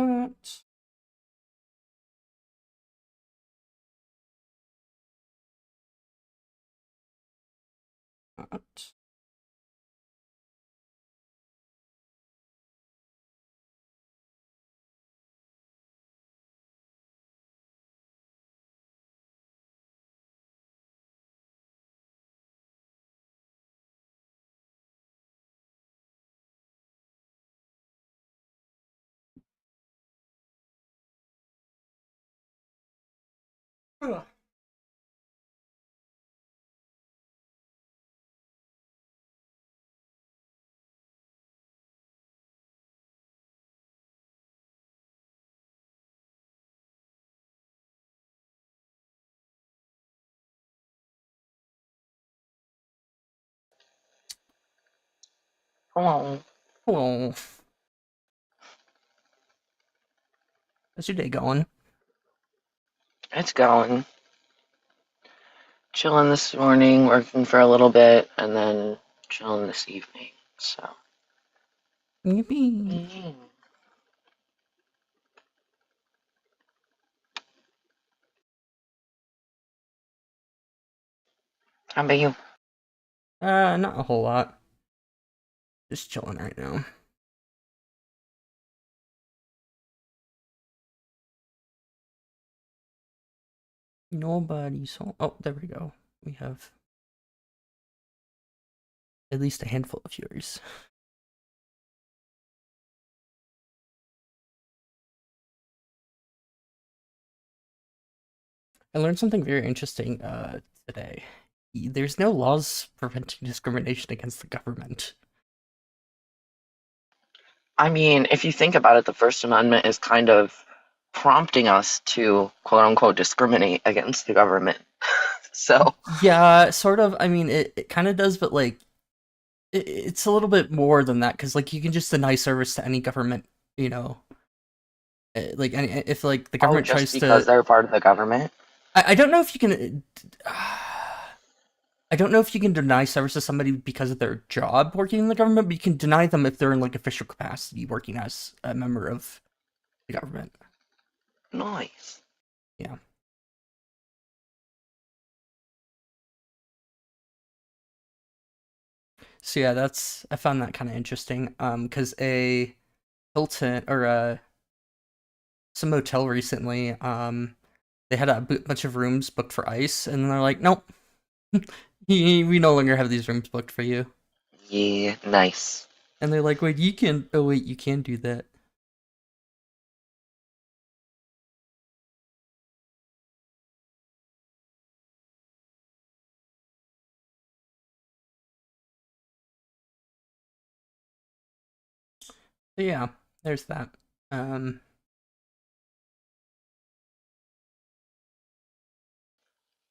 What? What? Ugh. Oh, Hello. How's your day going? it's going. Chilling this morning, working for a little bit, and then chilling this evening. So, Yippee. mm, how about you? Not a whole lot. Just chilling right now. Nobody's home. Oh, there we go. We have at least a handful of viewers. I learned something very interesting today. There's no laws preventing discrimination against the government. I mean, if you think about it, the First Amendment is kind of prompting us to quote unquote discriminate against the government. So, Yeah, sort of. I mean, it kind of does, but like, it's a little bit more than that because like you can just deny service to any government, you know. Like, if like the oh, government just tries because to, they're part of the government? I don't know if you can. I don't know if you can deny service to somebody because of their job working in the government, but you can deny them if they're in like official capacity working as a member of the government. Nice. Yeah. So yeah, that's I found that kind of interesting. Because a Hilton or some motel recently, they had a bunch of rooms booked for ICE, and they're like, nope, we no longer have these rooms booked for you. Yeah, nice. And they're like, wait, you can. Oh wait, you can do that. So yeah, there's that. Um,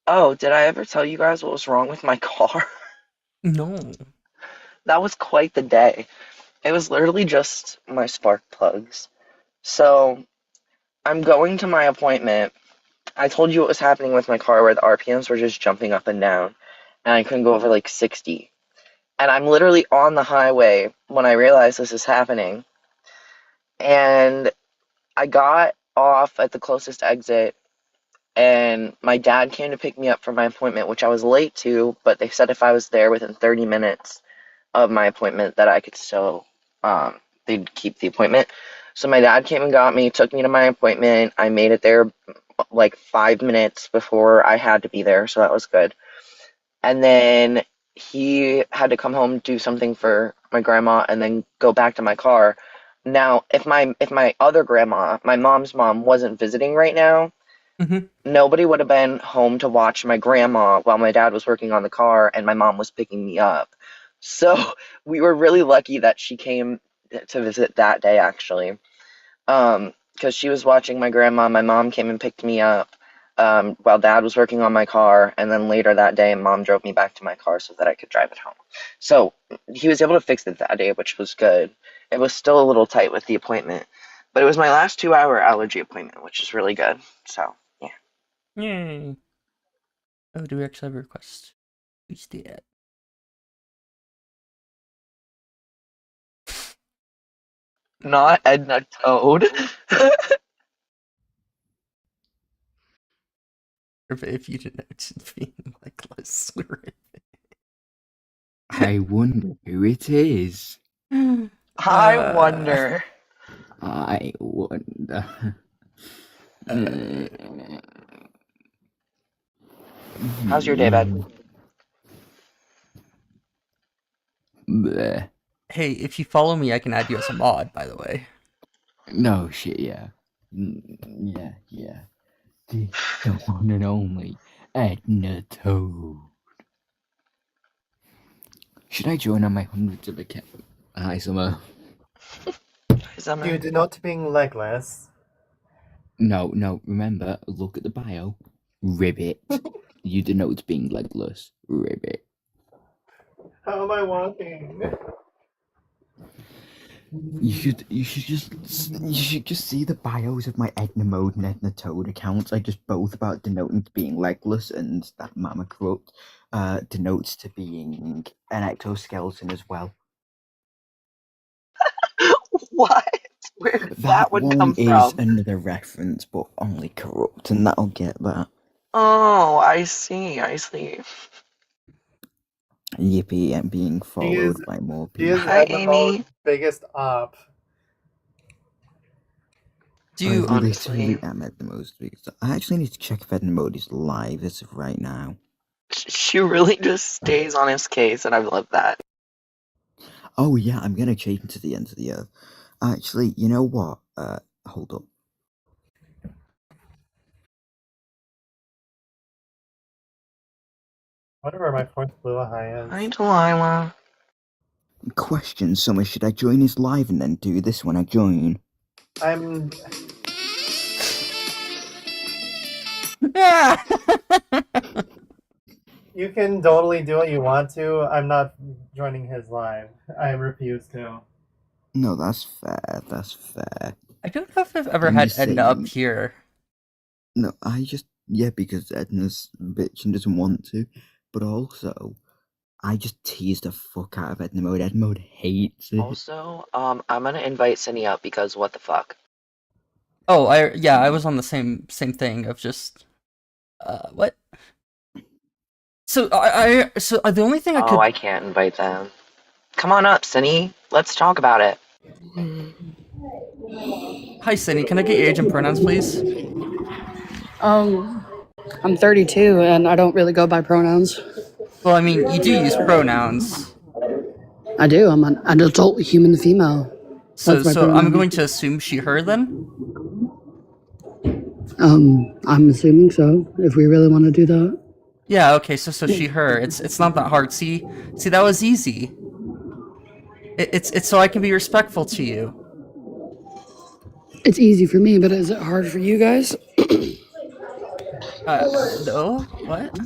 Oh, did I ever tell you guys what was wrong with my car? no. That was quite the day. It was literally just my spark plugs. So, I'm going to my appointment. I told you what was happening with my car where the RPMs were just jumping up and down, and I couldn't go over like 60. And I'm literally on the highway when I realized this is happening. And I got off at the closest exit, and my dad came to pick me up for my appointment, which I was late to, but they said if I was there within 30 minutes of my appointment that I could still, they'd keep the appointment. So my dad came and got me, took me to my appointment. I made it there like 5 minutes before I had to be there, so that was good. And then he had to come home, do something for my grandma, and then go back to my car. Now, if my other grandma, my mom's mom, wasn't visiting right now, Hmm. nobody would have been home to watch my grandma while my dad was working on the car and my mom was picking me up. So we were really lucky that she came to visit that day, actually. Because she was watching my grandma. My mom came and picked me up while dad was working on my car. And then later that day, mom drove me back to my car so that I could drive it home. So he was able to fix it that day, which was good. It was still a little tight with the appointment, but it was my last 2 hour allergy appointment, which is really good. So, yeah. Yay. Oh, do we actually have a request? Who's that? Not Edna Toad. If you didn't know, it's being legless. I wonder who it is. I uh, wonder. I wonder. uh, How's your day, bud? Bleh. hey, if you follow me, I can add you as a mod, by the way. No shit, yeah. Yeah. The one and only Edna Toad. Should I join on my hundreds of accounts? Hi, Summer. Summer. You denote being legless. No, remember, look at the bio. Ribbit. You denote being legless. Ribbit. How am I walking? You should just see the bios of my Edna Mode and Edna Toad accounts. I just both about denoting to being legless, and that Mama Corrupt denotes to being an exoskeleton as well. What? Where did that one one come is from? another reference, but only Corrupt, and that'll get that. Oh, I see. Yippee, and being He followed is by more he people. is Hi, Edna Mode's Amy. biggest op. Do I you, Honestly. literally am Edna Mode's biggest. I actually need to check if Edna Mode is live as of right now. She really just stays on his case, and I love that. Oh yeah, I'm gonna chase him to the ends of the earth. Actually, you know what? Hold up. I wonder where my fourth blue eye is. Hi, Delilah. Question, Summer, should I join his live and then do this when I join? I'm. yeah. You can totally do what you want to. I'm not joining his live. I refuse to. No, that's fair. I don't know if I've ever I'm had just Edna up saying. here. No, because Edna's a bitch and doesn't want to, but also, I just teased the fuck out of Edna Mode. Edna Mode hates it. Also, I'm gonna invite Cindy up because what the fuck? Oh, I was on the same thing of just what? So so the only thing I could I can't invite them. Come on up, Cindy. Let's talk about it. Hi, Cindy. Can I get your age and pronouns, please? I'm 32 and I don't really go by pronouns. Well, I mean, you do use pronouns. I do. I'm an adult human female. So That's my I'm pronoun. going to assume she, her then. I'm assuming so. If we really want to do that. Yeah. Okay. So she, her. It's not that hard. See, that was easy. It's so I can be respectful to you. It's easy for me, but is it hard for you guys? No. What?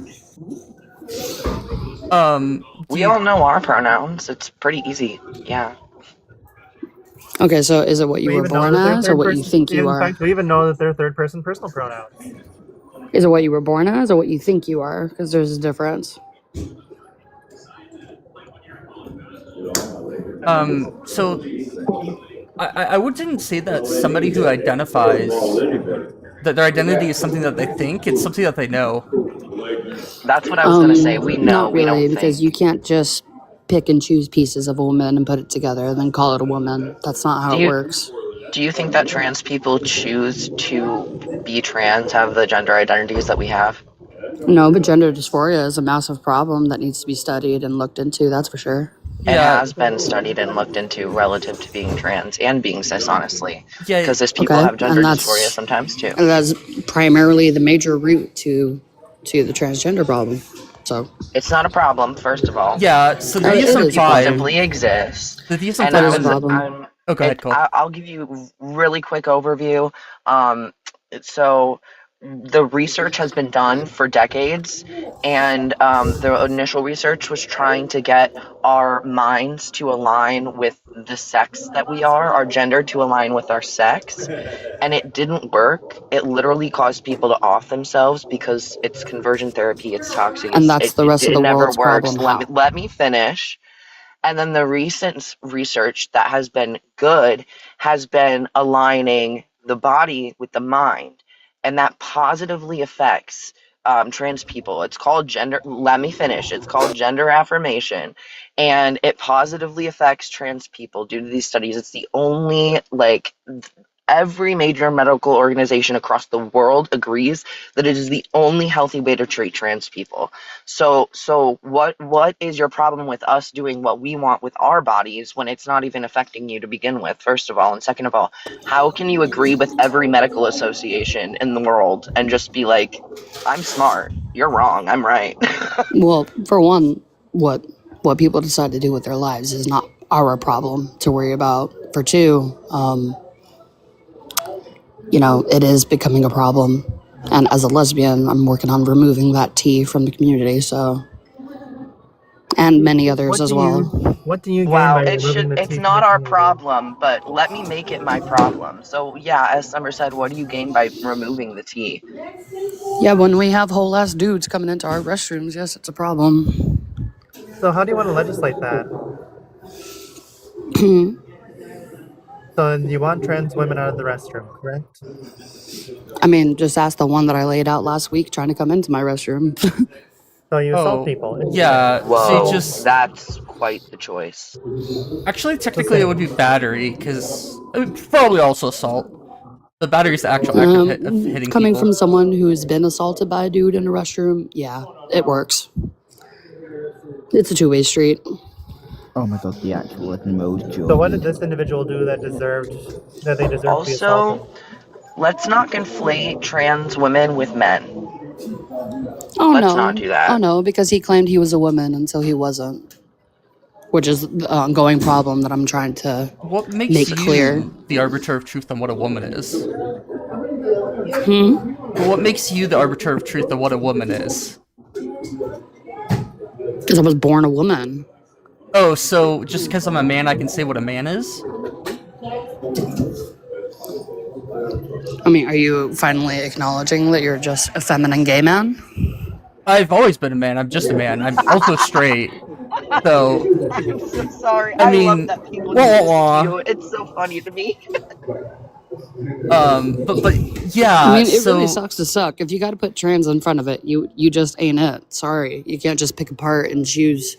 We all know our pronouns. It's pretty easy. Yeah. Okay, so is it what you We were even know born that they're as or third what you person. think you In are? fact, we even know that they're third person personal pronouns. Is it what you were born as or what you think you are? Because there's a difference. So I wouldn't say that somebody who identifies that their identity is something that they think. It's something that they know. That's what I was gonna say. We know, Not we really, don't because think. you can't just pick and choose pieces of a woman and put it together and then call it a woman. That's not how Do it you works. do you think that trans people choose to be trans, have the gender identities that we have? No, but gender dysphoria is a massive problem that needs to be studied and looked into, that's for sure. It Yeah. has been studied and looked into relative to being trans and being cis, honestly. Yeah. Because cis people Okay, have gender and dysphoria sometimes too. that's primarily the major root to the transgender problem. So It's not a problem, first of all. Yeah. So the It is a People DSM-5. simply exist. The And DSM-5 That is a and problem. oh, go ahead, Cole. I'll give you a really quick overview. So the research has been done for decades, and the initial research was trying to get our minds to align with the sex that we are, our gender to align with our sex, and it didn't work. It literally caused people to off themselves because it's conversion therapy, it's toxic, And that's the rest of it the never world's works. problem. How? Let me finish. And then the recent research that has been good has been aligning the body with the mind, and that positively affects trans people. It's called gender. Let me finish. It's called gender affirmation, and it positively affects trans people due to these studies. It's the only every major medical organization across the world agrees that it is the only healthy way to treat trans people. So what is your problem with us doing what we want with our bodies when it's not even affecting you to begin with, first of all? And second of all, how can you agree with every medical association in the world and just be like, I'm smart, you're wrong, I'm right? Well, for one, what people decide to do with their lives is not our problem to worry about. For two, it is becoming a problem. And as a lesbian, I'm working on removing that T from the community, so. And many others as well. What do you gain Wow, by removing the it's T from the not our community? problem, but let me make it my problem. So yeah, as Summer said, what do you gain by removing the T? Yeah, when we have whole ass dudes coming into our restrooms, yes, it's a problem. So how do you want to legislate that? So you want trans women out of the restroom, correct? I mean, just ask the one that I laid out last week trying to come into my restroom. So you assault Oh, people. yeah. So you Whoa, just that's quite the choice. actually technically it would be battery because probably also assault. The battery's the actual act of hitting Coming people. from someone who's been assaulted by a dude in a restroom, yeah, it works. It's a two-way street. Oh my god, the actual mode joke. So what did this individual do that they deserve to be assaulted? Also, let's not conflate trans women with men. Let's not do that. Oh no, because he claimed he was a woman until he wasn't. Which is the ongoing problem that I'm trying to What makes make you clear. the arbiter of truth on what a woman is? Well, what makes you the arbiter of truth on what a woman is? Because I was born a woman. Oh, so just because I'm a man, I can say what a man is? I mean, are you finally acknowledging that you're just a feminine gay man? I've always been a man. I'm just a man. I'm also straight. So, I'm so sorry. I I love mean, that people do wah, this wah, to wah. you. It's so funny to me. But I yeah, mean, it really so sucks to suck. If you got to put trans in front of it, you just ain't it. Sorry, you can't just pick apart and choose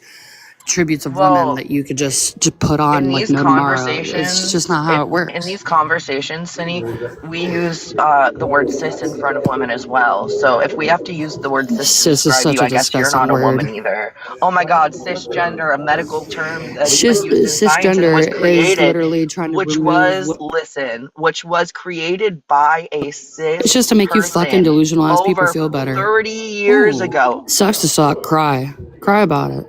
attributes of women Well, that you could just put on in like these no tomorrow. It's just conversations, not how it in works. these conversations, Cindy, we use the word cis in front of women as well. So if we have to use the word cis to Cis is describe such you, a I guess you're disgusting not a word. woman either. Oh my God, cisgender, a medical term that has been used in science and was Cisgender is created, literally trying to which remove. was, listen, which was created by a It's cis just to make you fucking person delusional ass people over feel better. 30 years ago. Sucks to suck. Cry about it.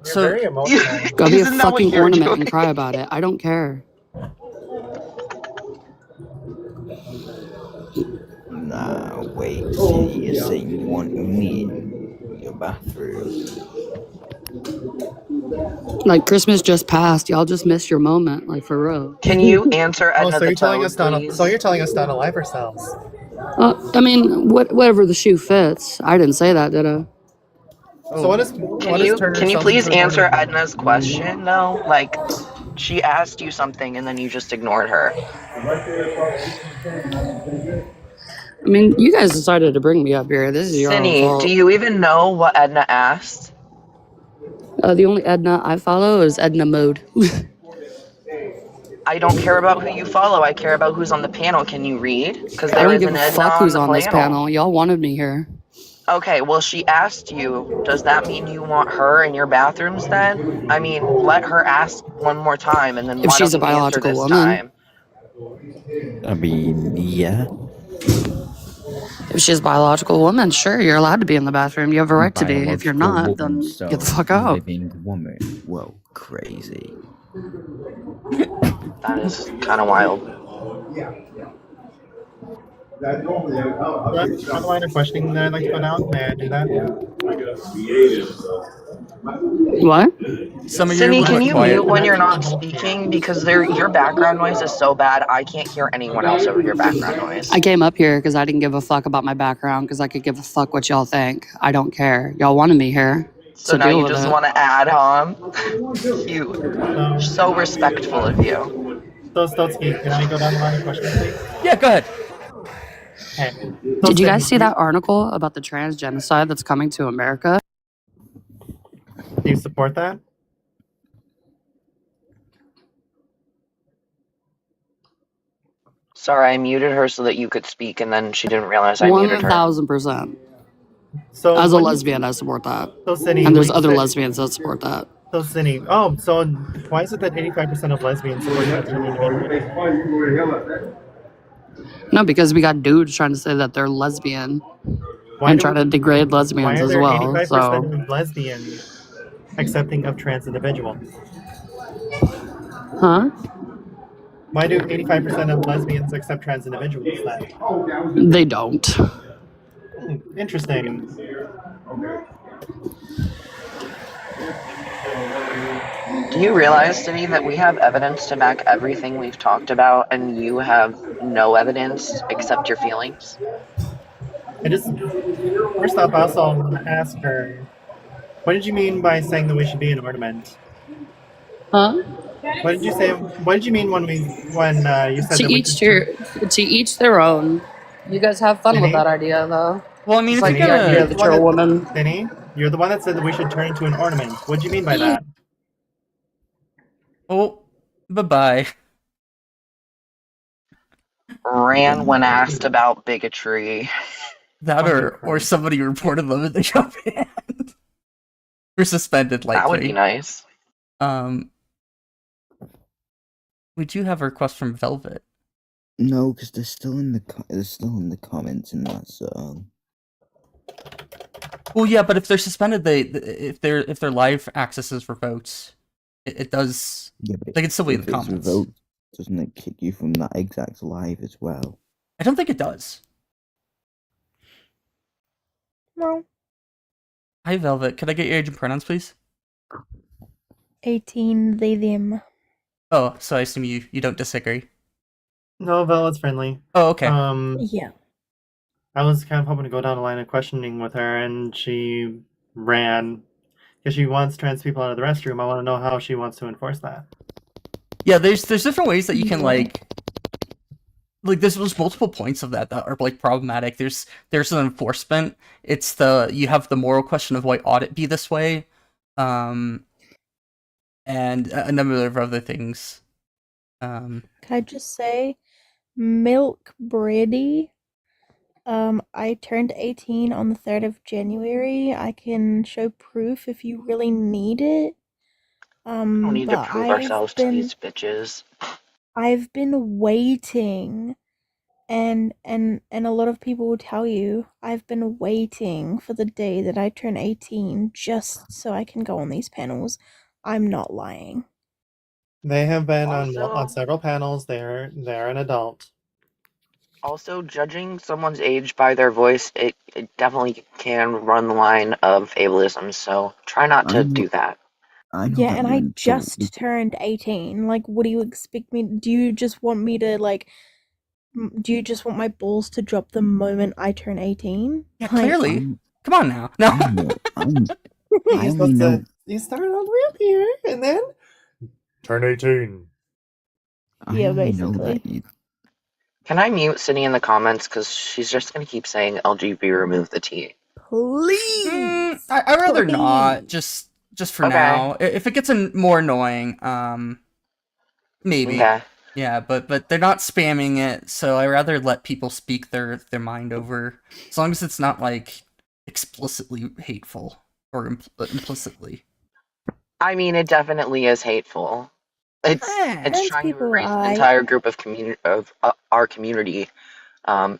You're So very emotional. Go be a Isn't that what fucking you're ornament doing? and cry about it. I don't care. Nah, wait, Cindy, you're saying you want me in your bathroom? Like Christmas just passed. Y'all just missed your moment. Like for real. Can you answer Oh, Edna so the you're telling Toad, us not. So please? you're telling us not to alive ourselves. I mean, whatever the shoe fits. I didn't say that, did I? So oh, what does turn Can you ourselves please into a answer woman mean? Edna's question though? Like she asked you something and then you just ignored her. I mean, you guys decided to bring me up here. This is your own Cindy, do fault. you even know what Edna asked? The only Edna I follow is Edna Mode. I don't care about who you follow. I care about who's on the panel. Can you read? Because I there don't is give an a Edna fuck on who's the on this panel. panel. Y'all wanted me here. Okay, well, she asked you. Does that mean you want her in your bathrooms then? I mean, let her ask one more time and then If why don't she's a you answer biological this woman. time? I mean, yeah. If she's a biological woman, sure, you're allowed to be in the bathroom. You have a right to be. If you're Biological not, woman, then get the so fuck out. living woman. Whoa, crazy. That is kind of wild. Another line of questioning that I'd like to put out. May I do that? What? Summer, you're a Cindy, little can bit you quiet. mute I'm when you're asking not for both of you. speaking? Because your background noise is so bad, I can't hear anyone else over your background noise. I came up here because I didn't give a fuck about my background because I could give a fuck what y'all think. I don't care. Y'all wanted me here. So now deal you with just it. want to add on? Cute. So So, respectful of you. Stotsky, can I go down the line of questioning, please? Yeah, go ahead. Okay. So, Did you guys Sydney, see that article about the trans genocide that's coming to America? do you support that? Sorry, I muted her so that you could speak, and then she didn't realize I muted her. 1000%. So As a what? lesbian, I support that. So, Sydney, And there's what you other said. lesbians that support that. So, Sydney. Oh, so why is it that 85% of lesbians support transgender individuals? No, because we got dudes trying to say that they're lesbian Why and do trying to degrade why lesbians are as there well. 85% So, of lesbians accepting of trans individuals? huh? Why do 85% of lesbians accept trans individuals then? They don't. Interesting. Do you realize, Cindy, that we have evidence to back everything we've talked about, and you have no evidence except your feelings? First off, I also want to ask her, what did you mean by saying that we should be an ornament? Huh? What did you say? What did you mean when you said To that we each should turn? to each their own. You guys have fun with Cindy? that idea, though. Well, I mean, Just if like you're the idea gonna, of the troll woman. Cindy, you're the one that said that we should turn into an ornament. What do you mean by that? oh, bye-bye. Ran when asked about bigotry. That or somebody reported them and they got banned. Or suspended That would be likely. nice. We do have a request from Velvet. No, because they're still in the comments in that song. Well, yeah, but if they're suspended, if their live access is revoked, it does. Yeah, but They can still be in if the it's comments. revoked, doesn't it kick you from that exact live as well? I don't think it does. No. Hi, Velvet. Could I get your age and pronouns, please? 18, they, them. Oh, so I assume you don't disagree. No, Bella's friendly. Oh, okay. Yeah. I was kind of hoping to go down the line of questioning with her, and she ran because she wants trans people out of the restroom. I want to know how she wants to enforce that. Yeah, there's different ways that you can Yeah. like there's multiple points of that are like problematic. There's an enforcement. It's you have the moral question of why ought it be this way, and a number of other things. Can I just say, Milk Brady? I turned 18 on the 3rd of January. I can show proof if you really need it. We don't need to But prove ourselves to these bitches. I've been waiting, and a lot of people will tell you I've been waiting for the day that I turn 18 just so I can go on these panels. I'm not lying. They have been Also- on several panels. They're an adult. Also, judging someone's age by their voice, it definitely can run the line of ableism, so try not to do that. I know Yeah, that and you're I an adult. just turned 18. Like, what do you expect me? Do you just want me to, like, do you just want my balls to drop the moment I turn 18? Yeah, Like, clearly. Come on now. No. I only know. You start all the way up here, and then turn 18. I Yeah, only know basically. that you. Can I mute Cindy in the comments, because she's just going to keep saying LGB remove the T. Please. I'd rather please. not. Just for Okay. now. If it gets more annoying, maybe. Okay. Yeah, but they're not spamming it, so I rather let people speak their mind over, as long as it's not like explicitly hateful or implicitly. I mean, it definitely is hateful. It's Trans trying to people erase an are- entire group of our community.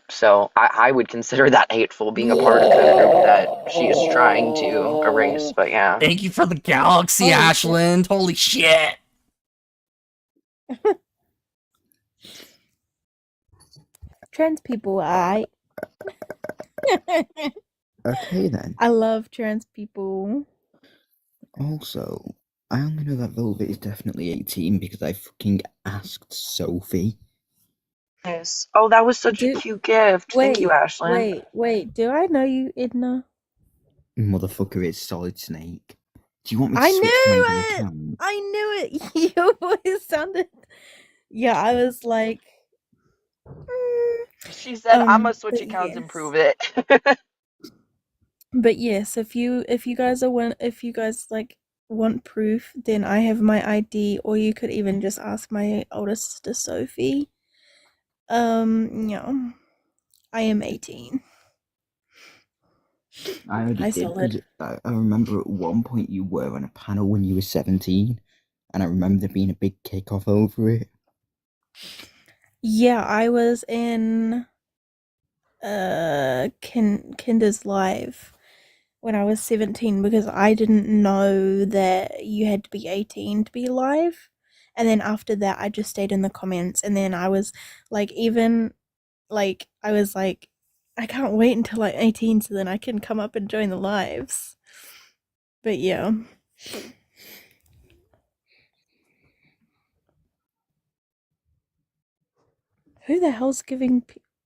So I would consider that hateful, being a part of the group that she is trying to erase. But yeah. Thank you for the galaxy, Holy shit. Ashland. Holy shit. Trans people, I Okay then. I love trans people. Also, I only know that Velvet is definitely 18 because I fucking asked Sophie. Yes. Oh, that was such a Do- cute gift. Thank you, Ashlyn. Wait. Do I know you, Edna? Motherfucker is Solid Snake. Do you want me to I switch to my knew other it. account? I knew it. Your voice sounded. Yeah, I was like. She said, "I'm gonna switch But accounts and yes. prove it." But yes, if you guys if you guys like want proof, then I have my ID, or you could even just ask my older sister Sophie. Yeah, I am 18. I already Hi, did, Solid. because I remember at one point you were on a panel when you were 17, and I remember there being a big kickoff over it. Yeah, I was in Kinder's Live when I was 17 because I didn't know that you had to be 18 to be live. And then after that, I just stayed in the comments, and then I was like, even like I was like, I can't wait until I'm 18 so then I can come up and join the lives. But yeah. Who the hell's giving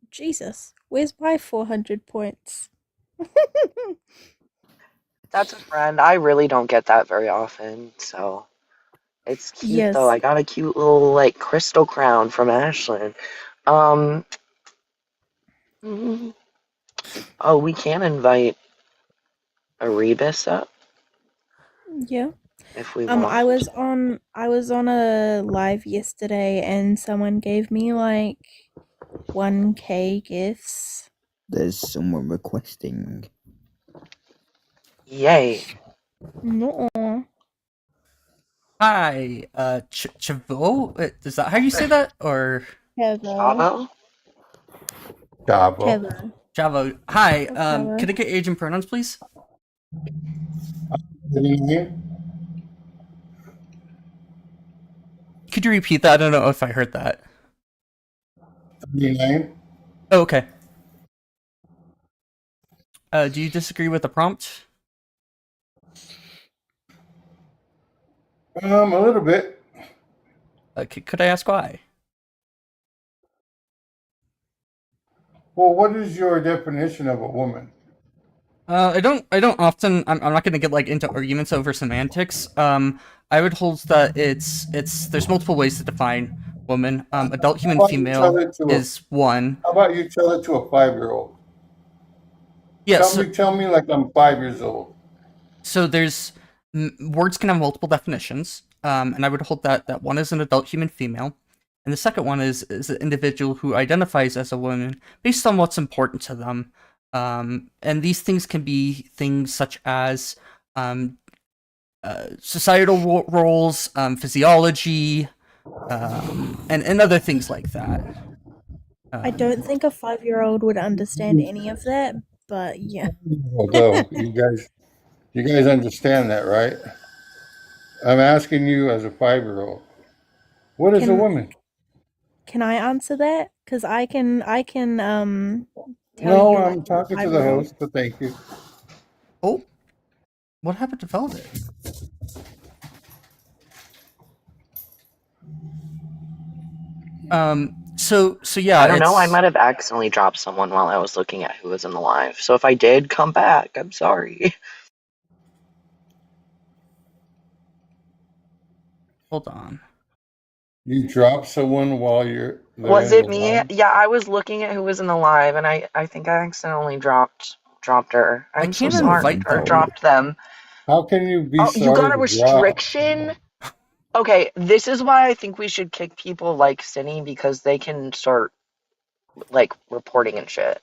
Jesus? Where's my 400 points? That's a friend. I really don't get that very often, so it's cute though. Yes. I got a cute little like crystal crown from Ashlyn. Um, mm, oh, we can invite Erebus up Yeah. if we I want. was on a live yesterday and someone gave me like 1K gifts. There's someone requesting. Yay. No. Hi, Chavo? Is that how you say that? Or Hello. Chavo? Chavo. Hello. Javo? Hi, Chavo. can I get age and pronouns, please? Good evening. Could you repeat that? I don't know if I heard that. 39. Oh, okay. Do you disagree with the prompt? A little bit. Could I ask why? Well, what is your definition of a woman? I don't often. I'm not gonna get like into arguments over semantics. I would hold that there's multiple ways to define woman. Adult human How about you tell female it to a is one. How about you tell it to a 5-year-old? Yes. Tell me like I'm 5 years old. So there's words can have multiple definitions, and I would hold that one is an adult human female, and the second one is an individual who identifies as a woman based on what's important to them, and these things can be things such as societal roles, physiology, and other things like that. I don't think a 5-year-old would understand any of that, but yeah. Although you guys understand that, right? I'm asking you as a 5-year-old. What is a Can woman? can I answer that? Cuz I can tell No, you like I'm what a talking to the 5-year-old. host, but thank you. Oh, what happened to Velvet? So yeah, I don't know. I it's might have accidentally dropped someone while I was looking at who was in the live. So if I did, come back. I'm sorry. hold on. You drop someone while they're Was in the it me? line. Yeah, I was looking at who was in the live, and I think I accidentally dropped her. I I'm so can't sorry, invite or them. dropped them. How can you be Oh, you sorry got a to drop? restriction? Okay, this is why I think we should kick people like Cindy because they can start like reporting and shit.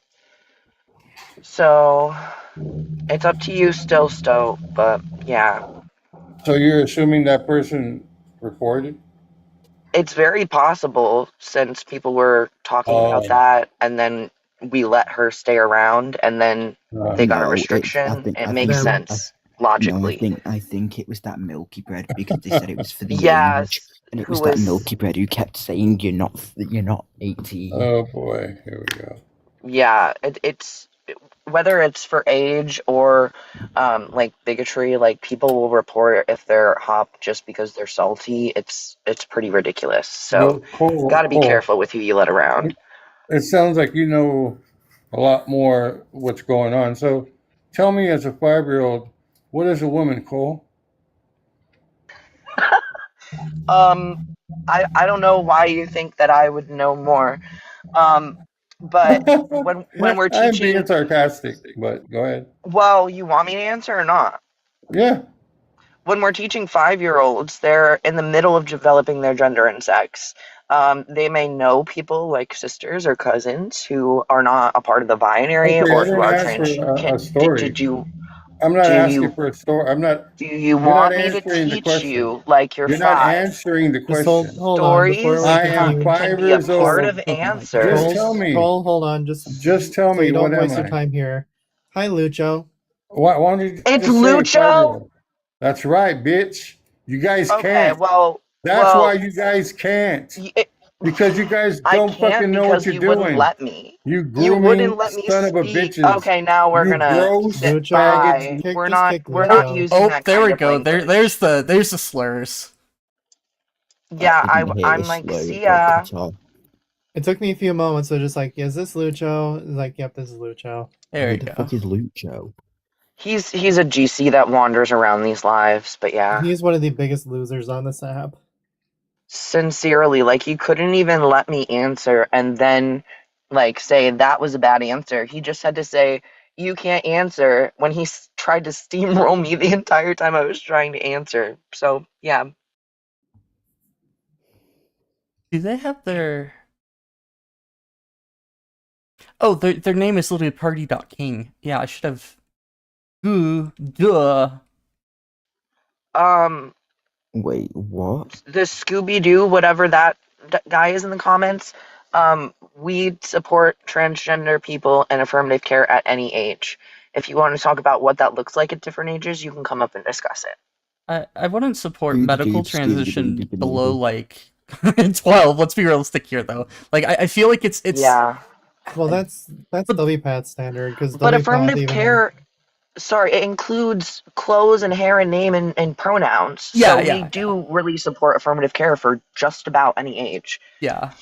So it's up to you still, Stowe, but yeah. So you're assuming that person reported? It's very possible since people were talking about Oh, that and then we let her stay around and then they got a No, restriction. It I makes think it, Then sense no, logically. I think it was that Milky Bread, because they said it was for the age, Yes, and it who was that was Milky Bread who kept saying you're not 18. oh boy, here we go. yeah, it's whether it's for age or like bigotry, like people will report if they're hop just because they're salty. It's pretty ridiculous. So, Well, Cole, got to be careful with who you let around. it sounds like you know a lot more what's going on. So tell me as a 5-year-old, what is a woman, Cole? I don't know why you think that I would know more. Um, but when we're I'm being teaching, sarcastic, but go ahead. well, you want me to answer or not? Yeah. When we're teaching 5-year-olds, they're in the middle of developing their gender and sex. They may know people like sisters or cousins who are not a part of the binary Okay, I or who didn't are ask for trans. a story. Did you I'm not do asking you for a story. I'm not. do you You're not want me to answering the teach question. you like you're You're not 5? answering the Just question. hold on before Stories we I am continue. can 5 be a years part old. of Oh my Just god. answers. tell me. Cole, hold on, Just tell so you me. What don't am waste your I? time here. Hi, Lucho. Why don't you It's just say Lucho. 5-year-old? That's right, bitch. You guys Okay, can't. well, That's why well, you guys can't. it, Because you guys I don't can't fucking know what because you're you wouldn't doing. let me. You You wouldn't grooming let me son of a speak. bitches. Okay, now we're You gonna gross sit Lucho, faggots. by. just kick We're not Lucho. using Oh, that there kind we of go. language. There's the slurs. I Yeah, didn't hear the I'm like, slur, see it got ya. cut off. It took me a few moments, so just like, is this Lucho? Like, yep, this is Lucho. There Who we the go. fuck is Lucho? He's a GC that wanders around these lives, but yeah. He's one of the biggest losers on this app. Sincerely, like he couldn't even let me answer and then like say that was a bad answer. He just had to say you can't answer when he tried to steamroll me the entire time I was trying to answer. So, yeah. Do they have their... Oh, their name is literally party.king. Yeah, I should have... Ooh, duh. Wait, what? The Scooby Doo, whatever that guy is in the comments, we support transgender people and affirmative care at any age. If you want to talk about what that looks like at different ages, you can come up and discuss it. I wouldn't support Scooby medical Doob, Scooby transition Dooby below, Dooby. like, 12. Let's be realistic here, though. Like, I feel like it's... Yeah. Well, that's But WPATH standard, because But WPATH affirmative even... care, sorry, it includes clothes and hair and name and pronouns. So we yeah. do really support affirmative care for just about any age. Yeah.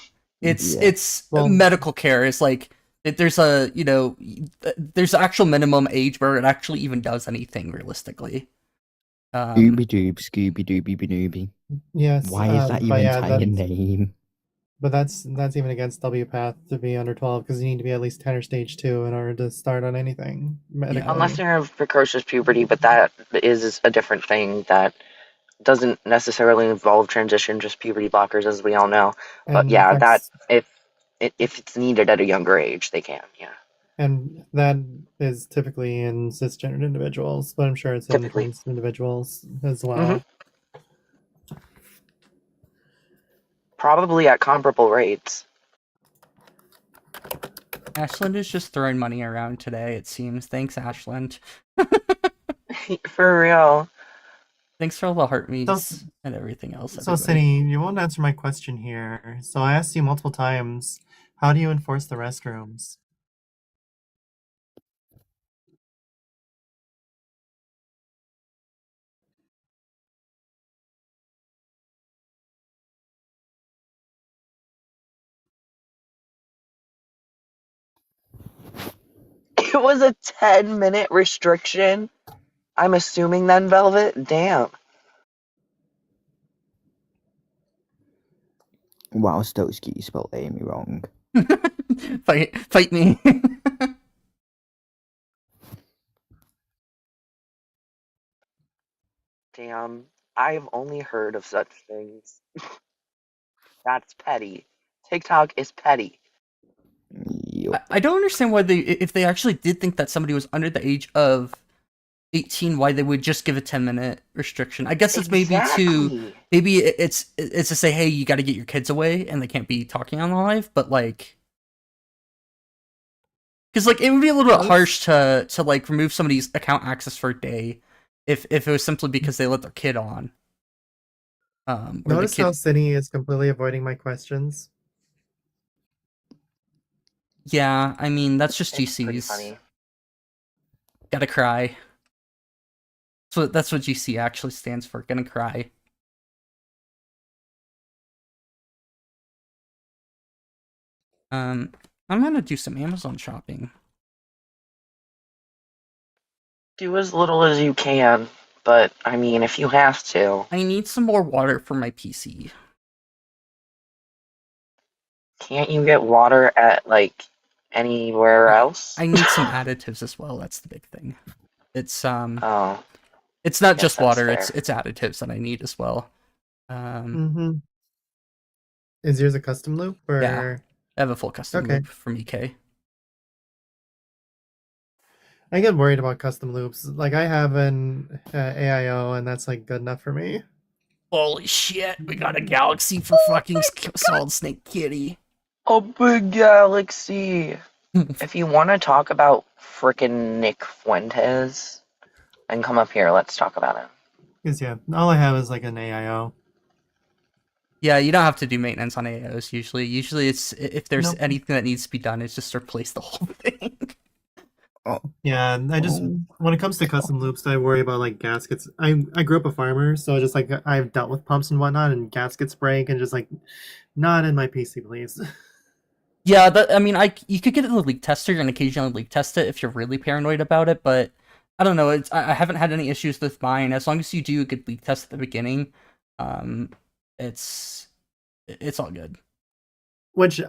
Yeah. It's Well, medical care. It's like there's a, you know, there's an actual minimum age where it actually even does anything realistically. Scooby Doob, Scooby Dooby Dooby. yes, Why is that your but yeah, entire name? but that's even against WPATH to be under 12, because you need to be at least 10 or stage 2 in order to start on anything medically. Unless you have precocious puberty, but that is a different thing that doesn't necessarily involve transition, just puberty blockers, as we all know. But And yeah, that that's if it's needed at a younger age, they can. Yeah, and that is typically in cisgendered individuals, but I'm sure it's in typically. trans individuals as well. Mhm. Probably at comparable rates. Ashland is just throwing money around today, it seems. Thanks, Ashland. For real. Thanks for all the heart meets and everything else. So, everybody. Cindy, you won't answer my question here. So I asked you multiple times, how do you enforce the restrooms? It was a 10-minute restriction. I'm assuming then, Velvet. Damn. Wow, Stokesky, you spelled Amy wrong. Fight me. Damn. I've only heard of such things. That's petty. TikTok is petty. Yup. I don't understand why if they actually did think that somebody was under the age of 18, why they would just give a 10-minute restriction. I guess it's Exactly. maybe it's to say, hey, you got to get your kids away and they can't be talking on the live, but like, because like it would be a little bit harsh to like remove somebody's account access for a day if it was simply because they let their kid on. Or Notice the kid... how Cindy is completely avoiding my questions. Yeah, I mean that's just It's pretty GC's. funny. Gotta cry. So that's what GC actually stands for. Gonna cry. I'm gonna do some Amazon shopping. Do as little as you can, but I mean, if you have to. I need some more water for my PC. Can't you get water at, like, anywhere else? I need some additives as well. That's the big thing. It's Oh, it's not guess just that's water. fair. It's additives that I need as well. Mm-hmm. Is yours a custom loop or? Yeah, I have a full custom Okay. loop from EK. I get worried about custom loops. Like I have an AIO, and that's like good enough for me. Holy shit! We got a galaxy for fucking Solid Snake Kitty. A big galaxy! If you want to talk about frickin' Nick Fuentes, then come up here, let's talk about it. Because yeah, all I have is like an AIO. Yeah, you don't have to do maintenance on AOs usually. Usually, it's if there's Nope. anything that needs to be done, it's just replace the whole thing. Oh, Yeah, I just when it comes to custom loops, I worry about like gaskets. I grew up a farmer, so just like I've dealt with pumps and whatnot, and gaskets break, and just like not in my PC, please. Yeah, I mean, you could get it in the leak tester and occasionally leak test it if you're really paranoid about it, but I don't know. I haven't had any issues with mine. As long as you do a good leak test at the beginning, it's all good. Which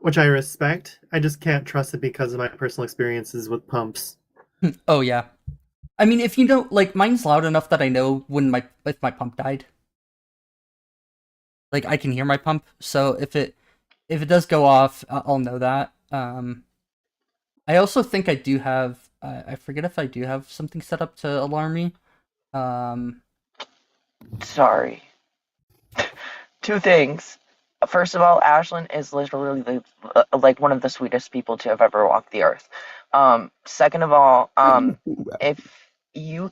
which I respect. I just can't trust it because of my personal experiences with pumps. Oh yeah, I mean, if you know, like, mine's loud enough that I know if my pump died. Like, I can hear my pump, so if it does go off, I'll know that. I also think I do have. I forget if I do have something set up to alarm me. Sorry. Two things. First of all, Ashlyn is literally like one of the sweetest people to have ever walked the earth. Second of all, if you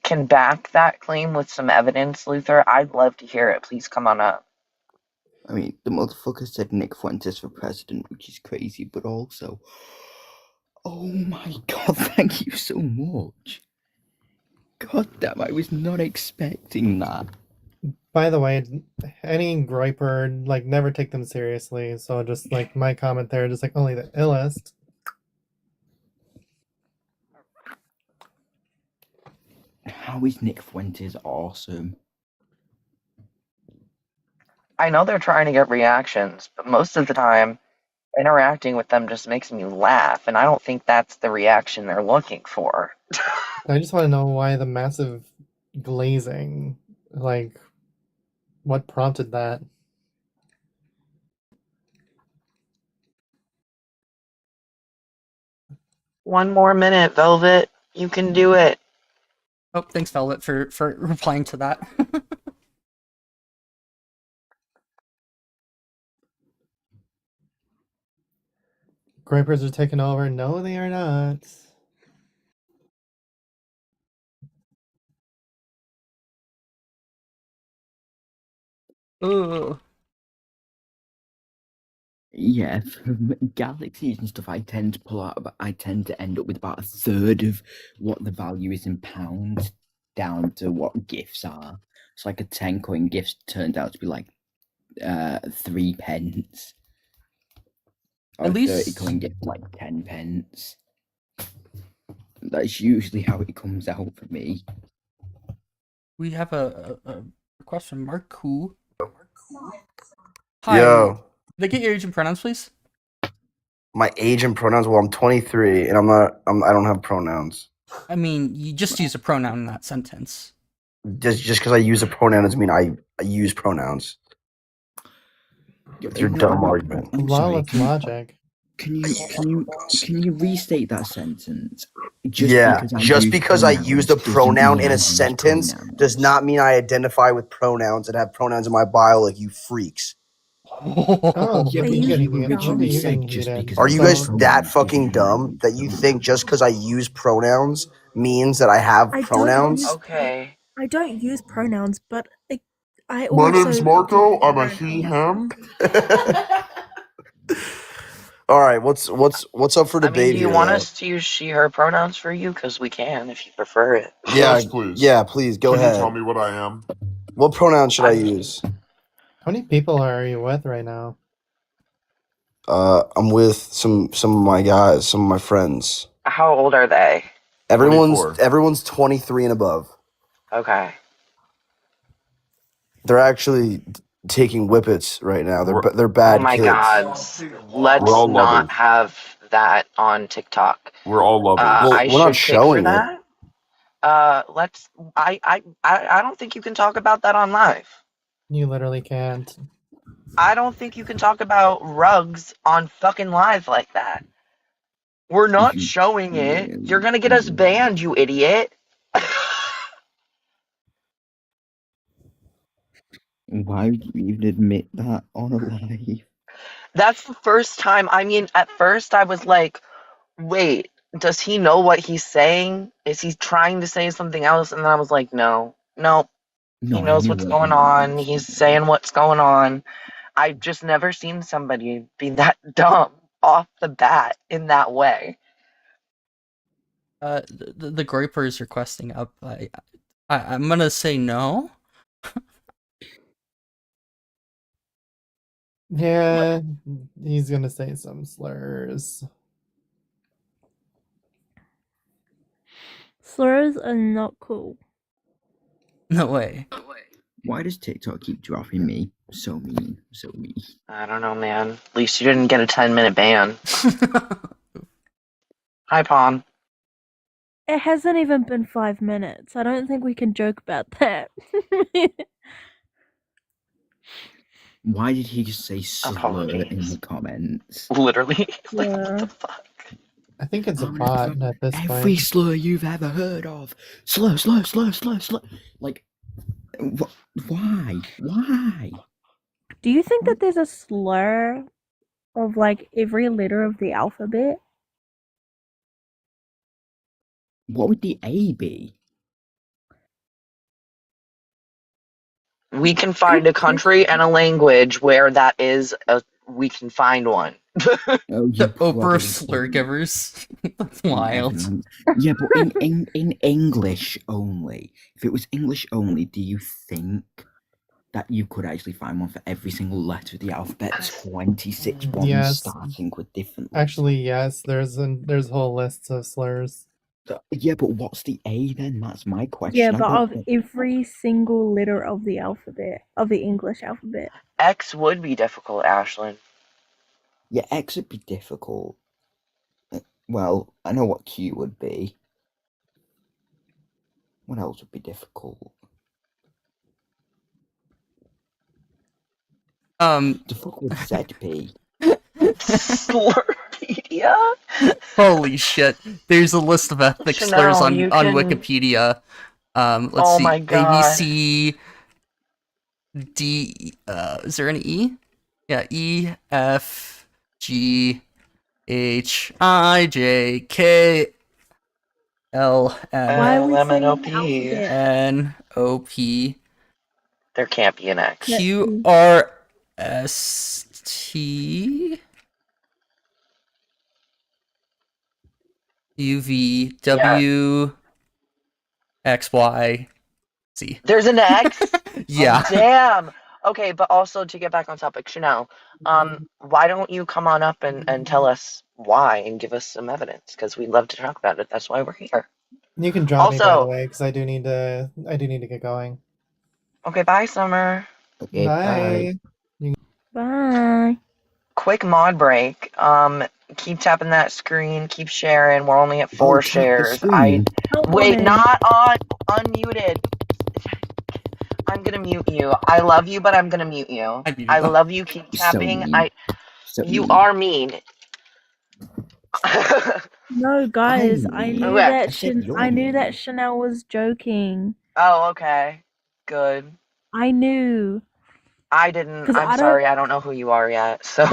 can back that claim with some evidence, Luther, I'd love to hear it. Please come on up. I mean, the motherfucker said Nick Fuentes for president, which is crazy, but also, oh my god, thank you so much. God damn, I was not expecting that. By the way, any griper, like, never take them seriously. So just like my comment there, just like only the illest. How is Nick Fuentes awesome? I know they're trying to get reactions, but most of the time, interacting with them just makes me laugh, and I don't think that's the reaction they're looking for. I just want to know why the massive glazing, like, what prompted that? One more minute, Velvet. You can do it. Oh, thanks, Velvet, for replying to that. Gripers are taking over. No, they are not. Ugh. Yeah, from galaxies and stuff, I tend to pull out, I tend to end up with about a third of what the value is in pounds down to what gifts are. It's like a 10-coin gift turned out to be like 3 pence. Or At a least 30-coin gift like 10 pence. That's usually how it comes out for me. we have a request from Mark Koo. Hi. Yo, Did I get your age and pronouns, please? my age and pronouns. Well, I'm 23, and I don't have pronouns. I mean, you just use a pronoun in that sentence. Just because I use a pronoun doesn't mean I use pronouns. It's your dumb argument. I'm sorry, Lawless logic. Can you restate that sentence? Just because I use a pronoun in a sentence does not mean I identify with pronouns and have pronouns in my bio like you freaks. Oh, Yeah, but you're you getting originally you're said getting just heated. because Are you I guys use that pronouns fucking doesn't dumb mean that you think just because I use pronouns means that I have I don't pronouns? use- Okay. I don't use pronouns, but I My also name's Marco. do I'm a pronouns. he, him. All right, what's up for I mean, debate do you here? want though? us to use she, her pronouns for you? Because we can, if you prefer it. Yeah, Yes, please. yeah, please go Can ahead. you tell me what I am? What pronoun should I use? How many people are you with right now? I'm with some of my guys, some of my friends. How old are they? Everyone's 23 and above. Okay. They're actually taking whippets right now. They're bad Oh my kids. God. Let's all not lovers. have that on TikTok. We're all lovers. Well, I we're not should kick for showing it. that. Let's. I don't think you can talk about that on live. You literally can't. I don't think you can talk about rugs on fucking live like that. We're not showing it. You're gonna get us banned, you idiot. Why would you even admit that on a live? That's the first time. I mean, at first I was like, wait, does he know what he's saying? Is he trying to say something else? And then I was like, no. He No, I knows knew what's it going wasn't. on. He's saying what's going on. I've just never seen somebody be that dumb off the bat in that way. The Groiper is requesting up. I'm gonna say no. Yeah, he's gonna say some slurs. Slurs are not cool. No way. Why does TikTok keep dropping me? So mean, so mean. I don't know, man. At least you didn't get a 10-minute ban. Hi, Pom. It hasn't even been 5 minutes. I don't think we can joke about that. Why did he just say slur in Apologies. the comments? Literally. Like, Yeah. what the fuck? I think it's a Oh, bot no, at this Every point. slur you've ever heard of. Slur. Like, why? Why? Do you think that there's a slur of like every letter of the alphabet? What would the A be? We can find a country and a language where that is we can find one. Oh, you The Oprah probably slur couldn't. givers. That's wild. Yeah, but in English only. If it was English only, do you think that you could actually find one for every single letter of the alphabet? 26 ones Yes. starting with different letters. Actually, yes. There's whole lists of slurs. Yeah, but what's the A then? That's my question. Yeah, but of every single letter of the alphabet, of the English alphabet. X would be difficult, Ashlyn. Yeah, X would be difficult. Well, I know what Q would be. What else would be difficult? The fuck would Z be? Slurpedia? Holy shit. There's a list of ethnic Chanel, slurs on you can- Wikipedia. Let's Oh see. my God. ABC D is there an E? Yeah, E F G H I J K L Why are M we saying LMNOP. alphabet? N O P There can't be an X. Q R S T U V W X Y Z. There's an X? Yeah. Oh, damn. Okay, but also to get back on topic, Chanel, why don't you come on up and tell us why and give us some evidence? Because we'd love to talk about it. That's why we're here. You can drop me, by Also- the way, because I do need to get going. Okay, bye, Summer. Okay, Bye. Bye. Quick mod break. Keep tapping that screen. Keep sharing. We're only at 4 tap the shares. screen. Wait, not on unmuted. I'm gonna mute you. I love you, but I'm gonna mute you. I love you. Keep So tapping. mean. So You mean. are mean. No, guys, I knew Okay. that I said you're I knew mean. that Chanel was joking. Oh, okay. Good. I knew. I didn't. 'Cause I'm I don't- sorry. I don't know who you are yet. So.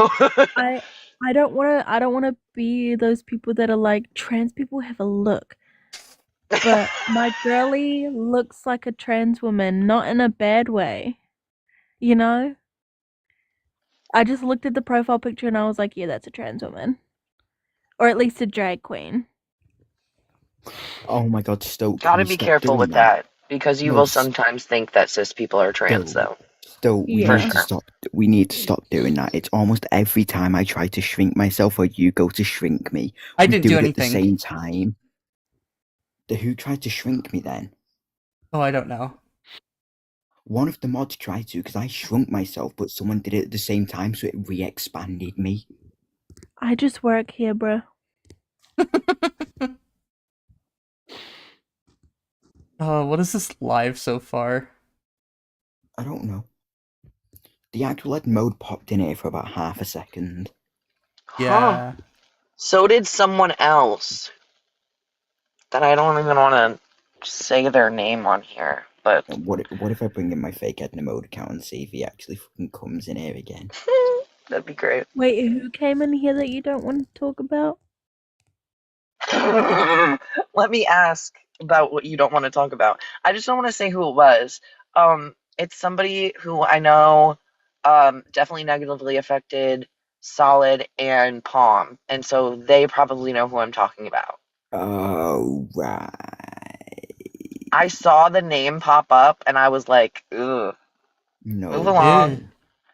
I don't wanna be those people that are like, trans people have a look. But my girly looks like a trans woman, not in a bad way. You know? I just looked at the profile picture and I was like, yeah, that's a trans woman. Or at least a drag queen. Oh my god, Stoke. Gotta be careful with that because you No, will sometimes think that cis people are trans, Stoke. though. So we Yeah. need to stop. We need to stop doing that. It's almost every time I try to shrink myself, or you go to shrink me. I we didn't do do it at the anything. same time. Who tried to shrink me then? Oh, I don't know. One of the mods tried to, because I shrunk myself, but someone did it at the same time, so it re-expanded me. I just work here, bruh. What is this live so far? I don't know. The actual mode popped in here for about half a second. Yeah. Huh. So did someone else that I don't even want to say their name on here, but What if I bring in my fake Edna mode account and see if he actually fucking comes in here again? that'd be great. Wait, who came in here that you don't want to talk about? Let me ask about what you don't want to talk about. I just don't want to say who it was. It's somebody who I know definitely negatively affected Solid and Palm, and so they probably know who I'm talking about. Oh, right. I saw the name pop up and I was like, ugh, No. move along. Ew.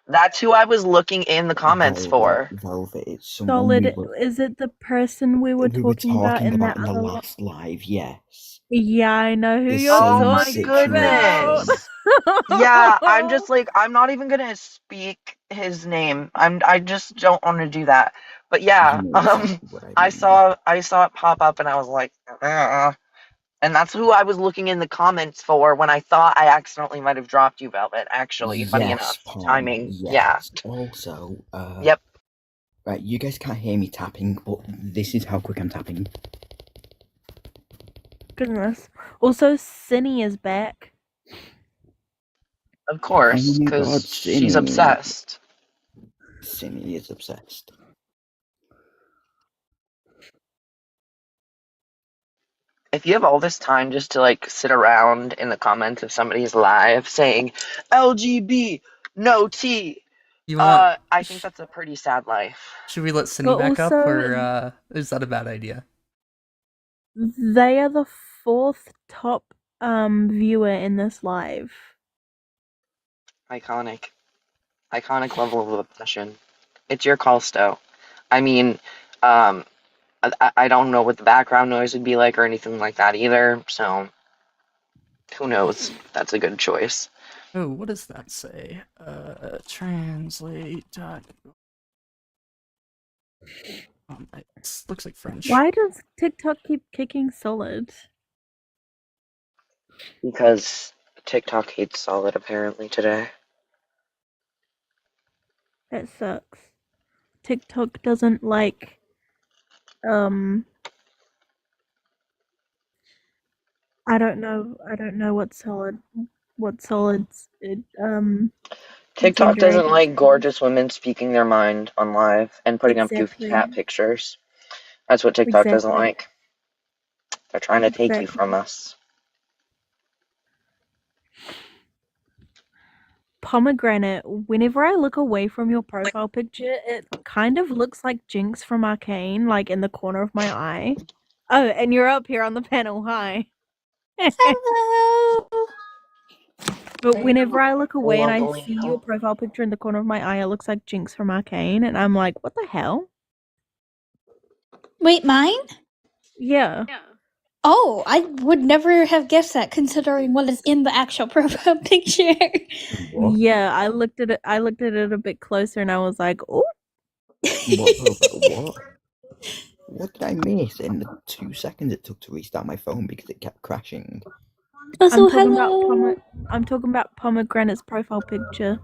That's who I was looking in the comments for. Velvet, it's someone Solid, is it the person we were talking about in that in the other last live, yes. Yeah, I know who The you're Oh same my talking about. goodness. Yeah, I'm just like, I'm not even gonna speak his name. I just don't want to do that. But yeah, You know exactly what I mean. I saw it pop up and I was like, and that's who I was looking in the comments for when I thought I accidentally might have dropped you, Velvet. Actually, funny enough, Palm, timing. yes. Yeah. Also, Yep. Right, you guys can't hear me tapping, but this is how quick I'm tapping. Goodness. Also, Cinny is back. Of course, Oh my because God, she's Cinny. obsessed. Cinny is obsessed. If you have all this time just to like sit around in the comments of somebody's live saying LGB, no T, You want? I think that's a pretty sad life. Should we let Cindy But back up, also- or is that a bad idea? They are the 4th top viewer in this live. Iconic level of obsession. It's your call, Stowe. I mean, I don't know what the background noise would be like or anything like that either, so who knows? That's a good choice. Oh, what does that say? Translate. It looks like French. Why does TikTok keep kicking Solid? Because TikTok hates Solid apparently today. That sucks. TikTok doesn't like I don't know what Solid's TikTok gender doesn't like identity gorgeous women speaking their mind on live and putting up goofy Exactly. cat pictures. That's what TikTok doesn't Exactly. like. They're trying to take you from us. Pomegranate, whenever I look away from your profile picture, it kind of looks like Jinx from Arcane, like in the corner of my eye. Oh, and you're up here on the panel. Hi. Hello. But whenever I look away and I Lovely. see your profile picture in the corner of my eye, it looks like Jinx from Arcane, and I'm like, what the hell? Wait, mine? Yeah. Oh, I would never have guessed that considering what is in the actual profile picture. What? Yeah, I looked at it a bit closer and I was like, oh. What? What did I miss in the 2 seconds it took to restart my phone because it kept crashing? Also, hello. I'm talking about Pomegranate's profile picture.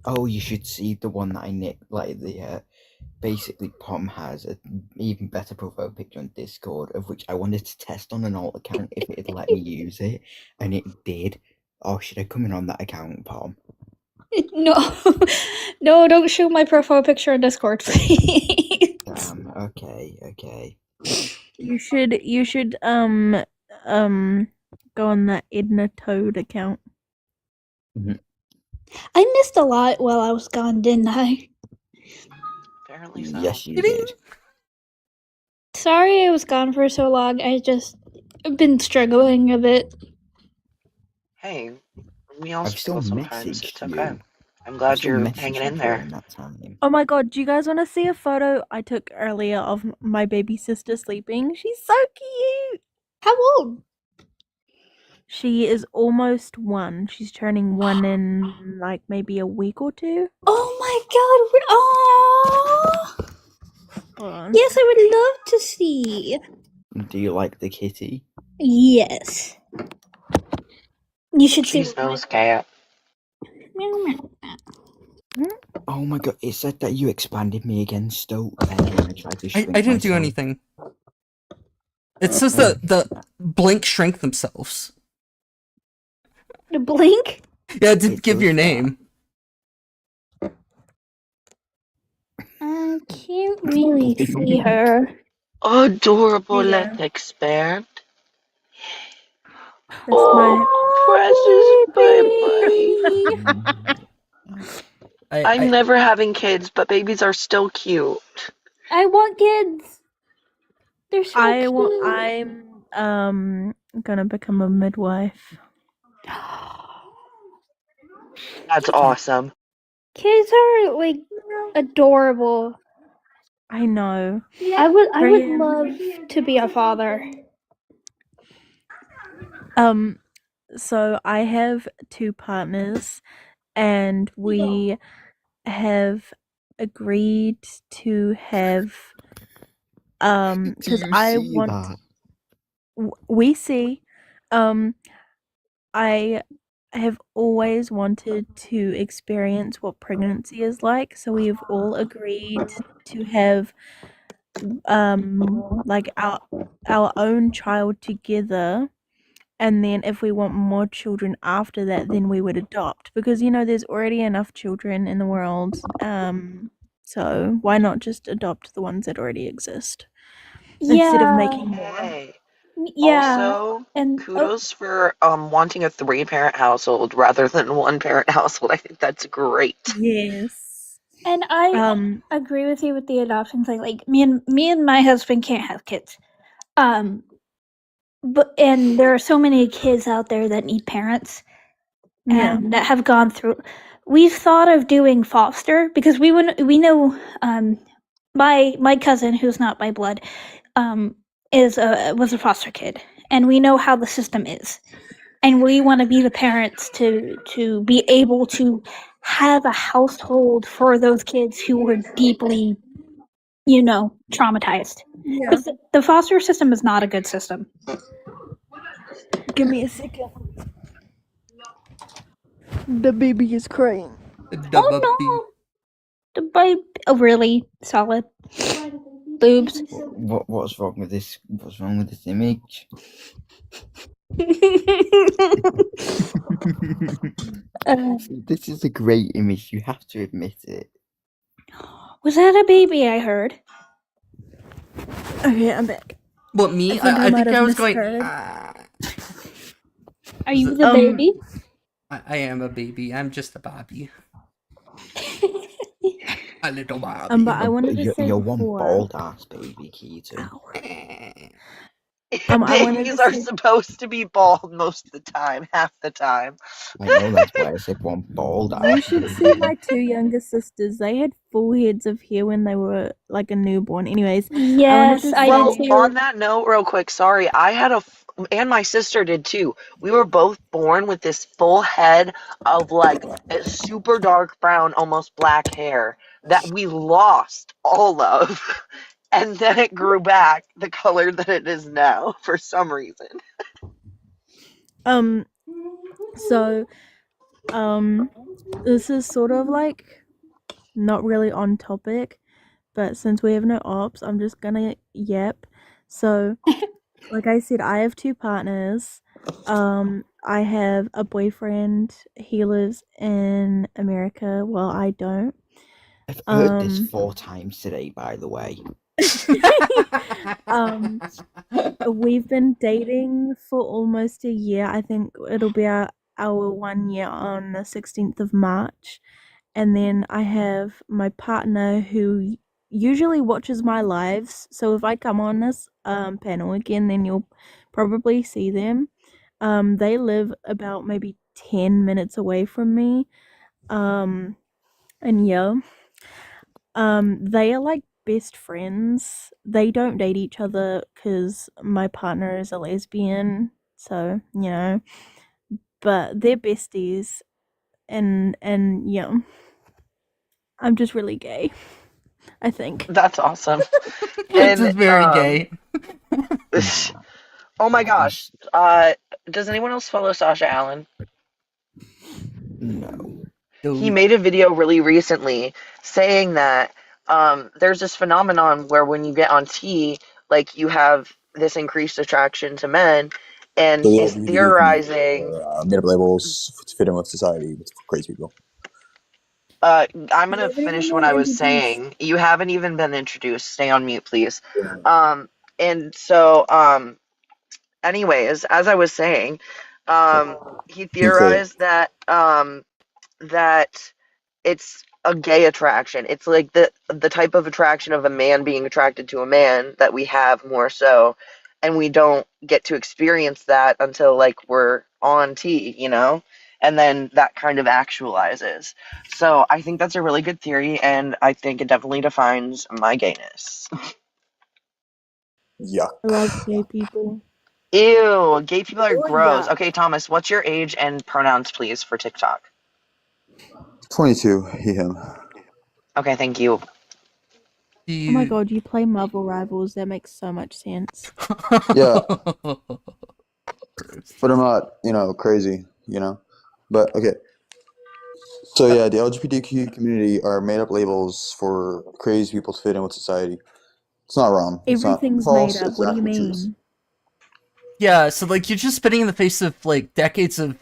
Oh, you should see the one that I nicked. Like basically, Pom has an even better profile picture on Discord, of which I wanted to test on an alt account if it'd let me use it, and it did. Oh, should I come in on that account, Pom? No, no, don't show my profile picture on Discord, please. Okay. You should go on that Edna Toad account. I missed a lot while I was gone, didn't I? Apparently so. Yes, you did. Sorry I was gone for so long. I've been struggling a bit. Hey, We all I've still struggle sometimes. messaged It's okay. you. I'm I've glad still you're messaged hanging you in there. during that time. Oh my god, do you guys want to see a photo I took earlier of my baby sister sleeping? She's so cute. How old? She is almost 1. She's turning 1 in like maybe a week or 2. Oh my god. Oh. Hold on. Yes, I would love to see. Do you like the kitty? Yes. You should see. She's nose cat. Oh my god, it said that you expanded me again, Stoke, and then I tried to shrink I didn't do myself. anything. It says that the blink shrink themselves. The blink? Yeah, it did It give does your that. name. I can't really see her. Adorable, Yeah. let's expand. That's my Precious baby. I'm I never having kids, but babies are still cute. I want kids. They're so cute. I'm gonna become a midwife. That's awesome. Kids are like adorable. I know. I would Graham. love to be a father. So I have 2 partners, and we have agreed to have Do because you I see want that? we see I have always wanted to experience what pregnancy is like, so we've all agreed to have like our own child together, and then if we want more children after that, then we would adopt, because there's already enough children in the world, so why not just adopt the ones that already exist instead of making more. Hey. Yeah. Also, And kudos for wanting a 3-parent household rather than 1-parent household. I think that's great. Yes. And I agree with you with the adoption thing. Like me and my husband can't have kids. But there are so many kids out there that need parents Yeah. that have gone through. We've thought of doing foster because we know my cousin, who's not my blood, was a foster kid, and we know how the system is, and we want to be the parents to be able to have a household for those kids who were deeply, traumatized. Yeah. Because the foster system is not a good system. Give me a second. The baby is crying. Oh no! The baby. Oh, really? Solid. Boobs. What's wrong with this? What's wrong with this image? This is a great image. You have to admit it. Was that a baby I heard? Okay, I'm back. What, me? I might I have was going. misheard. Are you the baby? I am a baby. I'm just a Bobby. A little Bobby. But I wanted to say You're before. one bald ass baby, Keaton. I wanted Babies to are say- supposed to be bald most of the time, half the time. I know, that's why I said one bald ass. You should see my 2 younger sisters. They had full heads of hair when they were like a newborn. Anyways, Yes, I Well, did too. on that note, real quick, sorry, I had and my sister did too. We were both born with this full head of like a super dark brown, almost black hair that we lost all of. And then it grew back the color that it is now for some reason. So, this is sort of like not really on topic, but since we have no ops, I'm just gonna yep. So, like I said, I have 2 partners. I have a boyfriend. He lives in America. Well, I don't. I've heard this 4 times today, by the way. We've been dating for almost a year. I think it'll be our 1 year on the 16th of March. And then I have my partner who usually watches my lives. So if I come on this panel again, then you'll probably see them. They live about maybe 10 minutes away from me. And yeah. They are like best friends. They don't date each other because my partner is a lesbian, so but they're besties, and yeah, I'm just really gay, I think. That's awesome. This And is very gay. oh my gosh, does anyone else follow Sasha Allen? No. He made a video really recently saying that there's this phenomenon where when you get on T, like you have this increased attraction to men, and So the he's LGBT community theorizing. made up labels to fit in with society with crazy people. I'm gonna You haven't even finish what been I was introduced. saying. You haven't even been introduced. Stay on mute, please. And so, anyways, as I was saying, he theorized that that it's a gay attraction. It's like the type of attraction of a man being attracted to a man that we have more so, and we don't get to experience that until like we're on T, and then that kind of actualizes. So I think that's a really good theory, and I think it definitely defines my gayness. Yuck. I love gay people. Ew, gay people are You're gross. yuck. Okay, Thomas, what's your age and pronouns, please, for TikTok? 22, he, him. Okay, thank you. Oh my god, you play Marvel Rivals. That makes so much sense. Yeah. But I'm not, crazy, But, okay. So, yeah, the LGBTQ community are made up labels for crazy people to fit in with society. It's not wrong. It's not Everything's false. made up. It's What do you actually true. mean? Yeah, so like you're just spitting in the face of like decades of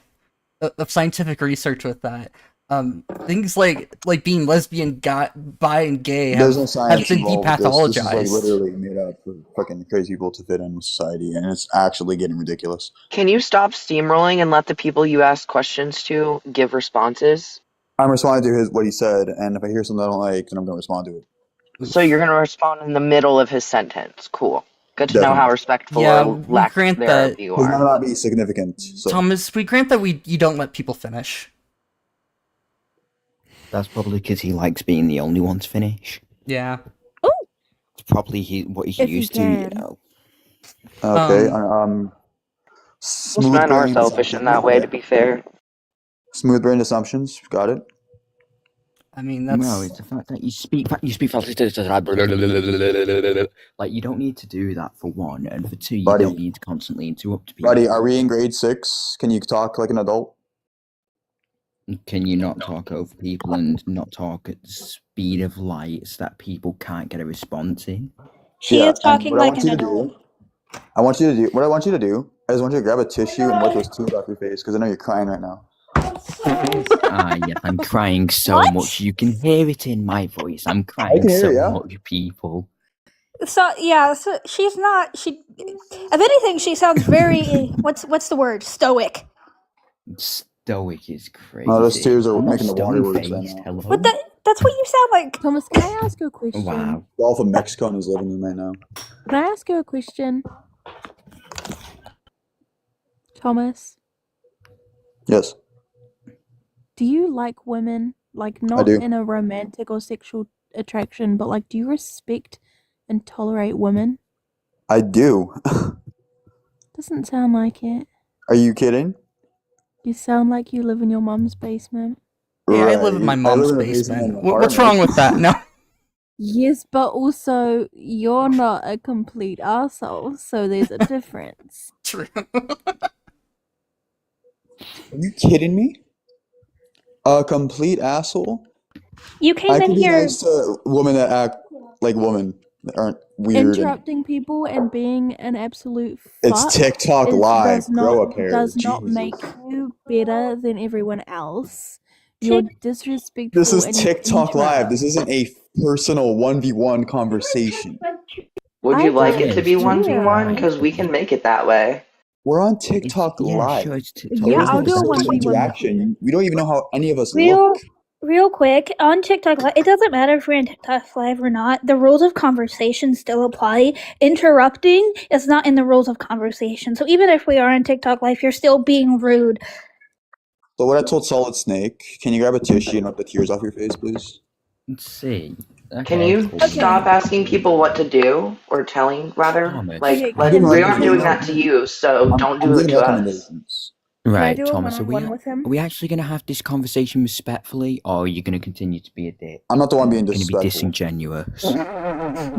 scientific research with that. Things like being lesbian, bi, and gay There's no have science been involved with this. This is like depathologized. literally made up for fucking crazy people to fit in with society, and it's actually getting ridiculous. Can you stop steamrolling and let the people you ask questions to give responses? I'm responding to what he said, and if I hear something I don't like, then I'm gonna respond to it. So you're going to respond in the middle of his sentence. Cool. Good to know how Definitely. respectful Yeah, or we lack grant thereof that. you Because that are. might not be significant. So. Thomas, we grant that you don't let people finish. That's probably because he likes being the only one to finish. Yeah. It's probably what he's If you used to, can. Okay. Most Smooth men are brain selfish in that assumptions. way, Okay. to be fair. Smooth brain assumptions. Got it. I mean, that's... No, it's the fact that you speak fast. Like, you don't need to do that for one, and for two, you don't need to constantly interrupt people. Buddy, are we in grade 6? Can you talk like an adult? Can you not talk over people and not talk at the speed of light so that people can't get a response in? She is talking like an adult. What I want you to do is I want you to grab a tissue and wipe those tears off your face, because I know you're crying right now. Yes, I'm crying so much. You can hear it in my voice. I'm crying so much, people. So yeah, so she's not. She, if anything, she sounds very. What's the word? Stoic. Stoic is crazy. Oh, those tears are I'm making the water words right stone-faced. now. Hello. But that's what you sound like. Thomas, can I ask you a question? Wow. Gulf of Mexico in his living room right now. Can I ask you a question? Thomas? Yes. Do you like women? Like, I not do. in a romantic or sexual attraction, but like, do you respect and tolerate women? I do. Doesn't sound like it. Are you kidding? You sound like you live in your mom's basement. Yeah, I live in my mom's basement. What's wrong with that? No. Yes, but also, you're not a complete arsehole, so there's a difference. True. Are you kidding me? A complete asshole? You came I in can be here. nice to women that act like women, that aren't weird. Interrupting people and being an absolute It's fuck TikTok Live. Grow a pair. does not Jesus. make you better than everyone else. You're disrespectful. This is and you TikTok Live. interrupt. This isn't a personal 1v1 conversation. Would you like it to be don't 1v1? Because we can make it that way. We're on TikTok Live. Sure, it's TikTok. Yeah, There's I'll no do a social 1v1 interaction. We don't even know how any of us look. Real quick, on TikTok Live, it doesn't matter if we're in TikTok Live or not. The rules of conversation still apply. Interrupting is not in the rules of conversation. So even if we are on TikTok Live, you're still being rude. So what I told Solid Snake, can you grab a tissue and wipe the tears off your face, please? Let's see. Can Okay, you cool. stop asking people what to do, or telling rather? Thomas. Okay, I'm giving We aren't doing that recommendations. to you, so don't I'm do it giving to us. recommendations. Can I Right, do a Thomas, one-on-one with him? are we actually going to have this conversation respectfully, or are you going to continue to be a dick? I'm not the one being Going to be disrespectful. disingenuous.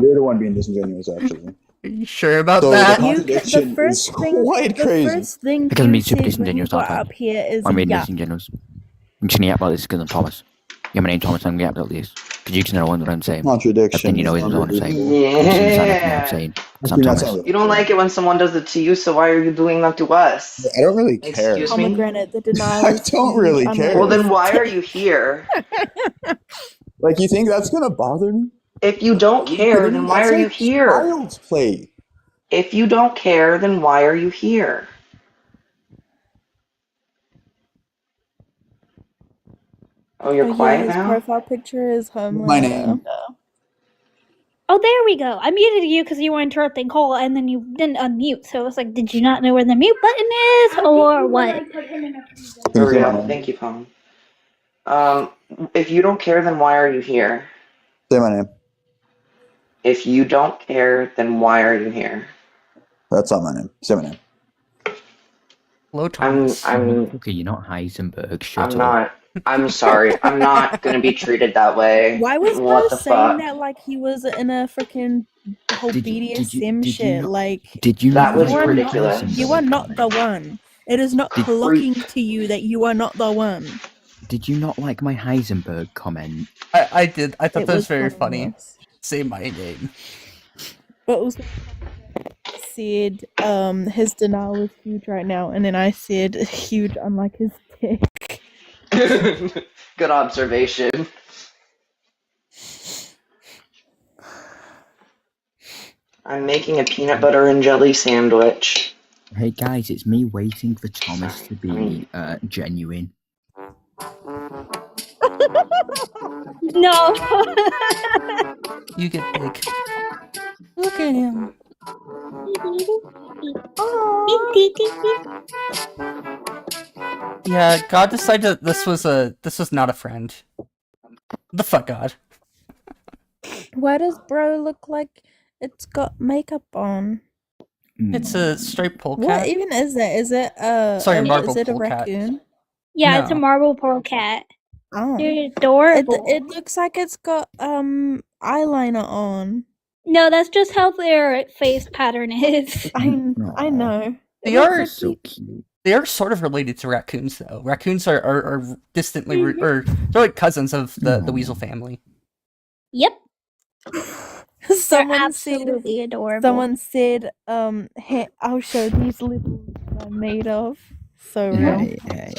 You're the one being disingenuous, actually. Are you sure about So that? the contradiction is quite crazy. The first thing Because I'm you being super said when you disingenuous, got aren't I? up here is I'm being yeah. disingenuous. I'm just going to yap about this because I'm Thomas. Yeah, my name's Thomas, I'm going to yap about this. Because you can know what I'm saying. Contradiction. Everything you know is isn't what I'm saying. unbelievable. You just understand everything I'm Yeah. saying. Because I'm Actually, that's Thomas. not You don't like it when someone does it to you, so why are you doing that to us? I don't really care. Excuse me? Pomegranate, the denial I is don't huge. really I'm care. Well, like, then why are you here? Like, you think that's gonna bother me? If you don't Are you care, kidding then me? why That's are you like here? child's play. If you don't care, then why are you here? Oh, you're oh yeah, quiet his now? profile picture is My Homelander. name. Oh, there we go. I muted you because you were interrupting Cole, and then you didn't unmute. So it was like, did you not know where the mute button is, or what? For real. Thank you, Pom. If you don't care, then why are you here? Say my name. If you don't care, then why are you here? That's not my name. Say my name. Hello, Thomas. Okay, you're not Heisenberg. Shut I'm up. not. I'm sorry. I'm not gonna be treated that way. Why was What Bro the saying fuck? that like he was in a freaking whole BDSM shit? Did you That not was like my ridiculous. You are Heisenberg not the one. It is not clocking to you that you are not the one. Did you not like my Heisenberg comment? I did. I thought It that was was very hilarious. funny. Say my name. But also said his denial is huge right now, and then I said huge unlike his dick. Good observation. I'm making a peanut butter and jelly sandwich. Hey guys, it's me waiting for Thomas to be genuine. No. You get big. Look at him. Yeah, God decided this was not a friend. The fuck, God. Why does Bro look like it's got makeup on? It's a striped polecat. What even is that? Is it Sorry, marble is it a polecat. raccoon? Yeah, it's a No. marble pearl cat. Oh, They're adorable. it looks like it's got eyeliner on. No, that's just how their face pattern is. I know. They It looks are like so cute. They are sort of related to raccoons, though. Raccoons are distantly or they're like cousins of the weasel family. Yep. Someone absolutely said, adorable. Someone said, hey, I'll show these little I'm made of. So real.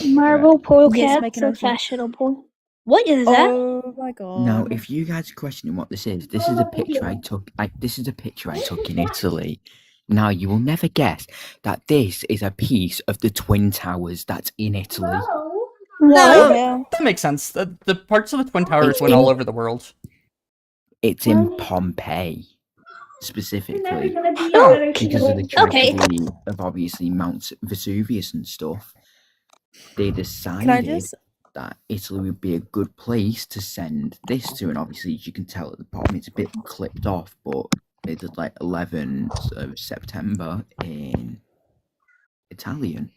Marble pearl Yes, cat, make an so ocean. fashionable. What is that? Oh my god. Now, if you guys are questioning what this is a picture I took. This is a picture I took in Italy. Now, you will never guess that this is a piece of the Twin Towers that's in Italy. No, Yeah. that makes sense. The parts of the Twin Towers went all over the world. It's in Pompeii, specifically, Oh, because of the okay. tragedy of obviously Mount Vesuvius and stuff. They decided Can I just that Italy would be a good place to send this to, and obviously, as you can tell at the bottom, it's a bit clipped off, but it is like 11th of September in Italian.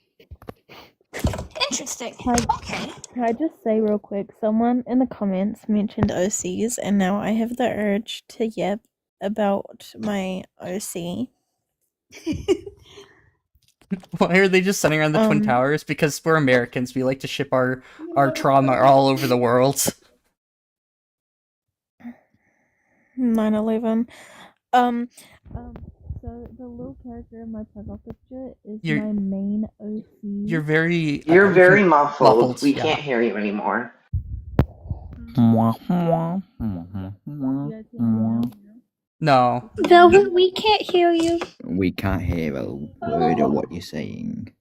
Interesting. Can I just say real quick? Someone in the comments mentioned OCs, and now I have the urge to yap about my OC. Why are they just sitting around the Twin Towers? Because we're Americans. We like to ship our trauma all over the world. 9/11. So the little character in my profile picture is my main OC. You're very muffled. We yeah. can't hear you anymore. No. Velvet, we can't hear you. We can't hear a word of what you're saying.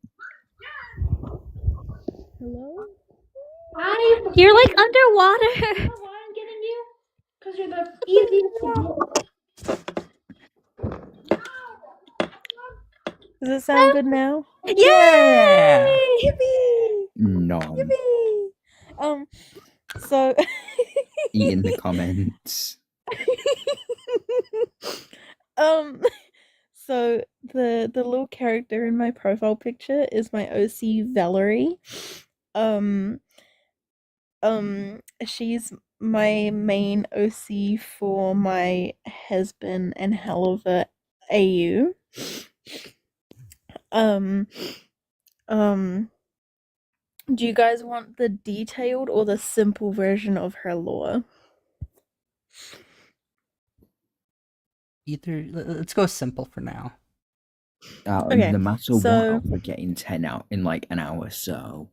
Hello? Hi. You're like underwater. Why I'm getting you? Because you're the easiest to get. Does it sound good now? Yeah. Yippee! Nom. Yippee! So Eat in the comments. So the little character in my profile picture is my OC Valerie. She's my main OC for my husband and Hellover AU. Do you guys want the detailed or the simple version of her lore? Either. Let's go simple for now. Okay, No matter what, so I'll be getting 10 out in like an hour, so.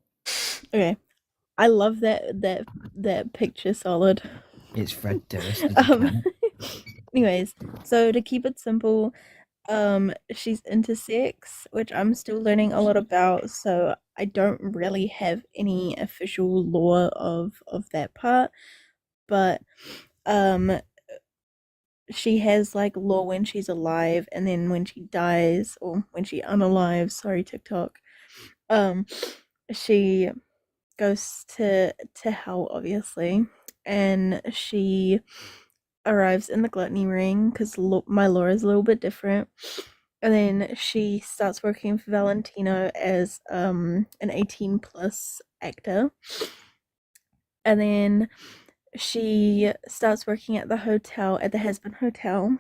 okay, I love that picture. Solid. It's Fred Durst as a cat. Anyways, so to keep it simple, she's intersex, which I'm still learning a lot about, so I don't really have any official lore of that part, but she has like lore when she's alive, and then when she dies, or when she unalives, sorry TikTok, she goes to hell, obviously, and she arrives in the gluttony ring because my lore is a little bit different, and then she starts working for Valentino as an 18 plus actor, and then she starts working at the hotel, at the Husband Hotel,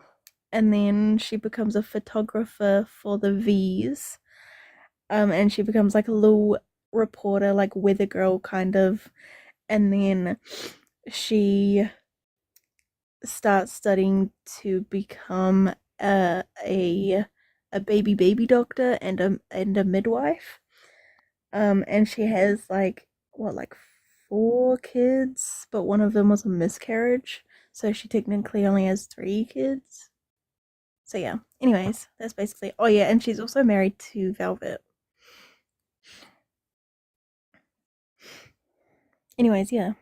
and then she becomes a photographer for the V's, and she becomes like a little reporter, like weather girl kind of, and then she starts studying to become a baby doctor and a midwife, and she has like 4 kids, but one of them was a miscarriage, so she technically only has 3 kids. So yeah, anyways, that's basically. Oh yeah, and she's also married to Velvet. Anyways, yeah.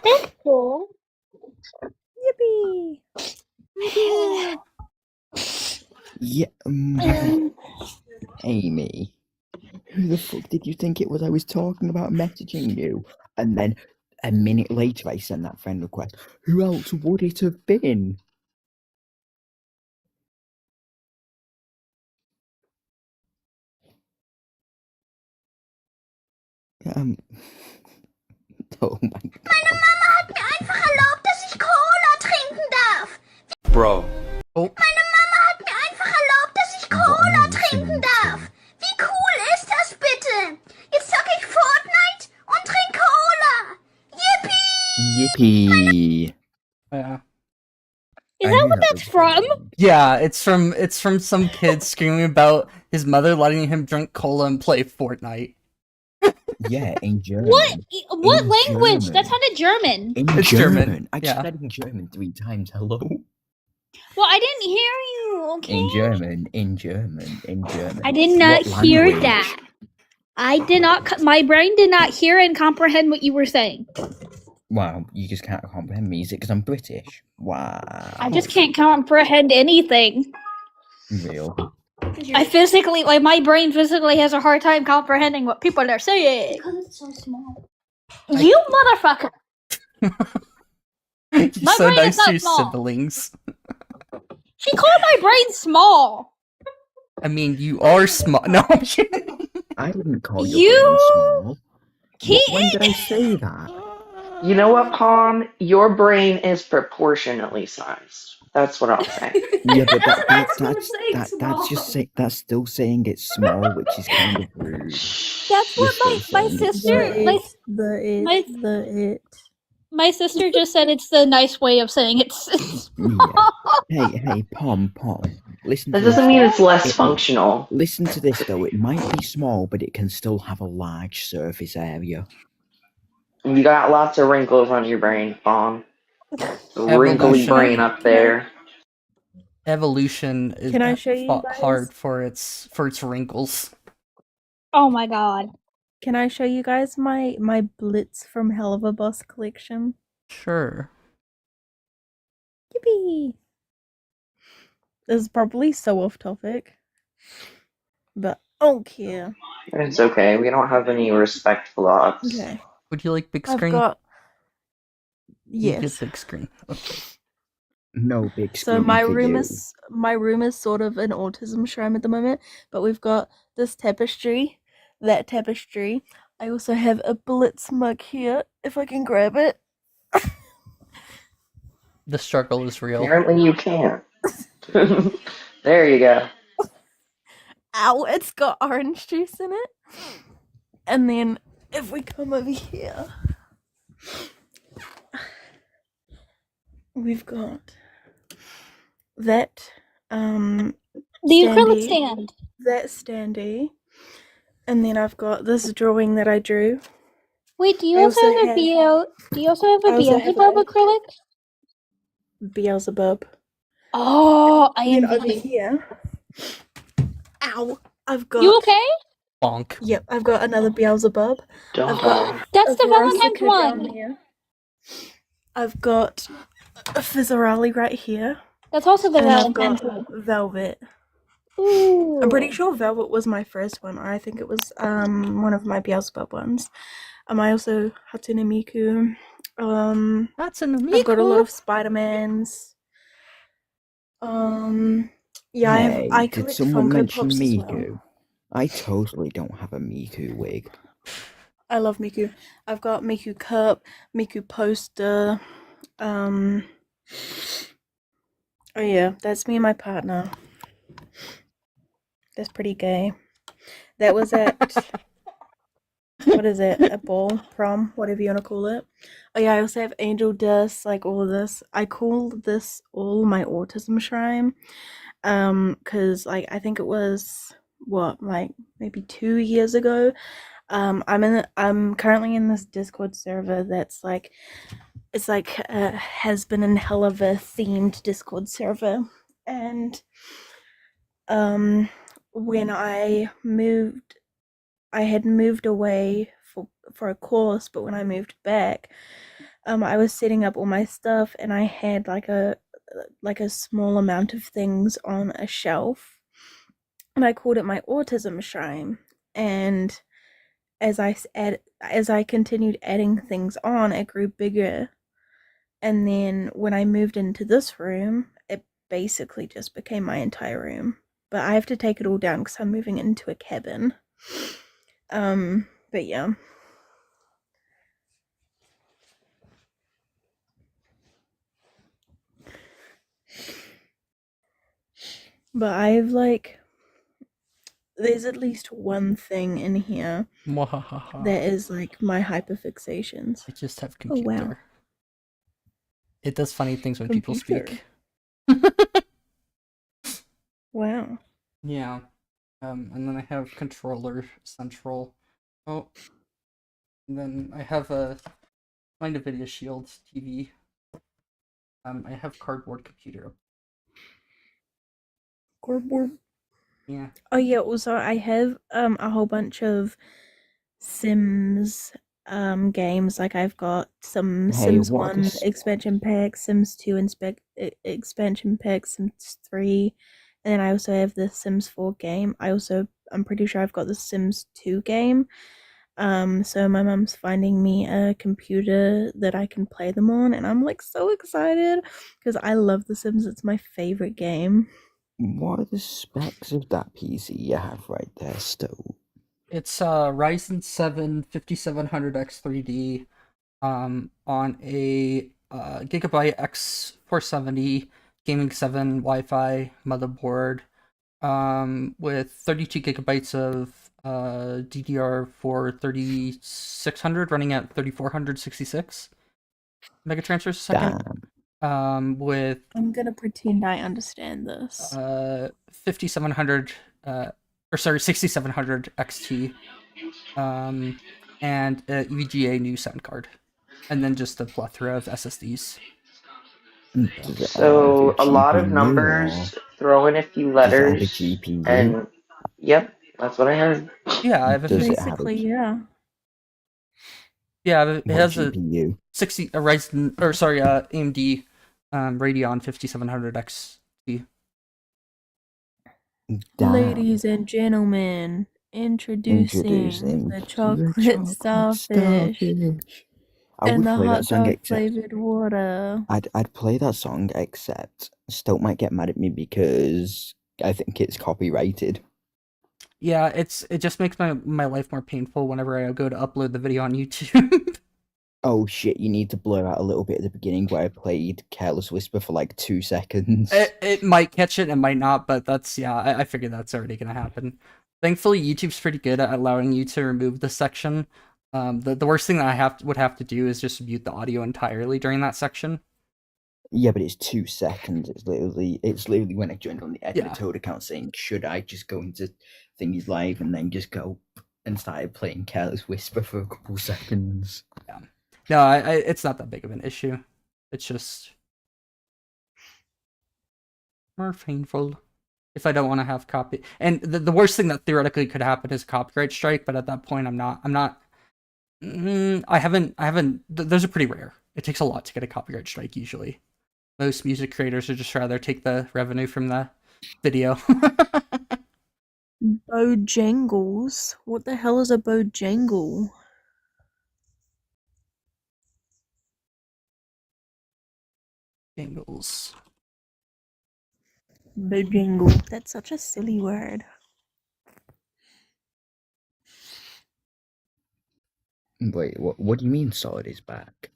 That's cool. Yippee! Yeah, Amy, who the fuck did you think it was I was talking about messaging you? And then a minute later I sent that friend request. Who else would it have been? Oh my god. Meine Mama hat mir einfach erlaubt, dass ich Cola trinken darf. Bro. Oh. Meine Mama hat mir einfach erlaubt, dass ich Cola trinken darf. Wie cool ist das bitte? Jetzt zocke ich Fortnite und trink Cola. Yippie! Yippee! Yeah. Is that what that's from? Yeah, it's from some kid screaming about his mother letting him drink cola and play Fortnite. Yeah, in German. What language? That sounded German. It's German. I just yeah. said in German 3 times. Hello. Well, I didn't hear you. Okay. In German. I did not hear that. I did not. My brain did not hear and comprehend what you were saying. Wow, you just can't comprehend me. Is it because I'm British? Wow. I just can't comprehend anything. Real. I physically, like, my brain physically has a hard time comprehending what people are saying. Because it's so small. You motherfucker! You're My so brain nice is to not your small. siblings. She called my brain small. I mean, you are small. No, I'm kidding. I didn't call your brain small. When did I say that? You know what, Palm? Your brain is proportionately sized. That's what I'll say. Yeah, but that's still saying it's small, which is kind of rude. That's what my sister. My sister just said it's the nice way of saying it's small. Yeah. Hey, Pom. Listen. That doesn't mean it's less functional. Listen to this though. It might be small, but it can still have a large surface area. You got lots of wrinkles on your brain, Palm. Wrinkly brain up there. Evolution is Can I show you fought guys? hard for its wrinkles. Oh my god. Can I show you guys my Blitz from Hell of a Boss collection? Sure. Yippee! This is probably so off topic, but I don't care. It's okay. We don't have any respect blocks. Okay. Would you like big I've screen? got. You get Yes. big screen. Okay. No big So screen my for room you. is sort of an autism shrine at the moment, but we've got this tapestry, that tapestry. I also have a Blitz mug here, if I can grab it. The struggle is real. Apparently you can't. There you go. Ow, it's got orange juice in it. And then if we come over here, we've got that The acrylic stand. That standee. And then I've got this drawing that I drew. Wait, do you I also also have a have- Do you also have a I also have Beelzebub a- acrylic? Beelzebub. Oh, I And envy over you. here. Ow. I've got. You okay? Bonk. Yep, I've got another Beelzebub. Don't I've got die. That's a the Valentine's Verosica down one. there. I've got a Fizzarali right here. That's also the And I've Valentine's got one. Velvet. Ooh. I'm pretty sure Velvet was my first one, or I think it was one of my Beelzebub ones. I also Hatsune Miku. Hatsune Miku. I've got a lot of Spider-Mans. Yeah, Hey, I did collect someone Funko mention Pops as Miku? well. I totally don't have a Miku wig. I love Miku. I've got Miku cup, Miku poster. Oh yeah, that's me and my partner. That's pretty gay. That was at what is it? A ball, prom, whatever you want to call it. Oh yeah, I also have angel dust, like all of this. I call this all my autism shrine. Cause like I think it was like maybe 2 years ago. I'm currently in this Discord server that's like it's like has been in hell of a themed Discord server, and when I had moved away for a course, but when I moved back, I was setting up all my stuff, and I had like a small amount of things on a shelf, and I called it my autism shrine. And as I continued adding things on, it grew bigger. And then when I moved into this room, it basically just became my entire room. But I have to take it all down because I'm moving into a cabin. But yeah. But I've there's at least one thing in here that is like my hyperfixations. I just have Oh, computer. wow. It does funny things when people speak. Wow. Yeah. And then I have controller central. Oh. And then I have a NVIDIA Shield TV. I have cardboard computer. Cardboard. Yeah. Oh yeah, also I have a whole bunch of Sims games. Like I've got some Sims 1 expansion pack, Sims 2 expansion pack, Sims 3, and then I also have the Sims 4 game. I'm pretty sure I've got the Sims 2 game. So my mom's finding me a computer that I can play them on, and I'm like so excited because I love The Sims. It's my favorite game. What are the specs of that PC you have right there, Stowe? It's Ryzen 7 5700X3D on a Gigabyte X470 Gaming 7 Wi-Fi motherboard with 32 gigabytes of DDR4 3600 running at 3466 megatransfers a second. With I'm gonna pretend I understand this. 6700 6700 XT and a EVGA new sound card, and then just a plethora of SSDs. So a lot of numbers, throw in a few letters, does it have a GPU? And yep, that's what I heard. Yeah, I have a basically, yeah. Yeah, it has GPU? a AMD Radeon 5700 XT. Ladies and gentlemen, introducing the chocolate starfish and the hot dog flavored water. I'd play that song, except Stoke might get mad at me because I think it's copyrighted. Yeah, it just makes my life more painful whenever I go to upload the video on YouTube. Oh shit, you need to blur out a little bit at the beginning where I played Careless Whisper for like 2 seconds. It might catch it, it might not, but that's, yeah, I figured that's already gonna happen. Thankfully, YouTube's pretty good at allowing you to remove this section. The worst thing that I would have to do is just mute the audio entirely during that section. Yeah, but it's 2 seconds. It's literally when I joined on the Edna Toad account saying, should I just go into Thingy's live and then just go and started playing Careless Whisper for a couple seconds. Yeah. No, it's not that big of an issue. It's just more painful if I don't want to have copy. And the worst thing that theoretically could happen is a copyright strike, but at that point, I haven't. Those are pretty rare. It takes a lot to get a copyright strike usually. Most music creators would just rather take the revenue from the video. Bojangles? What the hell is a bojangle? Jingles. Bojangle. That's such a silly word. Wait, what do you mean Solid is back?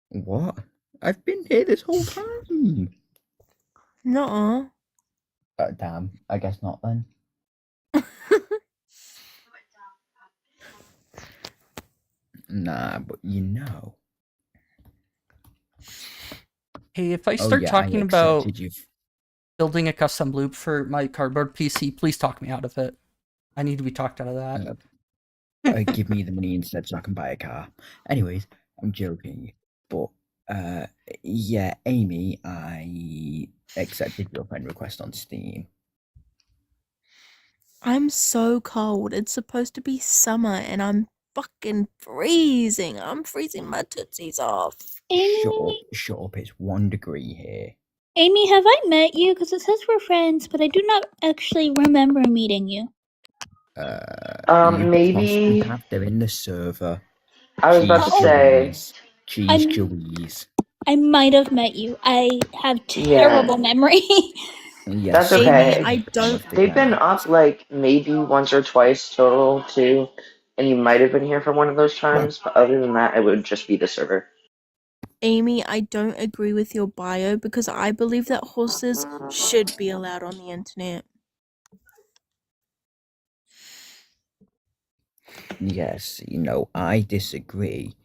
What? I've been here this whole time. Nuh-uh. Damn, I guess not then. Nah, but you know. Hey, if I start talking about building a custom loop for my cardboard PC, please talk me out of it. I need to be talked out of that. Give me the money instead so I can buy a car. Anyways, I'm joking. But, yeah, Amy, I accepted your friend request on Steam. I'm so cold. It's supposed to be summer and I'm fucking freezing. I'm freezing my tootsies off. Amy? Shut up, it's 1 degree here. Amy, have I met you? Because it says we're friends, but I do not actually remember meeting you. Maybe. They're in the server. I was about to say. Cheese. I might have met you. I have terrible memory. That's okay. I don't. They've been up like maybe once or twice total too, and you might have been here for one of those times. But other than that, it would just be the server. Amy, I don't agree with your bio because I believe that horses should be allowed on the internet. Yes, I disagree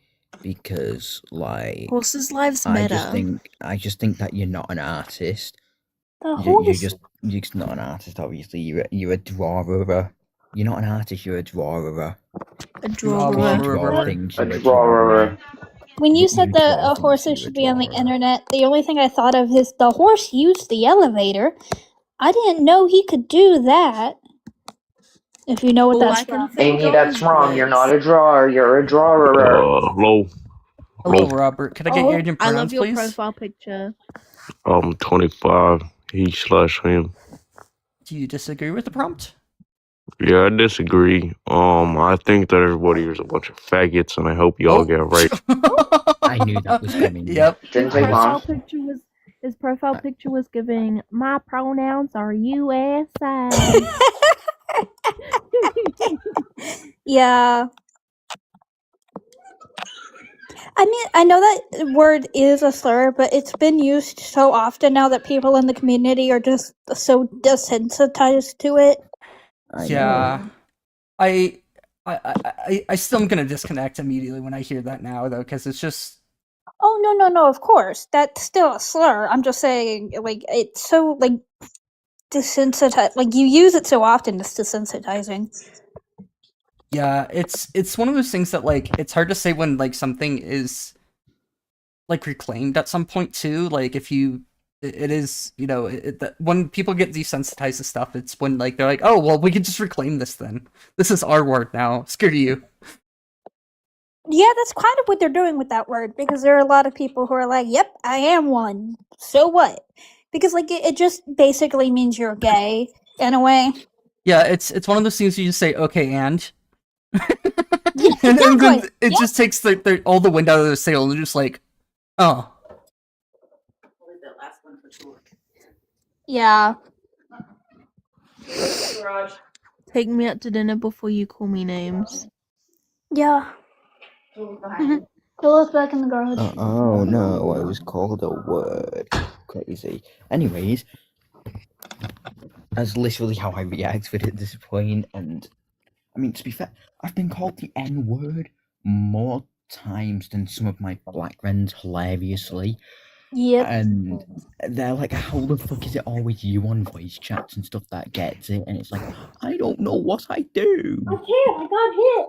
because, like, horses' lives matter. I just think that you're not an artist. You're just not an artist. Obviously, you're a drawer. You're not an artist. You're a drawer. A drawer. A drawer. When you said that horses should be on the internet, the only thing I thought of is the horse used the elevator. I didn't know he could do that. If you know what that's from. Amy, that's wrong. You're not a drawer. You're a drawer. Hello, Robert. Could I get your age and pronouns, I love your please? profile picture. 25, he/him. Do you disagree with the prompt? Yeah, I disagree. I think that everybody is a bunch of faggots, and I hope y'all get right. I knew that was coming. Yep. Didn't take long. His profile picture was giving, my pronouns are USA. Yeah. I mean, I know that word is a slur, but it's been used so often now that people in the community are just so desensitized to it. Yeah. I still am gonna disconnect immediately when I hear that now, though, because it's just. Oh, no, of course. That's still a slur. I'm just saying, like, it's so, like, desensitized. Like, you use it so often, it's desensitizing. Yeah, it's one of those things that, like, it's hard to say when, like, something is, like, reclaimed at some point, too. Like, if you... It is, when people get desensitized to stuff, it's when, like, they're like, oh, well, we can just reclaim this then. This is our word now. Screw you. Yeah, that's kind of what they're doing with that word, because there are a lot of people who are like, "Yep, I am one. So what?" Because like it just basically means you're gay in a way. Yeah, it's one of those things you just say okay and Yeah, and then exactly. it just takes all the wind out of the sail and they're just like, oh. Yeah. Take me out to dinner before you call me names. Yeah. Fill us back in the garage. Oh no, I was called a word. Crazy. Anyways, that's literally how I reacted at this point, and I mean, to be fair, I've been called the N word more times than some of my black friends, hilariously. Yep. And they're like, how the fuck is it always you on voice chats and stuff that gets it? And it's like, I don't know what I do. I can't. I got hit.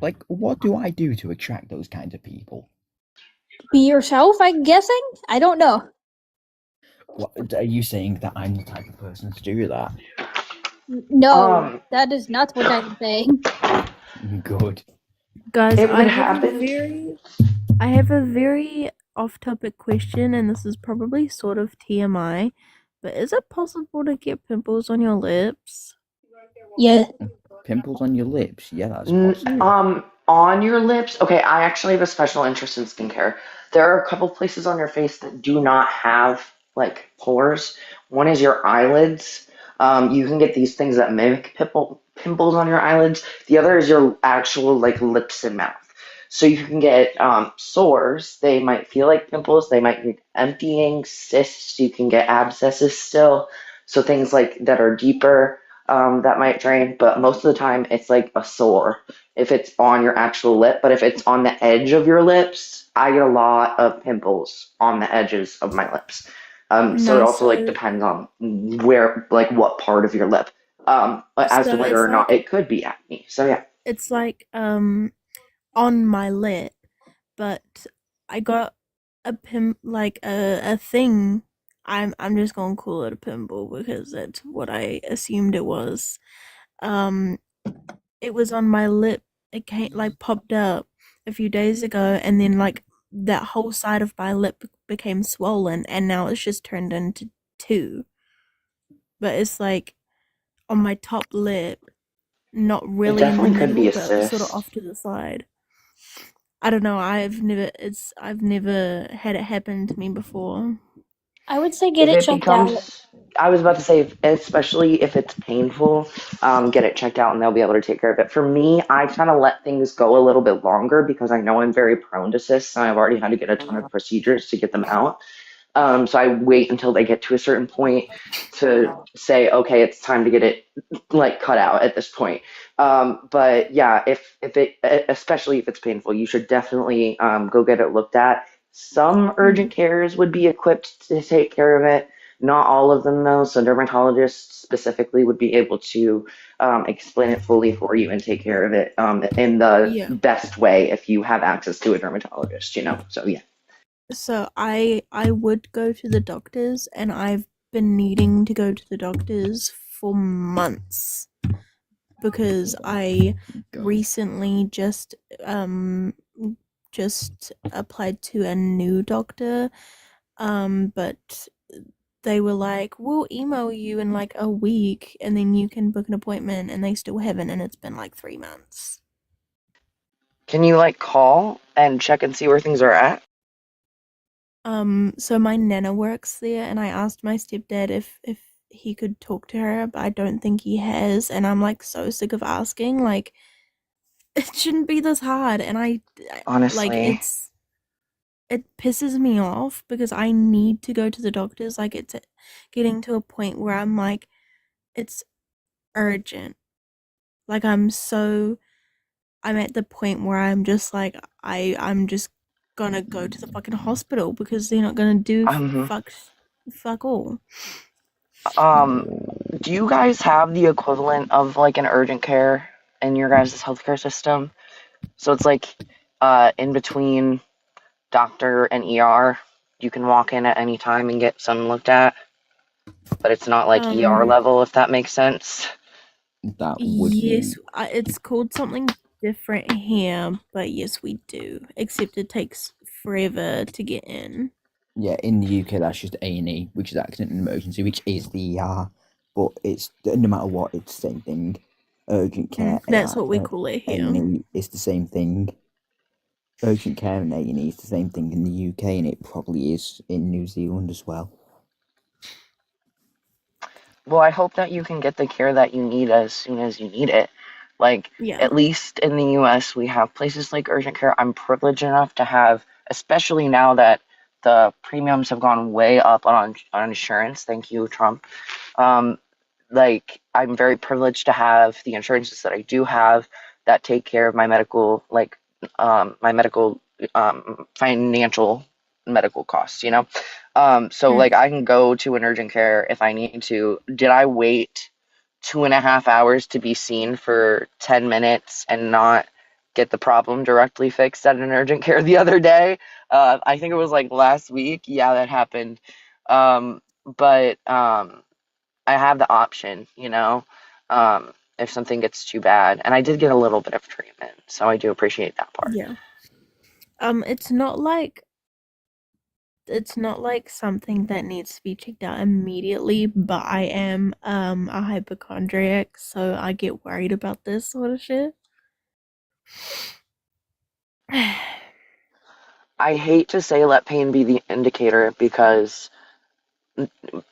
Like, what do I do to attract those kinds of people? Be yourself, I'm guessing? I don't know. What, are you saying that I'm the type of person to do that? No, that is not what I'm saying. Good. Guys, It I would have happen. I have a very off-topic question, and this is probably sort of TMI, but is it possible to get pimples on your lips? Yeah. Pimples on your lips? Yeah, that's possible. On your lips. Okay, I actually have a special interest in skincare. There are a couple places on your face that do not have like pores. One is your eyelids. You can get these things that mimic pimples on your eyelids. The other is your actual like lips and mouth. So you can get sores. They might feel like pimples. They might need emptying, cysts. You can get abscesses still. So things like that are deeper that might drain. But most of the time, it's like a sore if it's on your actual lip. But if it's on the edge of your lips, I get a lot of pimples on the edges of my lips. So it No, also like depends on where, like what part of your lip, as to so whether it's or not like it could be acne. So yeah. it's like on my lip, but I got a like a thing. I'm just gonna call it a pimple because that's what I assumed it was. Um, it was on my lip. It came like popped up a few days ago, and then like that whole side of my lip became swollen, and now it's just turned into two. But it's like on my top lip, not It really in the definitely could be middle, a but sort of cyst. off to the side. I don't know. I've never had it happen to me before. I would say get If it it checked out. becomes, I was about to say, especially if it's painful, get it checked out and they'll be able to take care of it. For me, I kind of let things go a little bit longer because I know I'm very prone to cysts and I've already had to get a ton of procedures to get them out. So I wait until they get to a certain point to say, okay, it's time to get it like cut out at this point. But yeah, if it, especially if it's painful, you should definitely go get it looked at. Some urgent cares would be equipped to take care of it. Not all of them though. So dermatologists specifically would be able to explain it fully for you and take care of it in the Yeah. best way if you have access to a dermatologist. So yeah. So I would go to the doctors, and I've been needing to go to the doctors for months because I recently just applied to a new doctor, but they were like, we'll email you in like a week and then you can book an appointment, and they still haven't, and it's been like 3 months. Can you like call and check and see where things are at? So my nana works there, and I asked my stepdad if he could talk to her, but I don't think he has, and I'm like so sick of asking. Like, it shouldn't be this hard, and like Honestly, it pisses me off because I need to go to the doctors. Like, it's getting to a point where I'm like, it's urgent. Like, I'm at the point where I'm just like, I'm just gonna go to the fucking hospital because they're not gonna do fuck all. do you guys have the equivalent of like an urgent care in your guys' healthcare system? So it's like in between doctor and ER. You can walk in at any time and get something looked at, but it's not like ER level, if that makes sense. that would Yes, be. it's called something different here, but yes, we do. Except it takes forever to get in. Yeah, in the UK, that's just A&E, which is accident and emergency, which is the ER. But it's no matter what, it's the same thing. Urgent care, That's what we call it here. A&E is the same thing. Urgent care and A&E is the same thing in the UK, and it probably is in New Zealand as well. Well, I hope that you can get the care that you need as soon as you need it. Like, Yeah. at least in the US, we have places like urgent care. I'm privileged enough to have, especially now that the premiums have gone way up on insurance. Thank you, Trump. Like, I'm very privileged to have the insurances that I do have that take care of my medical, financial medical costs, you know? So like I can go to an urgent care if I need to. Did I wait 2.5 hours to be seen for 10 minutes and not get the problem directly fixed at an urgent care the other day? I think it was like last week. Yeah, that happened. But I have the option, you know, if something gets too bad. And I did get a little bit of treatment, so I do appreciate that part. Yeah. It's not like something that needs to be checked out immediately, but I am a hypochondriac, so I get worried about this sort of shit. I hate to say let pain be the indicator because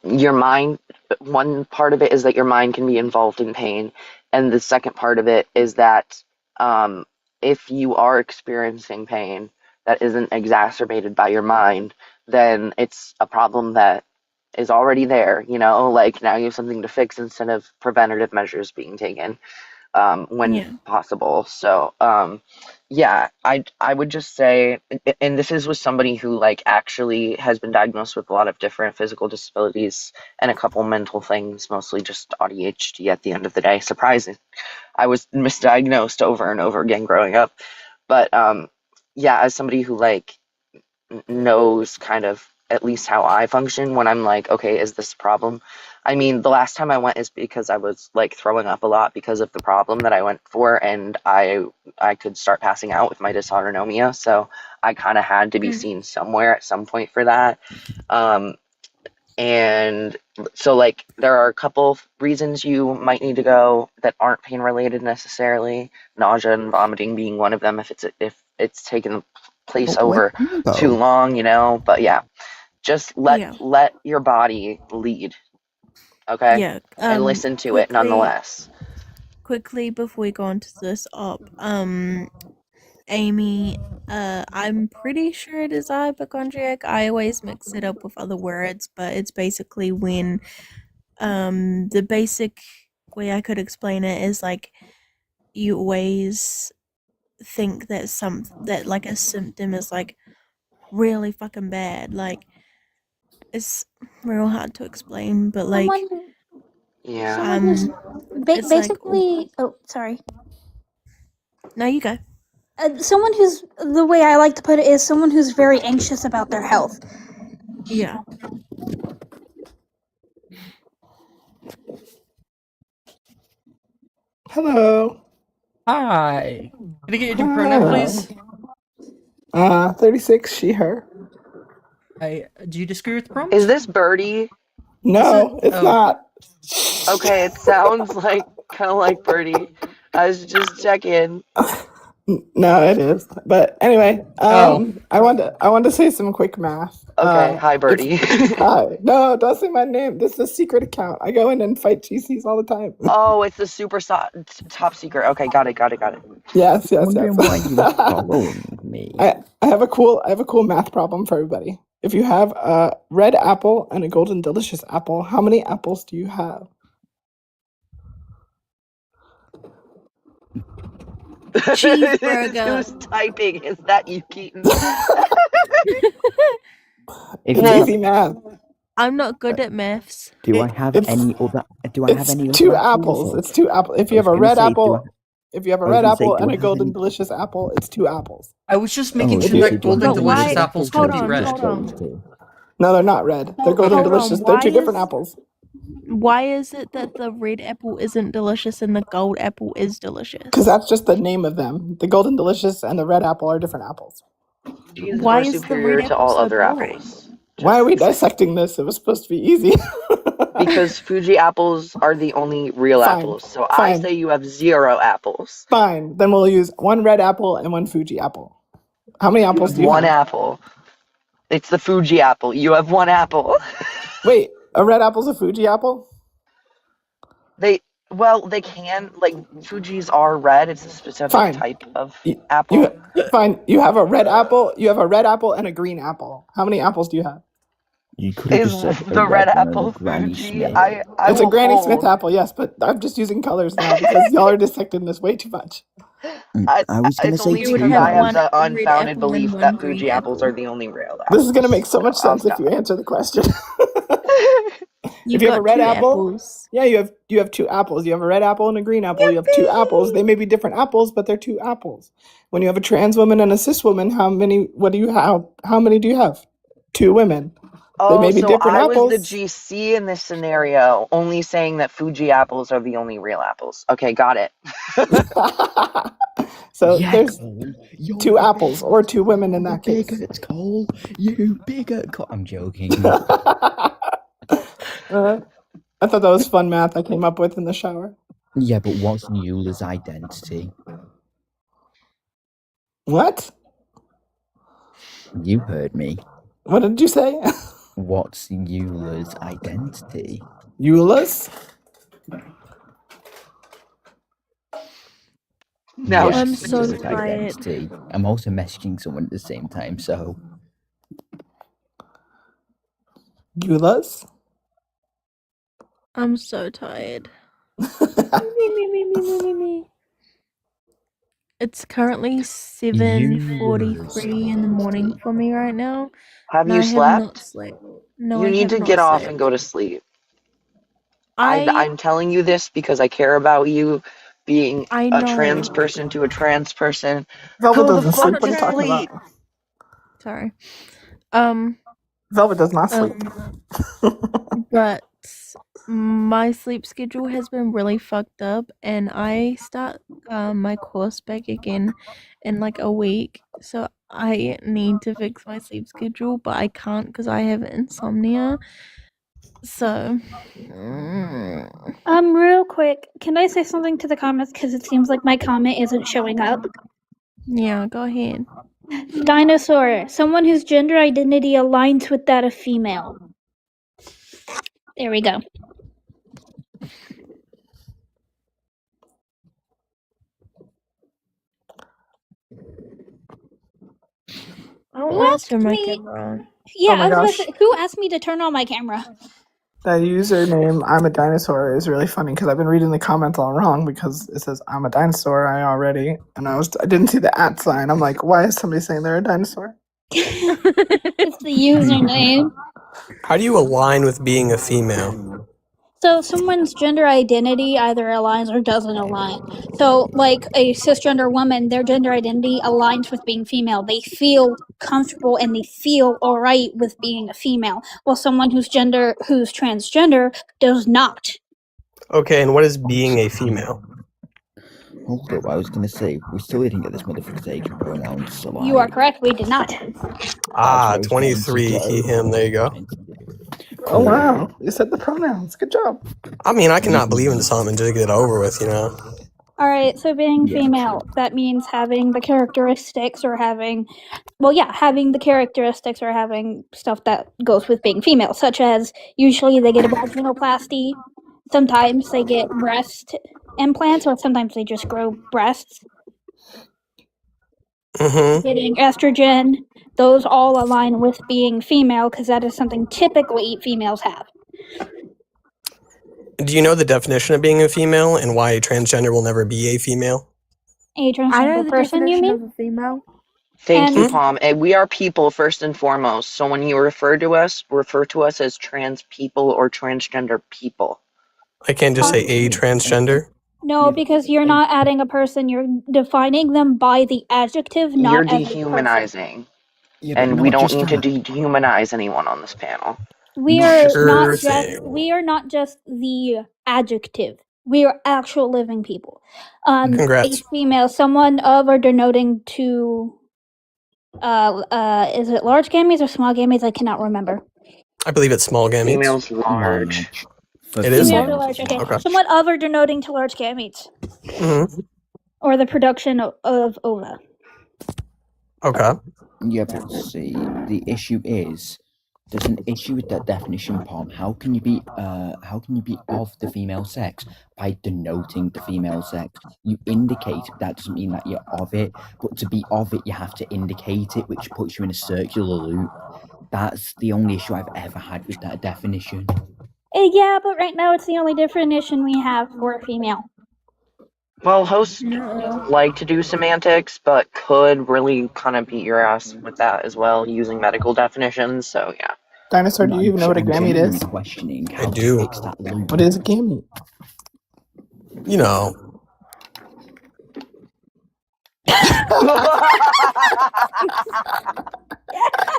your mind, one part of it is that your mind can be involved in pain, and the second part of it is that if you are experiencing pain that isn't exacerbated by your mind, then it's a problem that is already there, you know, like now you have something to fix instead of preventative measures being taken when possible. So yeah, I would just say, and this is with somebody who like actually has been diagnosed with a lot of different physical disabilities and a couple mental things, mostly just ADHD at the end of the day. Surprising. I was misdiagnosed over and over again growing up. But yeah, as somebody who like knows kind of at least how I function when I'm like, okay, is this a problem? I mean, the last time I went is because I was like throwing up a lot because of the problem that I went for, and I could start passing out with my dysautonomia, so I kind of had to be seen somewhere at some point for that. And so like there are a couple reasons you might need to go that aren't pain related necessarily, nausea and vomiting being one of them if it's taken place over too long, you know. But yeah, just let your body lead, okay? Yeah. And listen to it nonetheless. Quickly before we go into this Amy, I'm pretty sure it is hypochondriac. I always mix it up with other words, but it's basically when the basic way I could explain it is like you always think that like a symptom is like really fucking bad. Like it's real hard to explain, but like yeah, it's basically like, oh sorry. No, you go. Someone who's, the way I like to put it is someone who's very anxious about their health. Yeah. Hello. Hi. Can I get your pronoun, please? 36, she, her. Do you disagree with the prompt? Is this Birdie? No, it's not. Okay, it sounds like kind of like Birdie. I was just checking. No, it is. But anyway, I want to say some quick math. Okay, hi Birdie. Hi. No, don't say my name. This is a secret account. I go in and fight GCs all the time. Oh, it's the super top secret. Okay, got it. Yes. Wondering why you were following me. I have a cool math problem for everybody. If you have a red apple and a golden delicious apple, how many apples do you have? Cheeseburger. Who's typing? Is that you, Keaton? It's easy math. I'm not good at maths. Do I have any other? It's two apples. It's two apples. If you have a red apple, and a golden delicious apple, it's two apples. I was just making sure that golden delicious apples could be red. No, they're not red. They're golden delicious. They're two different apples. Why is it that the red apple isn't delicious and the gold apple is delicious? Because that's just the name of them. The golden delicious and the red apple are different apples. Fuji's Why are is the superior red to apple all so other boring? apples. Why are we Just saying. dissecting this? It was supposed to be easy. Because Fuji apples are the only real Fine, apples. So fine. I say you have 0 apples. Fine. Then we'll use 1 red apple and 1 Fuji apple. How many apples do you have? 1 apple. It's the Fuji apple. You have 1 apple. Wait, a red apple's a Fuji apple? They can, like, Fujis are red. It's a specific Fine. type of apple. Fine. You have a red apple. You have a red apple and a green apple. How many apples do you have? You could have Is just said the red one and apple a Granny Fuji? Smith. I It's a will Granny hold. Smith apple, yes, but I'm just using colors now because y'all are dissecting this way too much. I was going to It's say only You would because have I have one the red unfounded apple and belief one that green Fuji apples apple. are the only real apples. This is going to make so much sense if you answer the question. If you have a red apple, apples. yeah, you have 2 apples. You have a red apple and a green apple. You have 2 apples. They may be different apples, but they're 2 apples. When you have a trans woman and a cis woman, how many do you have? 2 women. They may be so different I apples. was the GC in this scenario, only saying that Fuji apples are the only real apples. Okay, got it. So Yeah, there's Cole, 2 apples or 2 women in that case. bigot, Cole. You bigot. I'm joking. I thought that was fun math I came up with in the shower. Yeah, but what's Eula's identity? What? You heard me. What did you say? What's Eula's identity? Eula's? Now Yes, I'm so Eula's tired. identity. I'm also messaging someone at the same time, so. Eula's? I'm so tired. me. It's currently 7:43 in the morning for me right now. Have and you I have slept? not slept. No, You I need have to not get off slept. and go to sleep. I I'm telling you this because I care about you being I a know. trans person to a trans person. Velvet Go the doesn't sleep. fuck What are to you talking sleep. about? Sorry. Velvet does not sleep. But my sleep schedule has been really fucked up, and I start my course back again in like a week. So I need to fix my sleep schedule, but I can't because I have insomnia. So, Real quick, can I say something to the comments because it seems like my comment isn't showing up? yeah, go ahead. Dinosaur, someone whose gender identity aligns with that of female. There we go. I don't Who want to asked turn my me? camera on. Yeah, Oh my I was gonna gosh. say, who asked me to turn on my camera? That username, I'm a dinosaur, is really funny because I've been reading the comments all wrong because it says I'm a dinosaur. And I didn't see the @ sign. I'm like, why is somebody saying they're a dinosaur? It's the username. How do you align with being a female? So someone's gender identity either aligns or doesn't align. So like a cisgender woman, their gender identity aligns with being female. They feel comfortable and they feel alright with being a female. While someone who's transgender does not. Okay, and what is being a female? Hold up, I was going to say, we still didn't get this motherfucker's age and pronouns, so You are correct, we did not. 23, he, him, there you go. Oh wow, you said the pronouns. Good job. I mean, I cannot believe in something and just get it over with, you know? Alright, so being female, that means having the characteristics or having the characteristics or having stuff that goes with being female, such as usually they get a vaginoplasty, sometimes they get breast implants, or sometimes they just grow breasts. Getting estrogen, those all align with being female because that is something typically females have. Do you know the definition of being a female and why a transgender will never be a female? A transgender person, you mean? Of a female. Thank you, Palm. And we are people first and foremost. So when you refer to us as trans people or transgender people. I can't just say a transgender? No, because you're not adding a person, you're defining them by the adjective, not You're as a person. dehumanizing. And we don't need to dehumanize anyone on this panel. We are not just the adjective. We are actual living people. Congrats. A female, someone of or denoting to is it large gametes or small gametes? I cannot remember. I believe it's small gametes. Females large. It is Females are large. Okay. Somewhat of or denoting to large gametes. Mm-hmm. Or the production of ova. Okay. Yeah, but see, the issue is there's an issue with that definition, Pom. How can you be of the female sex by denoting the female sex? You indicate that doesn't mean that you're of it, but to be of it, you have to indicate it, which puts you in a circular loop. That's the only issue I've ever had with that definition. Yeah, but right now it's the only definition we have for a female. Well, hosts like to do semantics, but could really kind of beat your ass with that as well, using medical definitions, so yeah. Dinosaur, do you even know what a gamete is? Questioning I do. What is a gamete? You know.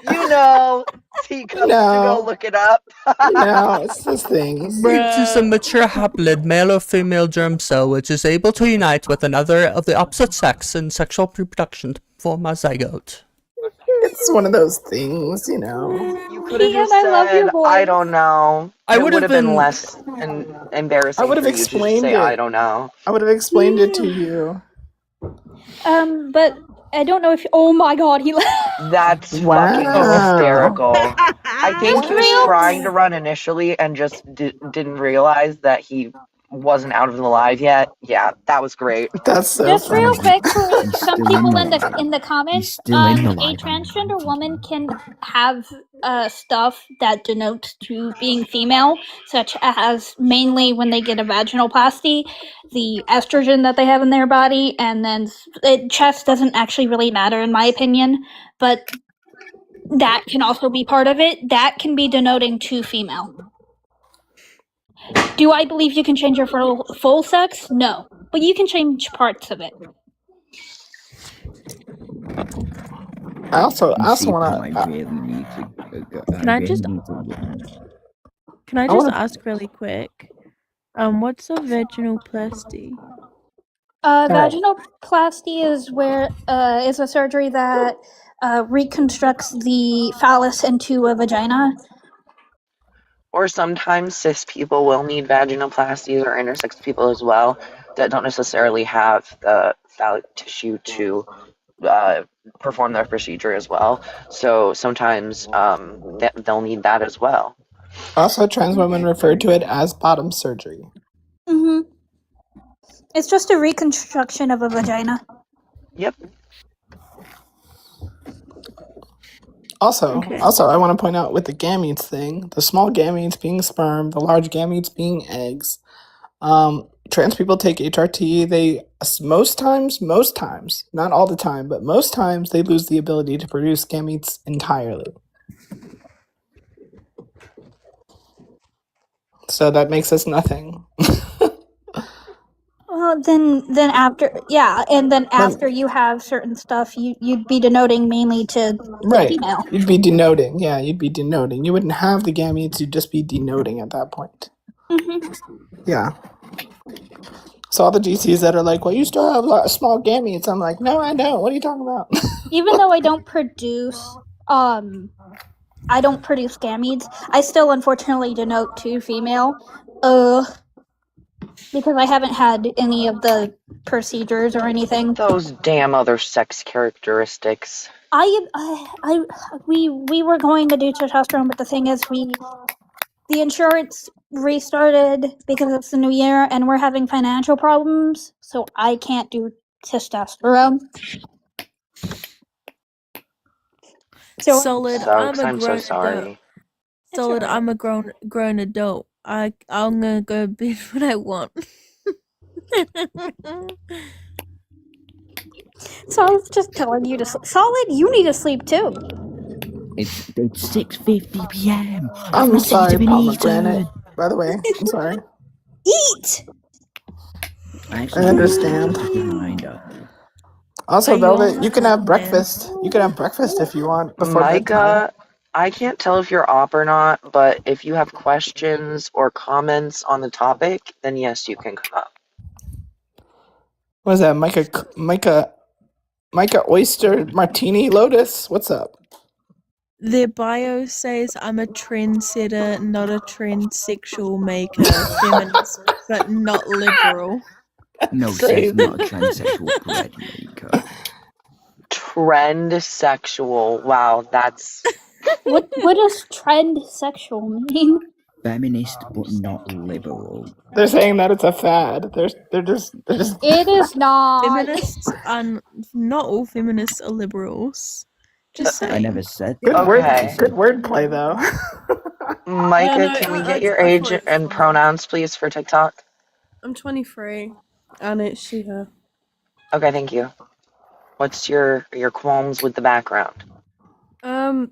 You know, teacups to go look it up. No, it's this thing. It is a mature haplid male or female germ cell which is able to unite with another of the opposite sex in sexual reproduction to form a zygote. It's one of those things, you know. You could have just said, I don't know. I It would would have have been been less embarrassing. I would have for you to just explained say, it. I don't know. I would have explained it to you. But I don't know if. Oh my god, he. That's fucking hysterical. I think he was trying to run initially and just didn't realize that he wasn't out of the live yet. Yeah, that was great. That's so Just funny. real quick for some people in the comments, still in the a live. transgender woman can have stuff that denotes to being female, such as mainly when they get a vaginoplasty, the estrogen that they have in their body, and then chest doesn't actually really matter in my opinion, but that can also be part of it. That can be denoting to female. Do I believe you can change your full sex? No. But you can change parts of it. I also want I really need to. Can I just ask really quick? What's a vaginoplasty? Vaginoplasty is where is a surgery that reconstructs the phallus into a vagina. Or sometimes cis people will need vaginoplasties, or intersex people as well, that don't necessarily have the phallic tissue to perform their procedure as well. So sometimes they'll need that as well. Also, trans women refer to it as bottom surgery. Mm-hmm. It's just a reconstruction of a vagina. Yep. Also, I want to point out with the gametes thing, the small gametes being sperm, the large gametes being eggs. Trans people take HRT. They most times, not all the time, but most times they lose the ability to produce gametes entirely. So that makes us nothing. Well, then after, yeah, and then after you have certain stuff, you'd be denoting mainly to the female. You'd be denoting. Yeah, you'd be denoting. You wouldn't have the gametes. You'd just be denoting at that point. Mm-hmm. Yeah. So all the GCs that are like, well, you still have small gametes. I'm like, no, I don't. What are you talking about? Even though I don't produce gametes, I still unfortunately denote to female. Because I haven't had any of the procedures or anything. Those damn other sex characteristics. We were going to do testosterone, but the thing is, the insurance restarted because it's the new year, and we're having financial problems, so I can't do testosterone. So, Solid, I'm so sorry. Solid, I'm a grown adult. I'm gonna go to bed when I want. So I was just telling you to sleep. Solid, you need to sleep too. It's 6:50 p.m. I'm sorry, pomegranate. By the way, I'm sorry. Eat! I understand. Also, Velvet, you can have breakfast. You can have breakfast if you want before bedtime. Micah, I can't tell if you're op or not, but if you have questions or comments on the topic, then yes, you can come up. What is that, Micah Oyster Martini Lotus? What's up? Their bio says I'm a trendsetter, not a transsexual maker, feminist, but not liberal. No, says not a transsexual bread maker. Transsexual. Wow, that's What does transsexual mean? Feminist, but not liberal. They're saying that it's a fad. They're just. It is not. Feminists are not all feminists are liberals. Just saying. I never said Good that. Good wordplay though. Micah, Yeah, no, can we I get your thought age it was and funny. pronouns, please, for TikTok? I'm 23, and it's she, her. Okay, thank you. What's your qualms with the background?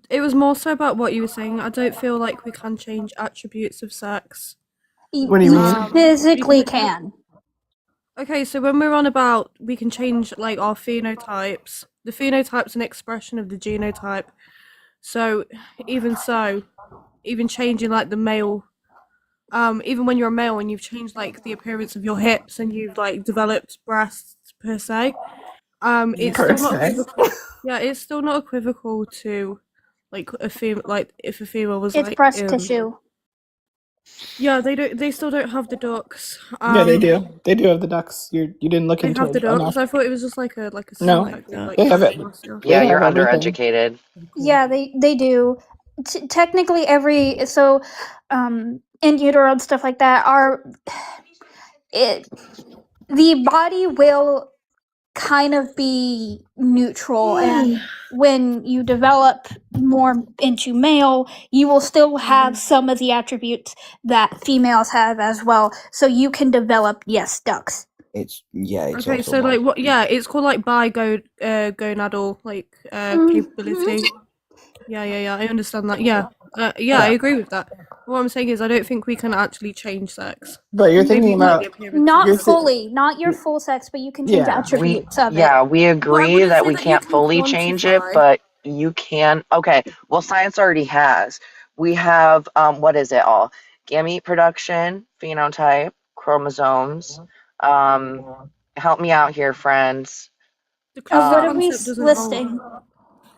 It was more so about what you were saying. I don't feel like we can change attributes of sex. What do you mean? Physically can. Okay, so when we're on about we can change like our phenotypes, the phenotype's an expression of the genotype. So, even changing like the male, even when you're a male and you've changed like the appearance of your hips and you've like developed breasts per se, it's Per still not se. equivocal. Yeah, it's still not equivocal to like a female. Like if a female was It's like breast tissue. Yeah, they still don't have the ducts. Yeah, they do. They do have the ducks. You didn't look They into have the it ducts. enough. I thought it was just like a No, synthetic thing, like they have it. fascia. Yeah, They you're have everything. undereducated. Yeah, they do. Technically, in utero and stuff like that the body will kind of be neutral, and when you develop more into male, you will still have some of the attributes that females have as well. So you can develop ducts. It's Okay, so like what? Yeah, it's called like gonadal like capability. Yeah, I understand that. Yeah, I agree with that. What I'm saying is, I don't think we can actually change sex. But you're thinking Maybe, like, about the appearance. Not fully, not your full sex, but you can change attributes of it. We agree wouldn't that say we that you can't can fully change it, quantify. but you can. Okay, well, science already has. We have what is it all? Gamete production, phenotype, chromosomes. Help me out here, friends. The cluster What are we concept doesn't listing? hold.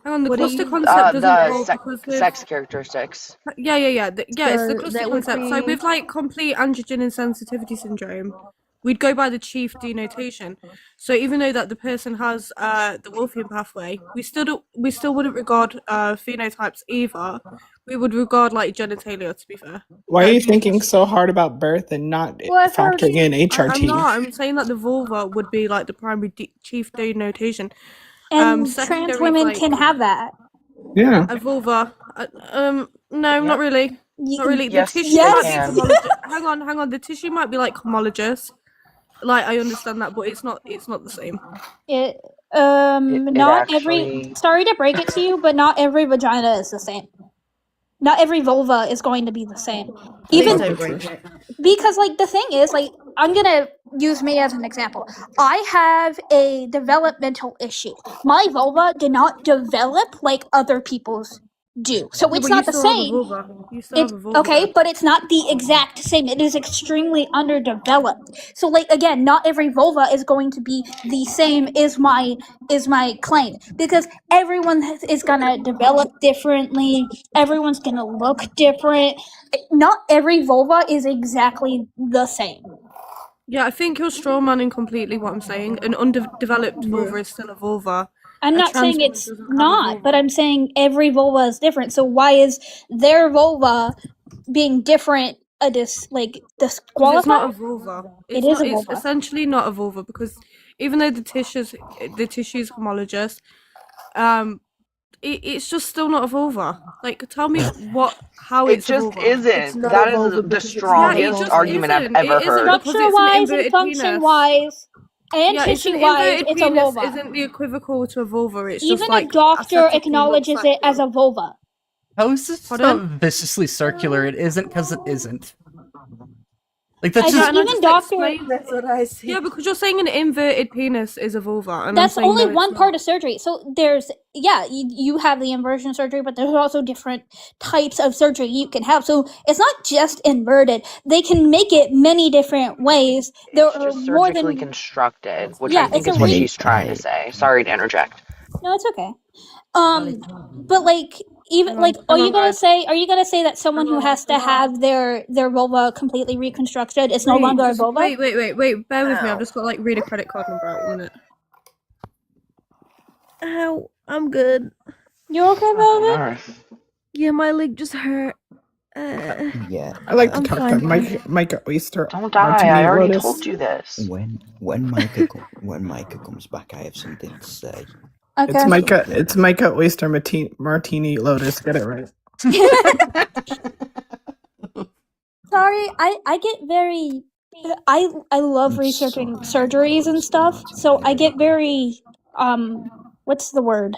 Hang on, the cluster concept doesn't The hold because with sex characteristics. yeah. It's the So cluster that would concept. So be- with like complete androgen insensitivity syndrome, we'd go by the chief denotation. So even though that the person has the Wolffian pathway, we still wouldn't regard phenotypes either. We would regard like genitalia, to be fair. why are you thinking so hard about birth and not factoring in HRT? I'm not. I'm saying that the vulva would be like the primary chief denotation. And trans Secondary, women like, can have that. Yeah. a vulva. No, not really. Not really. Yes, the tissue they might can. be homologous. Hang on. The tissue might be like homologous. Like I understand that, but it's not. It's not the same. Not every. Sorry to break it to you, but not every vagina is the same. Not every vulva is going to be the same. Even because, like, the thing is, like, I'm gonna use me as an example. I have a developmental issue. My vulva did not develop like other people's do, so it's not the same. You still have a vulva. Okay, but it's not the exact same. It is extremely underdeveloped. So, like, again, not every vulva is going to be the same. Is my claim, because everyone is gonna develop differently. Everyone's gonna look different. Not every vulva is exactly the same. Yeah, I think you're strawmanning completely what I'm saying. An underdeveloped vulva is still a vulva. I'm A not trans saying woman it's doesn't have a not, vulva. but I'm saying every vulva is different. So why is their vulva being different Because disqualified? it's not a vulva. It is a It's vulva. essentially not a vulva because even though the tissue's homologous, it's just still not a vulva. Like, tell me how It it's just a vulva. isn't. That is the strongest argument I've ever heard. Structure-wise and function-wise and Yeah, it's an tissue-wise, inverted it's a penis. vulva. Isn't the equivocal to a vulva? It's Even just a like doctor aesthetically acknowledges looks like it as a vulva. How is this so Pardon? viciously circular? It isn't because it isn't. Like that's I just think even doctor. That's what I see. Yeah, because you're saying an inverted penis is a vulva, and That's I'm saying only no, one it's part not. of surgery. So there's you have the inversion surgery, but there's also different types of surgery you can have. So it's not just inverted. They can make it many different ways. There It's are just more surgically than constructed, which yeah. I think It's a is what Hey, she's trying to say. Sorry to interject. No, it's okay. But like even Hang on, like are hang you on, gonna guys. say that someone who has to have their vulva completely reconstructed is no Wait, longer a just vulva? wait. Bear with me. I've just got to like read a credit card number out. 1 minute. Ow, I'm good. You okay, Velvet? Yeah, my leg just hurt. Yeah. I like to I'm talk fine. to Micah Oyster. Don't die. Martini I already Lotus. told you this. When Micah comes back, I have something to say. Okay. It's Micah Oyster Martini Lotus. Get it right. Sorry, I get very I love researching surgeries and stuff, so I get very what's the word?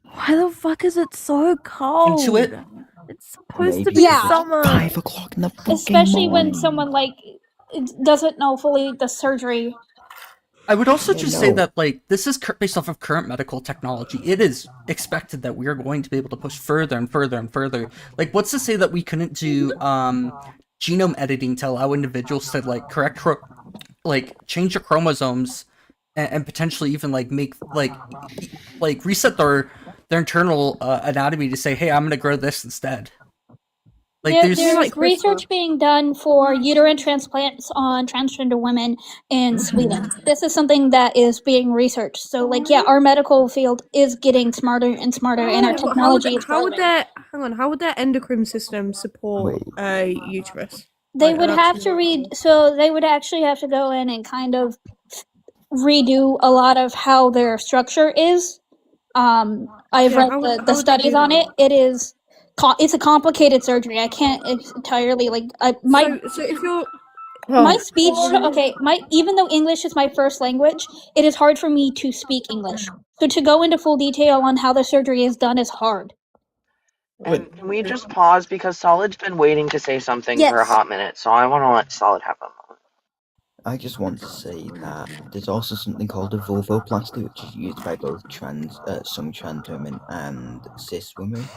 Why the fuck is it so cold? Into it? It's supposed to Maybe be Yeah. summer. 5 o'clock in the fucking Especially when morning. someone like doesn't know fully the surgery. I would also Yeah, just no. say that, like, this is based off of current medical technology. It is expected that we are going to be able to push further and further and further. Like, what's to say that we couldn't do genome editing to allow individuals to like change their chromosomes and potentially even like make like reset their internal anatomy to say, hey, I'm gonna grow this instead. Like Yeah, there's there's like research being done for uterine transplants on transgender women in Sweden. This is something that is being researched. So, like, yeah, our medical field is getting smarter and smarter, and our But technology is how would growing. how would their endocrine system support a uterus? They Like, would an have actual to read. actual- So they would actually have to go in and kind of redo a lot of how their structure is. I've Yeah, read how the would they studies do on that? it. It is it's a complicated surgery. I can't entirely like So if you're my speech okay, my even though English is my first language, it is hard for me to speak English. So to go into full detail on how the surgery is done is hard. And can we just pause because Solid's been waiting to say something for a Yes. hot minute, so I want to let Solid have a moment. I just want to say that there's also something called a vulvoplasty, which is used by both some trans women and cis women.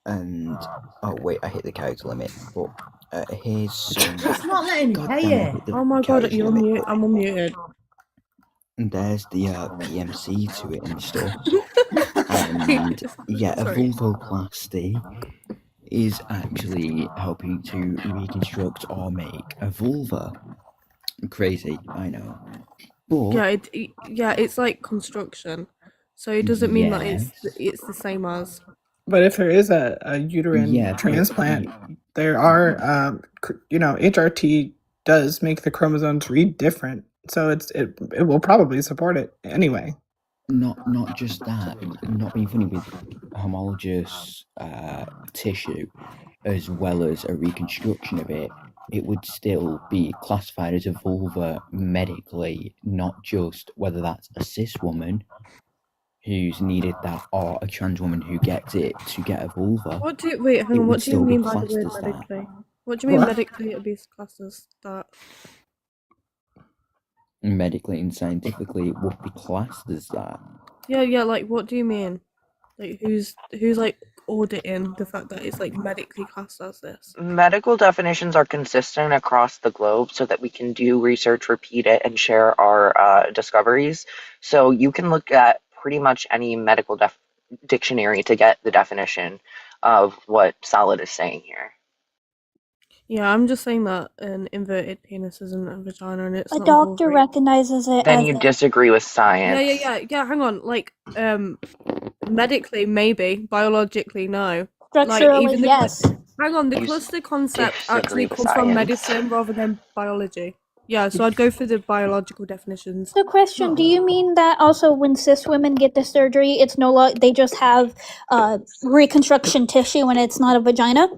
And oh wait, I hit the character limit. But here's some. It's not letting me hear you. Oh my god, you're mute. I'm unmuted. And there's the PMC to it in the store. And yeah, a vulvoplasty is actually helping to reconstruct or make a vulva. Crazy, I know. But Yeah, it's like construction, so it doesn't mean that it's the same as. But if there is a uterine transplant, there are HRT does make the chromosomes read different, so it will probably support it anyway. Not just that, not being funny with homologous tissue, as well as a reconstruction of it, it would still be classified as a vulva medically, not just whether that's a cis woman who's needed that or a trans woman who gets it to get a vulva. What do you mean by the word medically? What do you mean medically it'd be classed as that? Medically and scientifically, it would be classed as that. Yeah, like what do you mean? Like who's like auditing the fact that it's like medically classed as this? Medical definitions are consistent across the globe so that we can do research, repeat it, and share our discoveries. So you can look at pretty much any medical dictionary to get the definition of what Solid is saying here. Yeah, I'm just saying that an inverted penis isn't a vagina and it's A not doctor vulva. recognizes it Then as you disagree with science. Yeah, hang on. Like, medically, maybe. Biologically, no. Structurally, like, even yes. Hang on, the You cluster concept disagree actually with comes from science. medicine rather than biology. Yeah, so I'd go for the biological definitions. So, question: do you mean that also when cis women get the surgery, it's they just have reconstruction tissue and it's not a vagina?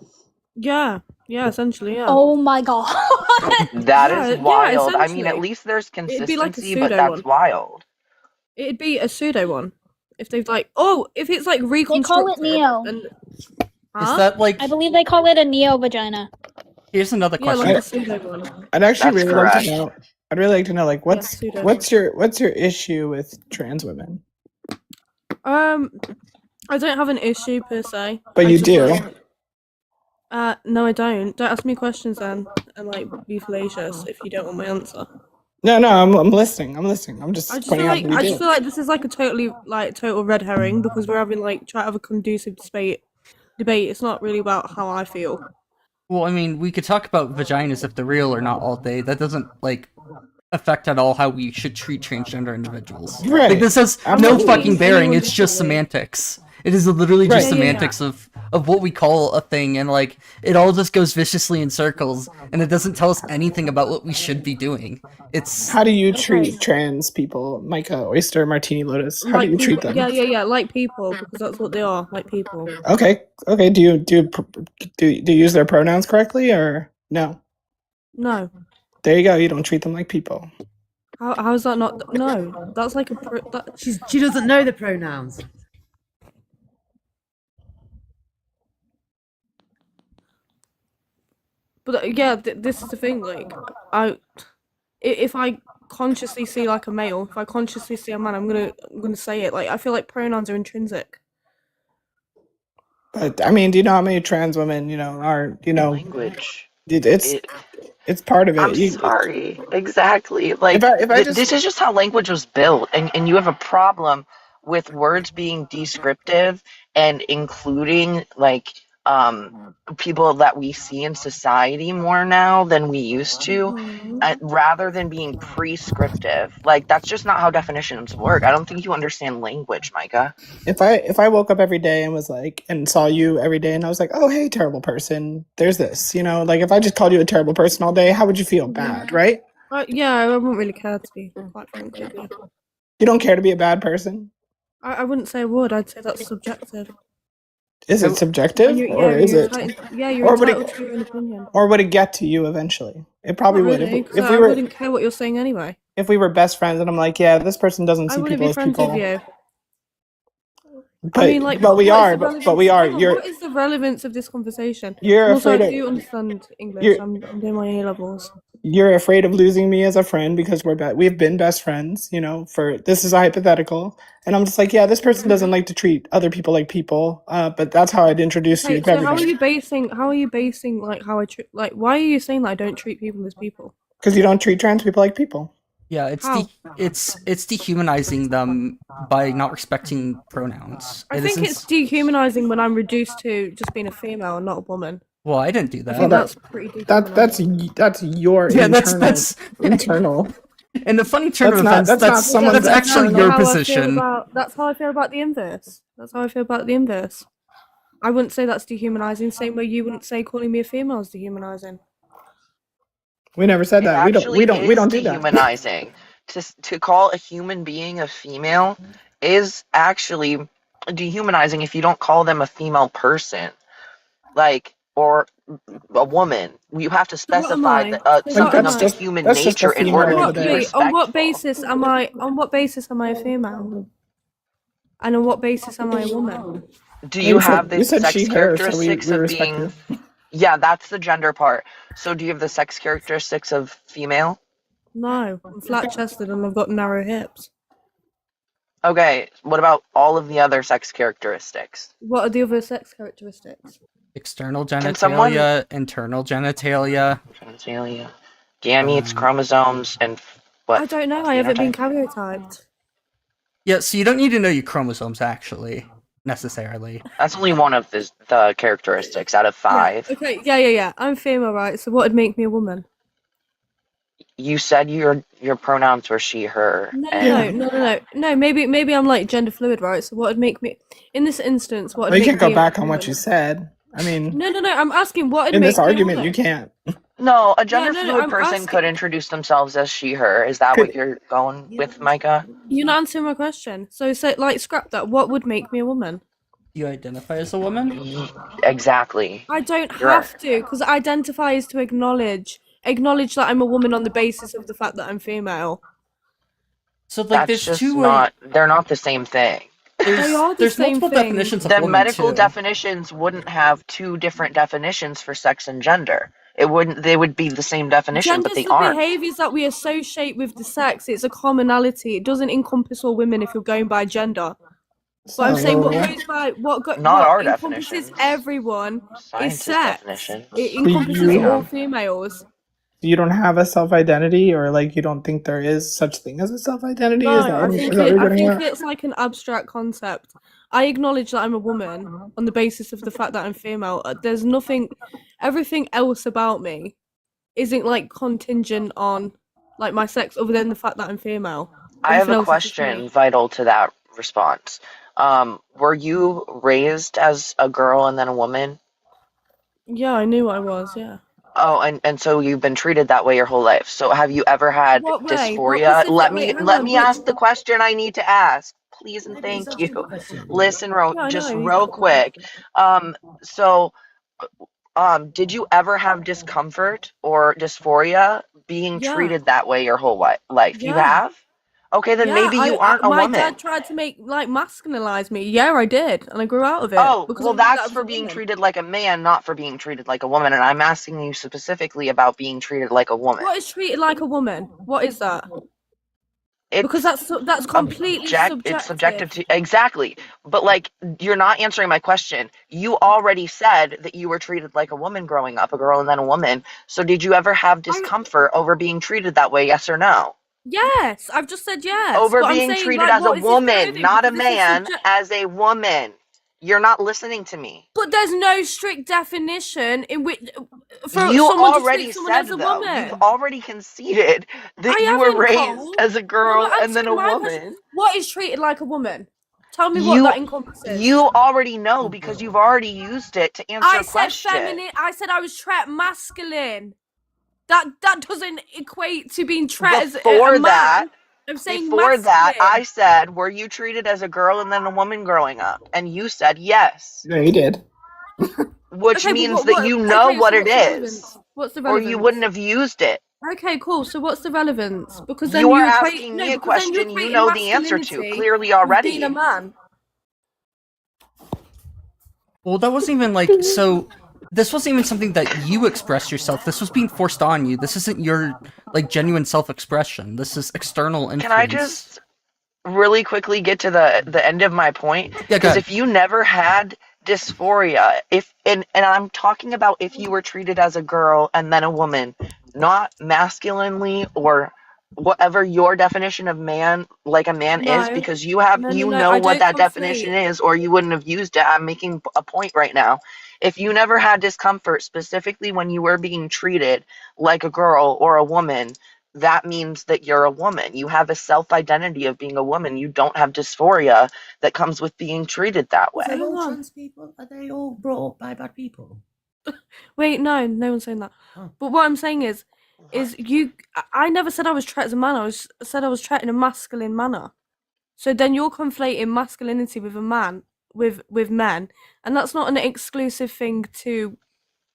Yeah, essentially, yeah. Oh my god. That is wild. I mean, at essentially. least there's It'd be like a consistency, but pseudo that's one. wild. It'd be a pseudo one. If they've if it's like They call it reconstructed Neo. and Is that like? I believe they call it a neo vagina. Here's another Yeah, question. like a pseudo one. I'd actually That's really like correct. to know. I'd really like to know, like, pseudo. what's your issue with trans women? I don't have an issue per se. But I you just do. No, I don't. Don't ask me questions then, and like be fallacious if you don't want my answer. No, I'm listening. I'm listening. I'm just I just pointing feel out like that you do. feel like this is like a total red herring because we're having like try to have a conducive debate. It's not really about how I feel. Well, I mean, we could talk about vaginas if they're real or not all day. That doesn't like affect at all how we should treat transgender individuals. Right. Like this has no Absolutely. fucking bearing. It's just differently. semantics. It is literally just Right. semantics of what we call a thing, and like it all just goes viciously in circles, and it doesn't tell us anything about what we should be doing. It's How do you treat trans people, Micah, Oyster, Martini, Lotus? How do you treat them? Yeah, like people because that's what they are, like people. Okay. Do you use their pronouns correctly or no? No. There you go. You don't treat them like people. How is that not? No, that's like She doesn't know the pronouns. But yeah, this is the thing. Like, if I consciously see like a male, if I consciously see a man, I'm gonna say it. Like, I feel like pronouns are intrinsic. But I mean, do you know how many trans women are language? It's part of it. I'm sorry. Exactly. Like this is just how language was built, and you have a problem with words being descriptive and including like people that we see in society more now than we used to, rather than being prescriptive. Like that's just not how definitions work. I don't think you understand language, Micah. If I woke up every day and was like and saw you every day and I was like, oh hey, terrible person, there's this, like if I just called you a terrible person all day, how would you feel? Bad, right? Yeah, I wouldn't really care to be quite frankly. You don't care to be a bad person? I wouldn't say I would. I'd say that's subjective. Is it subjective, or is it? You're entitled to your own opinion. Or would it get to you eventually? It probably would. Really, If we I were, wouldn't care what you're saying anyway. If we were best friends, and I'm like, yeah, this person doesn't see people as people. I wouldn't be friends with you. But, I mean, like, but we are. But we are. What is the relevance of this conversation? You're also, afraid I of. do understand English. I'm doing my A levels. You're afraid of losing me as a friend because we've been best friends, for this is a hypothetical. And I'm just like, yeah, this person doesn't like to treat other people like people. But that's how I'd introduce you to so everything. how are you basing like how I treat, like, why are you saying that I don't treat people as people? Because you don't treat trans people like people. Yeah, it's dehumanizing them by not respecting pronouns. I think it's dehumanizing when I'm reduced to just being a female and not a woman. Well, I didn't do that. I think that's pretty dehumanizing. That's your that's internal. In the funny turn of events, that's actually your position. That's how I feel about the inverse. I wouldn't say that's dehumanizing. Same way you wouldn't say calling me a female is dehumanizing. We never said that. We don't do that. Dehumanizing. To call a human being a female is actually dehumanizing if you don't call them a female person, like, or a woman. You have to specify something of the human nature in order to be respectful. On what basis am I a female? And on what basis am I a woman? Do you have the sex characteristics of being? Yeah, that's the gender part. So do you have the sex characteristics of female? No, I'm flat-chested and I've got narrow hips. Okay, what about all of the other sex characteristics? What are the other sex characteristics? External genitalia, internal genitalia. Gametes, chromosomes, and what? I don't know, I haven't been karyotyped. Yeah, so you don't need to know your chromosomes, actually. Necessarily. That's only one of the characteristics out of 5. Yeah. Okay, yeah. I'm female, right? So what would make me a woman? You said your pronouns were she, her. No. Maybe I'm like gender fluid, right? So what would make me in this instance? What? You can't go back on what you said. I mean. No. I'm asking what would in make this argument. You can't. No, a gender fluid person could introduce themselves as she, her. Is that what you're going with, Micah? You're not answering my question. So like, scrap that. What would make me a woman? You identify as a woman? Exactly. I don't have to, because identify is to acknowledge that I'm a woman on the basis of the fact that I'm female. So like, that's just not. They're not the same thing. They are the There's same multiple thing. definitions of The woman medical too. definitions wouldn't have two different definitions for sex and gender. It wouldn't. They would be the same definition, but Gender's they the aren't. behaviours that we associate with the sex. It's a commonality. It doesn't encompass all women if you're going by gender. But I'm saying what goes by Not what our encompasses definitions. everyone is Scientist sex. definitions. It Do encompasses you all females. you don't have a self-identity, or like you don't think there is such thing as a self-identity? No, Is that I what think you're getting at? it's like an abstract concept. I acknowledge that I'm a woman on the basis of the fact that I'm female. There's nothing, everything else about me isn't like contingent on like my sex other than the fact that I'm female. I have Everything a else is just question me. vital to that response. Were you raised as a girl and then a woman? Yeah, I knew I was, yeah. Oh, and so you've been treated that way your whole life. So have you ever had What way? What dysphoria? specific wait, hang Let on, me which ask the question I need to ask. Please and No, but he's thank you. asking a question. Listen, yeah, I just know. real quick. So did you ever have discomfort or dysphoria being Yeah. treated that way your whole life? You Yeah. have? Okay, then Yeah, maybe you aren't a my woman. dad tried to make like masculinize me. Yeah, I did, and I grew out of it Oh, because well, I knew that I that's was a for being woman. treated like a man, not for being treated like a woman. And I'm asking you specifically about being treated like a woman. What is treated like a woman? What is that? Because It's that's completely it's subjective. subjective to exactly. But like, you're not answering my question. You already said that you were treated like a woman growing up, a girl and then a woman. So did you ever have discomfort over being treated that way? Yes or no? Yes, I've just said yes. Over But I'm being saying treated like, as a what is this woman, proving? not a Because this is man, as a woman. You're not listening to me. But there's no strict definition in which for You someone to already treat someone said, as a though, you've woman. already conceded that I you were haven't, raised Cole. as a girl You're and then a answering my question. woman. What is treated like a woman? Tell me what You that encompasses. you already know because you've already used it to answer I a said question. feminine. I said I was treated masculine. That doesn't equate to being treated as a Before man. that, I'm saying before that, masculine. I said, were you treated as a girl and then a woman growing up? And you said yes. Yeah, you did. Which Okay, means but that you know okay, what so it what's the relevance? is. What's the Or relevance? you wouldn't have used it. Okay, cool. So what's the relevance? Because then You are equate asking me a because then question you're you equating know the answer to masculinity clearly with being a already. man. Well, that wasn't even like so. This wasn't even something that you expressed yourself. This was being forced on you. This isn't your like genuine self-expression. This is external influence. Can I just really quickly get to the end of my point? Yeah, Because if you never had dysphoria, and I'm talking about if you were treated as a girl and then a woman, not masculinely or whatever your definition of man, like a man is, No. because you have No, you no, know I what don't that conflate. definition is, or you wouldn't have used it. I'm making a point right now. If you never had discomfort specifically when you were being treated like a girl or a woman, that means that you're a woman. You have a self-identity of being a woman. You don't have dysphoria that comes with being treated that way. So all trans people, are they all brought up by bad people? Wait, no one's saying that. But what I'm saying is I never said I was treated as a man. I said I was treated in a masculine manner. So then you're conflating masculinity with a man with men, and that's not an exclusive thing to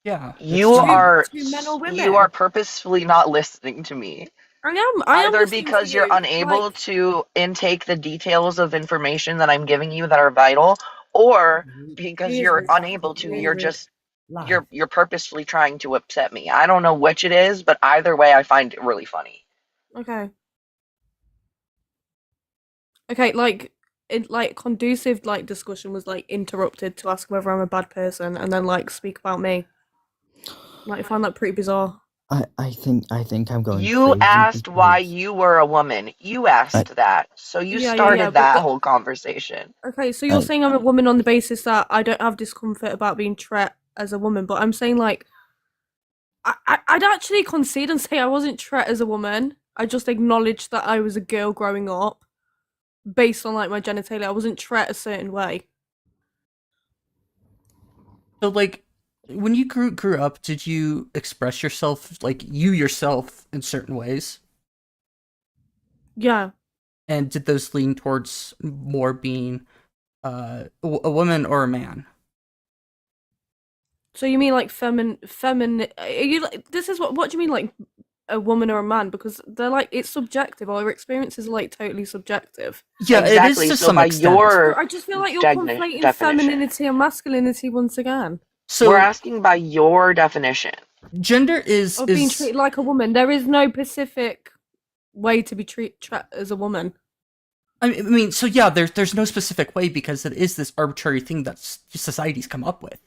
You are to men or women. you are purposefully not listening to me. I am Either listening because to you're you. unable to intake the details of information that I'm giving you that are vital, or because you're unable to. You're just you're purposefully trying to upset me. I don't know which it is, but either way, I find it really funny. Okay, conducive discussion was interrupted to ask whether I'm a bad person and then speak about me. I find that pretty bizarre. I think I'm going. You asked why you were a woman. You asked that, so you started that whole conversation. Okay, so you're saying I'm a woman on the basis that I don't have discomfort about being treated as a woman, but I'm saying I'd actually concede and say I wasn't treated as a woman. I just acknowledged that I was a girl growing up, based on my genitalia. I wasn't treated a certain way. So when you grew up, did you express yourself you yourself in certain ways? Yeah. And did those lean towards more being a woman or a man? So you mean feminine? Are you this is what do you mean a woman or a man, because they're like, it's subjective. Our experiences are like totally subjective. Yeah, it is Exactly. to So some by extent. your I just feel like you're conflating definition, femininity and masculinity once again. So we're asking by your definition. Gender is Of being treated like a woman. There is no specific way to be treated as a woman. I mean, so yeah, there's no specific way, because it is this arbitrary thing that society's come up with.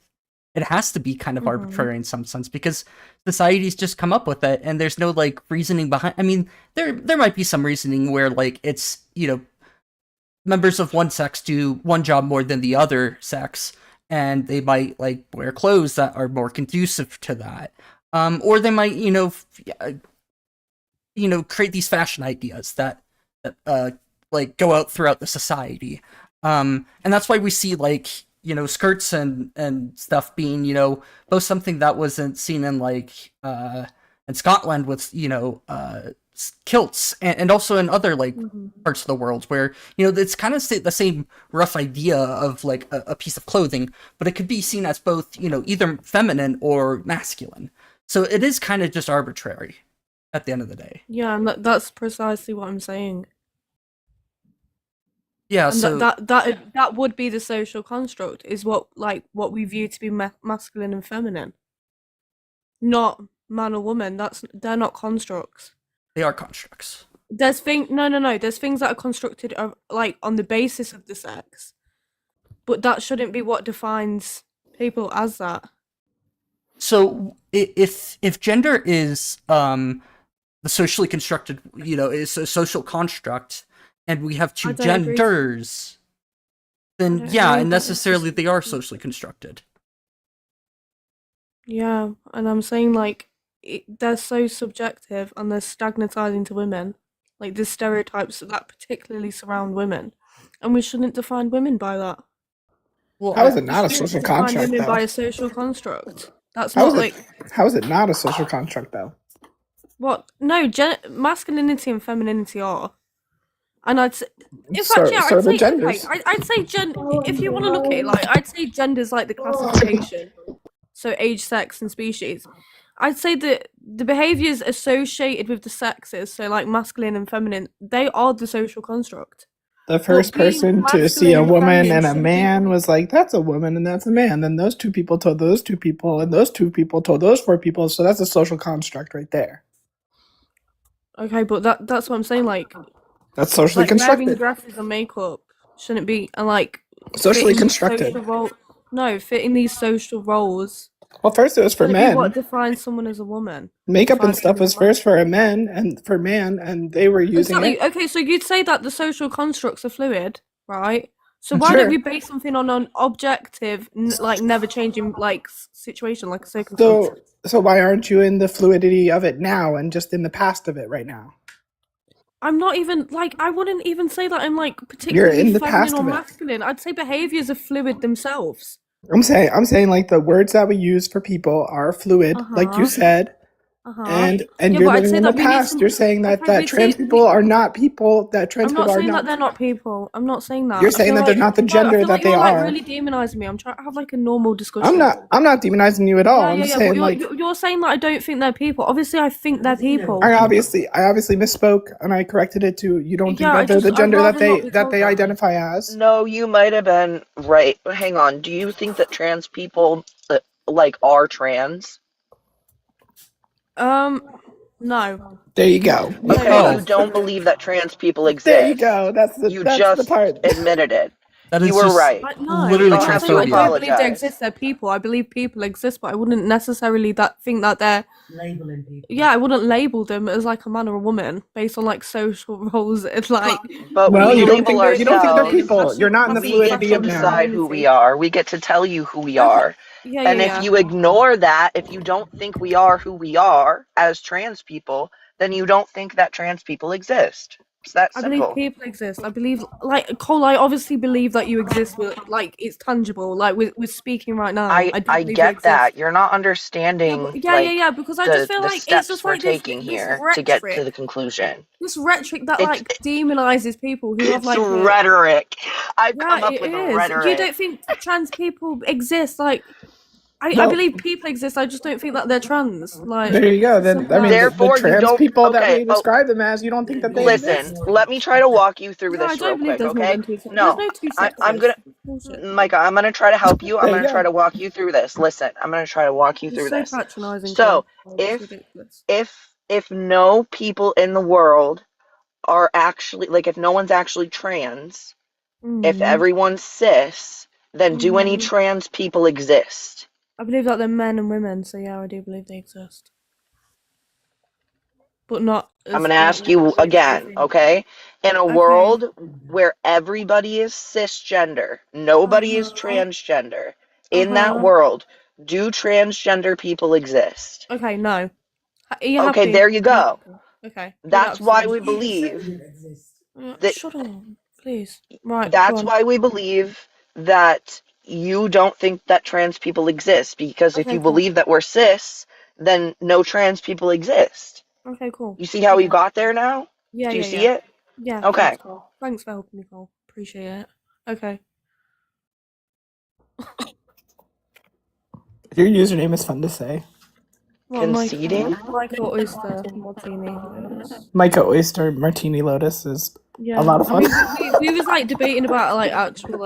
It has to be kind of arbitrary in some sense, because society's just come up with it, and there's no like reasoning behind. I mean, there might be some reasoning where like it's, you know, members of one sex do one job more than the other sex, and they might like wear clothes that are more conducive to that, or they might, you know, create these fashion ideas that like go out throughout the society, and that's why we see like, you know, skirts and stuff being, you know, both something that wasn't seen in like in Scotland with, you know, kilts, and also in other like parts of the world where, you know, it's kind of the same rough idea of like a piece of clothing, but it could be seen as both, you know, either feminine or masculine. So it is kind of just arbitrary at the end of the day. Yeah, and that's precisely what I'm saying. Yeah, and so that would be the social construct, is what we view to be masculine and feminine, not man or woman. They're not constructs. They are constructs. There's There's things that are constructed like on the basis of the sex, but that shouldn't be what defines people as that. So if gender is the socially constructed, you know, is a social construct, and we have two genders, then yeah, and necessarily they are socially constructed. Yeah, and I'm saying like they're so subjective, and they're stigmatizing to women. Like there's stereotypes that particularly surround women, and we shouldn't define women by that. Well, how is it not a social construct? Define women though? by a social construct. That's how not like. How is it not a social construct though? What? No, masculinity and femininity are. And I'd say, in so, fact, yeah, so I'd say, genders. okay, I'd say if you want to look at it, like, I'd say gender's like the classification. So age, sex, and species. I'd say that the behaviors associated with the sexes, so like masculine and feminine, they are the social construct. The first person to see a woman and a man was like, that's a woman and that's a man. Then those two people told those two people, and those two people told those four people. So that's a social construct right there. Okay, but that's what I'm saying. Like, that's socially like constructed. Wearing dresses and makeup shouldn't be, and like socially constructed. Fitting these social roles. Well, first it was for men. What defines someone as a woman? Makeup and stuff was first for a man and for man, and they were using it. Okay, so you'd say that the social constructs are fluid, right? So why don't we base something on an objective, like never changing, like situation, like a circumstance? So why aren't you in the fluidity of it now and just in the past of it right now? I'm not even like, I wouldn't even say that I'm like particularly feminine or masculine. I'd say behaviors are fluid themselves. I'm saying like the words that we use for people are fluid, like you said. And you're living in the past. You're saying that trans people are not people. That trans people are not. I'm not saying that they're not people. I'm not saying that. You're saying that they're not the gender that they are. You're really demonizing me. I'm trying to have like a normal discussion. I'm not demonizing you at all. I'm saying like you're saying that I don't think they're people. Obviously, I think they're people. I obviously misspoke, and I corrected it to you don't think that they're the gender that they identify as. No, you might have been right. Hang on. Do you think that trans people like are trans? No. There you go. Okay, you don't believe that trans people exist. There you go. That's the part. Admitted it. That you were right. Literally transphobia. I don't believe they exist. They're people. I believe people exist, but I wouldn't necessarily think that they're labeling people. Yeah, I wouldn't label them as like a man or a woman based on like social roles. It's like, but you don't think they're people. You're not in the fluidity of now. We get to decide who we are. We get to tell you who we are. If you ignore that, if you don't think we are who we are as trans people, then you don't think that trans people exist. It's that simple. I believe people exist. I believe, like Cole, I obviously believe that you exist. With like it's tangible. Like we're speaking right now. I get that. You're not understanding. Yeah. Because I just feel like it's just we're like taking here to get to the conclusion. This rhetoric that like demonizes people who have like rhetoric. I've come up with rhetoric. You don't think trans people exist? Like I believe people exist. I just don't think that they're trans. Like, there you go. Then I mean, Therefore, the you trans don't. people that Okay. we describe them as, you don't think that they Listen, exist? let me try to walk you through yeah, I this don't real believe quick, there's more okay? than two. There's No, no two I'm sexes. gonna, It's bullshit. Micah, I'm gonna try to help you. I'm There you gonna try go. to walk you through this. Listen, I'm gonna try to walk you It's through so this. patronising, So, Cole. It's if ridiculous. if no people in the world are actually like, if no one's actually trans, if everyone's cis, then do any trans people exist? I believe that they're men and women, so yeah, I do believe they exist. But not I'm as gonna like ask you as you again, think. okay? In a Okay. world where everybody is cisgender, nobody is transgender, in that world, do transgender people exist? Okay, no. Are you Okay, happy? there you Are you go. happy? Okay. That's Without why saying. we believe that Shut up, please. Right, go that's on. why we believe that you don't think that trans people exist, because if Okay, you cool. believe that we're cis, then no trans people exist. Okay, cool. You see how we Okay. got there now? Yeah, Do you yeah, see yeah. it? Yeah, Okay. thanks, Cole. Thanks for helping me, Cole. Appreciate it. Okay. Your username is fun to say. What, Conceding? Michael Oyster Martini Lotus. Micah Oyster Martini Lotus is a Yeah, lot of I fun. mean, we was like debating about like actual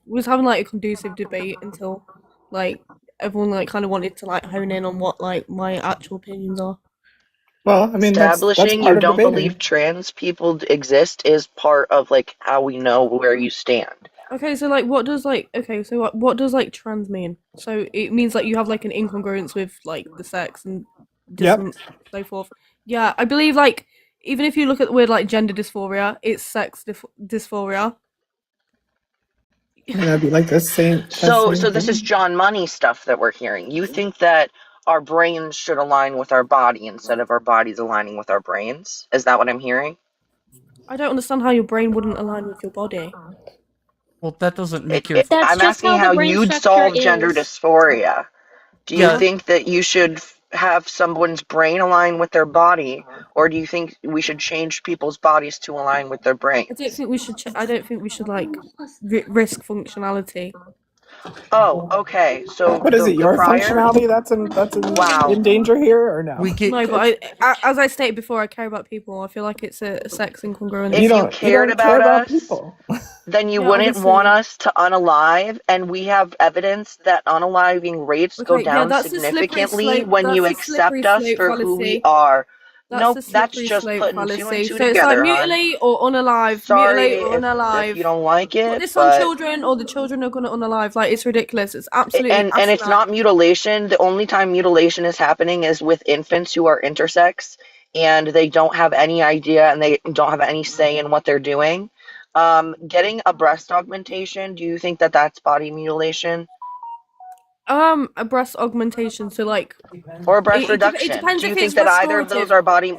we was having like a conducive debate until like everyone like kind of wanted to like hone in on what like my actual opinions are. Well, I mean, that's Establishing you part of don't debating. believe trans people exist is part of like how we know where you stand. Okay, so like, what does like okay, so what does like trans mean? So it means like you have like an incongruence with like the sex and Yep. so forth. Yeah, I believe like even if you look at the word like gender dysphoria, it's sex dysphoria. I mean, that'd be like the same. That's So the same this is thing. John Money stuff that we're hearing. You think that our brains should align with our body instead of our bodies aligning with our brains? Is that what I'm hearing? I don't understand how your brain wouldn't align with your body. Well, that doesn't make your. That's I'm just asking how the how brain you'd structure solve gender is. dysphoria. Do you Yeah, think that you should have someone's brain align with their body, or do you think we should change people's bodies to align with their I don't brains? think we should. I don't think we should like risk functionality. Oh, okay. So What is it? the Your prior. functionality that's Wow. in danger here, or no? we get. No, but as I stated before, I care about people. I feel like it's a sex You incongruence. If you don't cared care about about us, people. then you Yeah, wouldn't want obviously. us to unalive, and we have evidence that unaliving rates go Okay, yeah, down that's the slippery significantly slope. when you That's the slippery accept us slope for who we fallacy. are. That's Nope, the that's slippery just slope putting two and fallacy. two So it's like together, hon. mutilate or unalive, Sorry mutilate or if you unalive. don't like Put it, this on but children, or the children are gonna unalive. Like it's ridiculous. It's absolutely and it's asinine. not mutilation. The only time mutilation is happening is with infants who are intersex and they don't have any idea and they don't have any say in what they're doing. Getting a breast augmentation, do you think that that's body mutilation A breast augmentation. So like, or a breast it reduction? depends Do if you it's think that either of those restorative. are body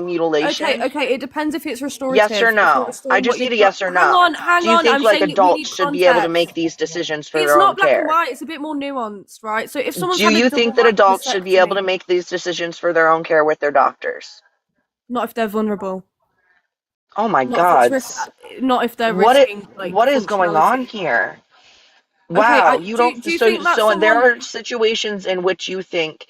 Okay, mutilation? okay. It depends if it's Yes or restorative. If you're no? I restoring what just your need a yes or hang no. on, hang Do you on. think I'm like saying we adults need should be able to make context. these decisions for It's their own not black and care? white. It's a bit more nuanced, right? So if someone's Do had a you double think that adults should be able to mastectomy, make these decisions for their own care with their doctors? not if they're vulnerable, Oh my not if it's god. not if they're What it risking like what is going on functionality. here? Okay, Wow, you don't do you think that so there someone? are situations in which you think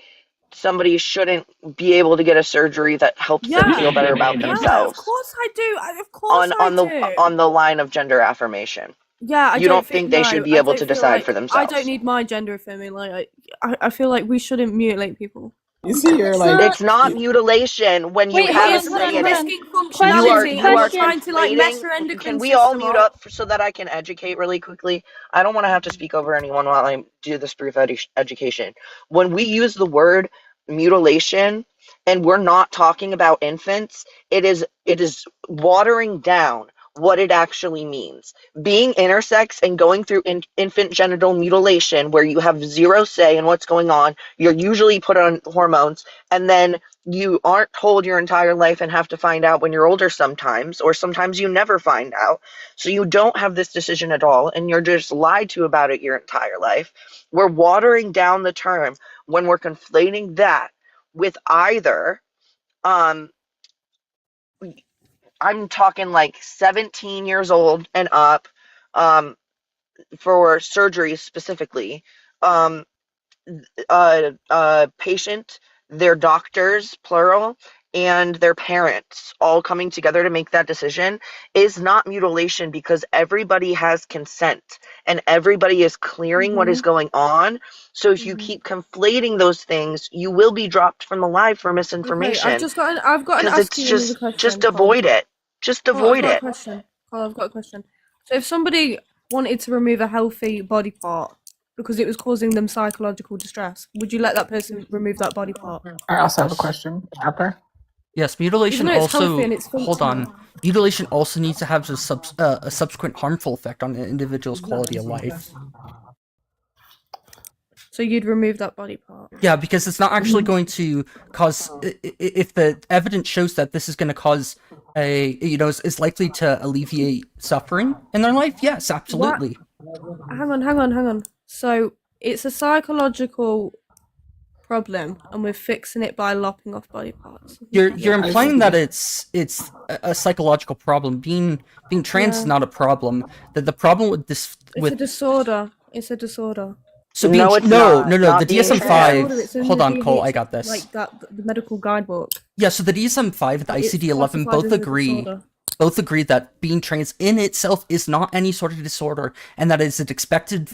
somebody shouldn't be able to get a surgery that helps them feel Yeah, better about yeah. Of themselves course I do. Of course I do. on the line of gender affirmation. Yeah, I You don't don't think think they should no. be I able don't to feel decide like for I don't themselves. need my gender affirming. Like I feel like we shouldn't mutilate people. You see, you're It's like, not. It's not mutilation when you Wait, It hold have a on, is hold when on, say you're in hold it. on. risking Question, You are functionality question. trying to like mess conflating. your endocrine Can we all system mute up. up so that I can educate really quickly? I don't want to have to speak over anyone while I do this brief education. When we use the word mutilation and we're not talking about infants, it is watering down what it actually means. Being intersex and going through infant genital mutilation where you have zero say in what's going on, you're usually put on hormones, and then you aren't told your entire life and have to find out when you're older sometimes, or sometimes you never find out. So you don't have this decision at all, and you're just lied to about it your entire life. We're watering down the term when we're conflating that with either, um, I'm talking like 17 years old and up, um, for surgeries specifically, um, patient, their doctors, plural, and their parents all coming together to make that decision is not mutilation, because everybody has consent and everybody is clearing what is going on. So if you keep conflating those things, you will be dropped from the live for Okay, misinformation. I've got to Because ask it's you another question. just avoid it. Just Cole, I've avoid got a it. question. Cole, I've got a question. So if somebody wanted to remove a healthy body part because it was causing them psychological distress, would you let that person remove that body part? I also have a Yes. question. Harper? Yes, mutilation Even though it's healthy also. and it's Hold on. functional. Mutilation also needs to have a subsequent harmful effect on an individual's quality of life. So you'd remove that body part? Yeah, because it's not actually going to cause. If the evidence shows that this is going to cause is likely to alleviate suffering in their life, yes, absolutely. Hang on. So it's a psychological problem, and we're fixing it by lopping off body parts. You're implying that it's a psychological problem. Being trans is Yeah. not a problem. That the problem with this It's a disorder. It's a disorder. So being No, it's no, not. the Not being DSM-5. trans. It's in Hold the on, Cole, I DH got this. Like that, the medical guidebook. Yeah, so the DSM-5 and the It's ICD-11 classified both as a agree. disorder. Both agree that being trans in itself is not any sort of disorder, and that is an expected.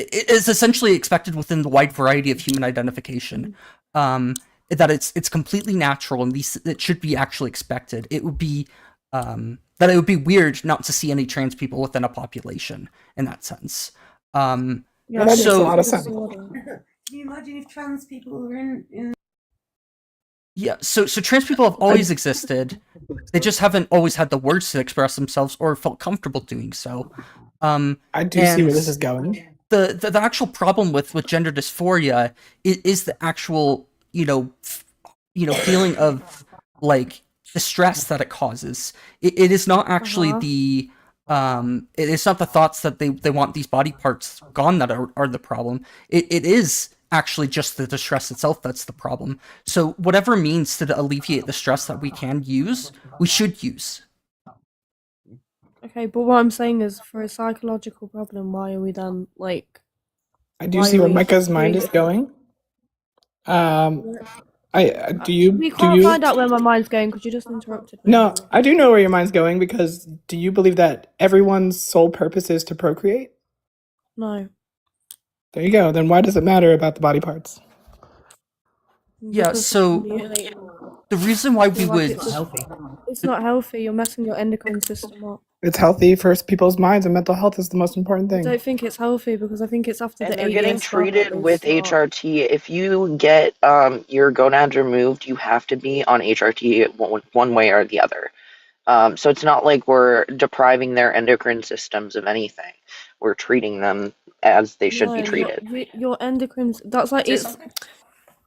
It is essentially expected within the wide variety of human identification. That it's completely natural, and it should be actually expected. It would be that it would be weird not to see any trans people within a population in that sense. Yeah, that makes a lot of sense. Can you imagine if trans people were in Yeah, so trans people have always existed. They just haven't always had the words to express themselves or felt comfortable doing so. I do see where this is going. The actual problem with gender dysphoria is the actual feeling of like the stress that it causes. It is not actually it is not the thoughts that they want these body parts gone that are the problem. It is actually just the distress itself that's the problem. So whatever means to alleviate the stress that we can use, we should use. Okay, but what I'm saying is, for a psychological problem, why are we then like? I do see where Micah's mind is going. Do you? We can't find out where my mind's going because you just interrupted me. No, I do know where your mind's going, because do you believe that everyone's sole purpose is to procreate? No. There you go. Then why does it matter about the body parts? Yeah, so the reason why we would... It's not healthy. You're messing your endocrine system up. It's healthy for people's minds, and mental health is the most important I thing. don't think it's healthy because I think it's after And the they're 8 getting years treated with HRT. If you get your gonads removed, you have to be on HRT one way or the other. So it's not like we're depriving their endocrine systems of anything. We're treating them as they should be treated. Your endocrine. That's like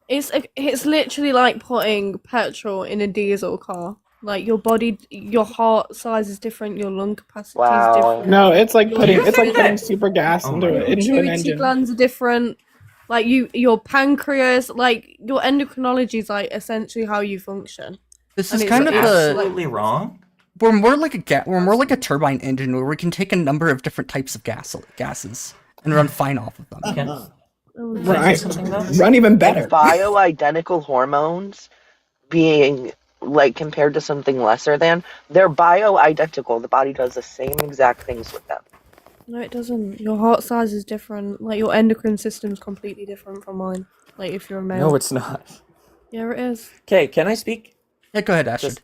it's literally like putting petrol in a diesel car. Like your body, your heart size is different, your lung capacity is different. No, it's like putting super gas into an Pituitary engine. glands are different. Like your pancreas, like your endocrinology is like essentially how you function. This And is it's kind of absolutely wrong. We're more like a turbine engine where we can take a number of different types of gases and run fine off of them. Run even better. Bioidentical hormones being like compared to something lesser than, they're bioidentical. The body does the same exact things with them. No, it doesn't. Your heart size is different. Like your endocrine system's completely different from mine. Like if you're a male. No, it's not. Yeah, it is. Okay, can I speak? Yeah, go ahead, Ashton.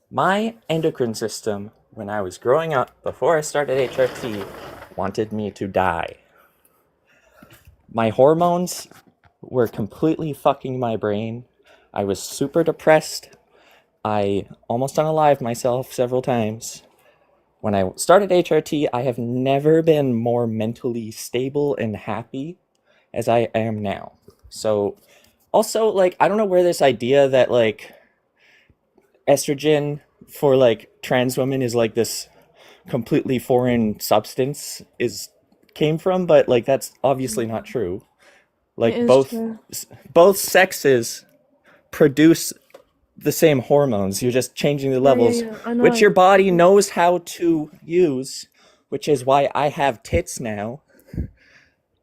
My endocrine system, when I was growing up, before I started HRT, wanted me to die. My hormones were completely fucking my brain. I was super depressed. I almost unalived myself several times. When I started HRT, I have never been more mentally stable and happy as I am now. So, also, like, I don't know where this idea that, like, estrogen for, like, trans women is, like, this completely foreign substance came from, but, like, that's obviously not true. Like, both sexes produce the same hormones. You're just changing the levels, which your body knows how to use which is why I have tits now.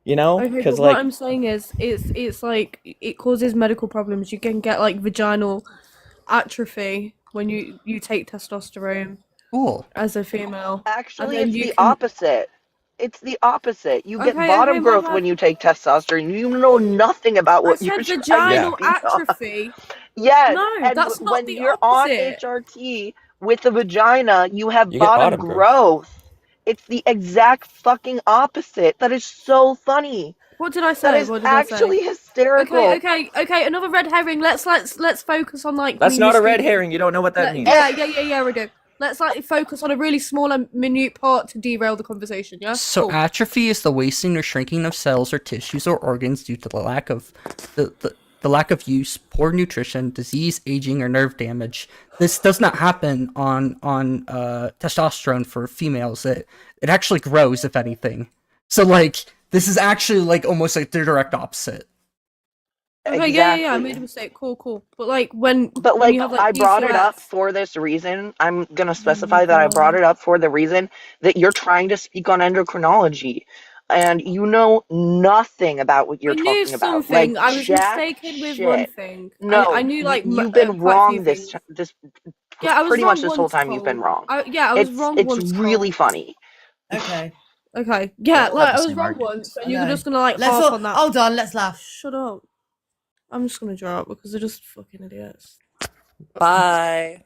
You know, Okay, because but what I'm saying is, it's like it causes medical problems. You can get like vaginal atrophy when you take testosterone. Cool. As a female, and Actually, then it's you the can. opposite. It's the opposite. You get Okay, bottom my growth bad. when you take testosterone. You know nothing about I what you're said trying to vaginal speak on. atrophy. Yes, No, and that's not when the you're on opposite. HRT with a vagina, you have You get bottom bottom growth. growth. It's the exact fucking opposite. That is so funny. What did I That say? is What did I say? actually hysterical. Okay. Another red herring. Let's focus on like. That's not a red minuscule- herring. You don't know what that means. Yeah. We do. Let's like focus on a really small and minute part to derail the conversation. Yeah. So Cool. atrophy is the wasting or shrinking of cells or tissues or organs due to the lack of the lack of use, poor nutrition, disease, aging, or nerve damage. This does not happen on testosterone for females. It actually grows, if anything. So like this is actually like almost like the direct opposite. Okay, yeah. I made a mistake. Cool. But like when you have like I brought it up PCOS. for this reason. I'm gonna specify that I brought it up for the reason that you're trying to speak on endocrinology, and you know nothing about what you're I knew talking about. something. Like I was jack mistaken with shit. one thing. No, I knew like you've been quite a few wrong this things. Yeah, I was pretty wrong much this whole once, time. You've been Cole. wrong. I was wrong It's once. really Cole. funny. Okay. Okay. Yeah, all like have the I was same wrong argument. once, and I you were know. just gonna like Let's harp all- on that. hold on, let's laugh. Shut up. I'm just gonna drop because they're just fucking idiots. Bye.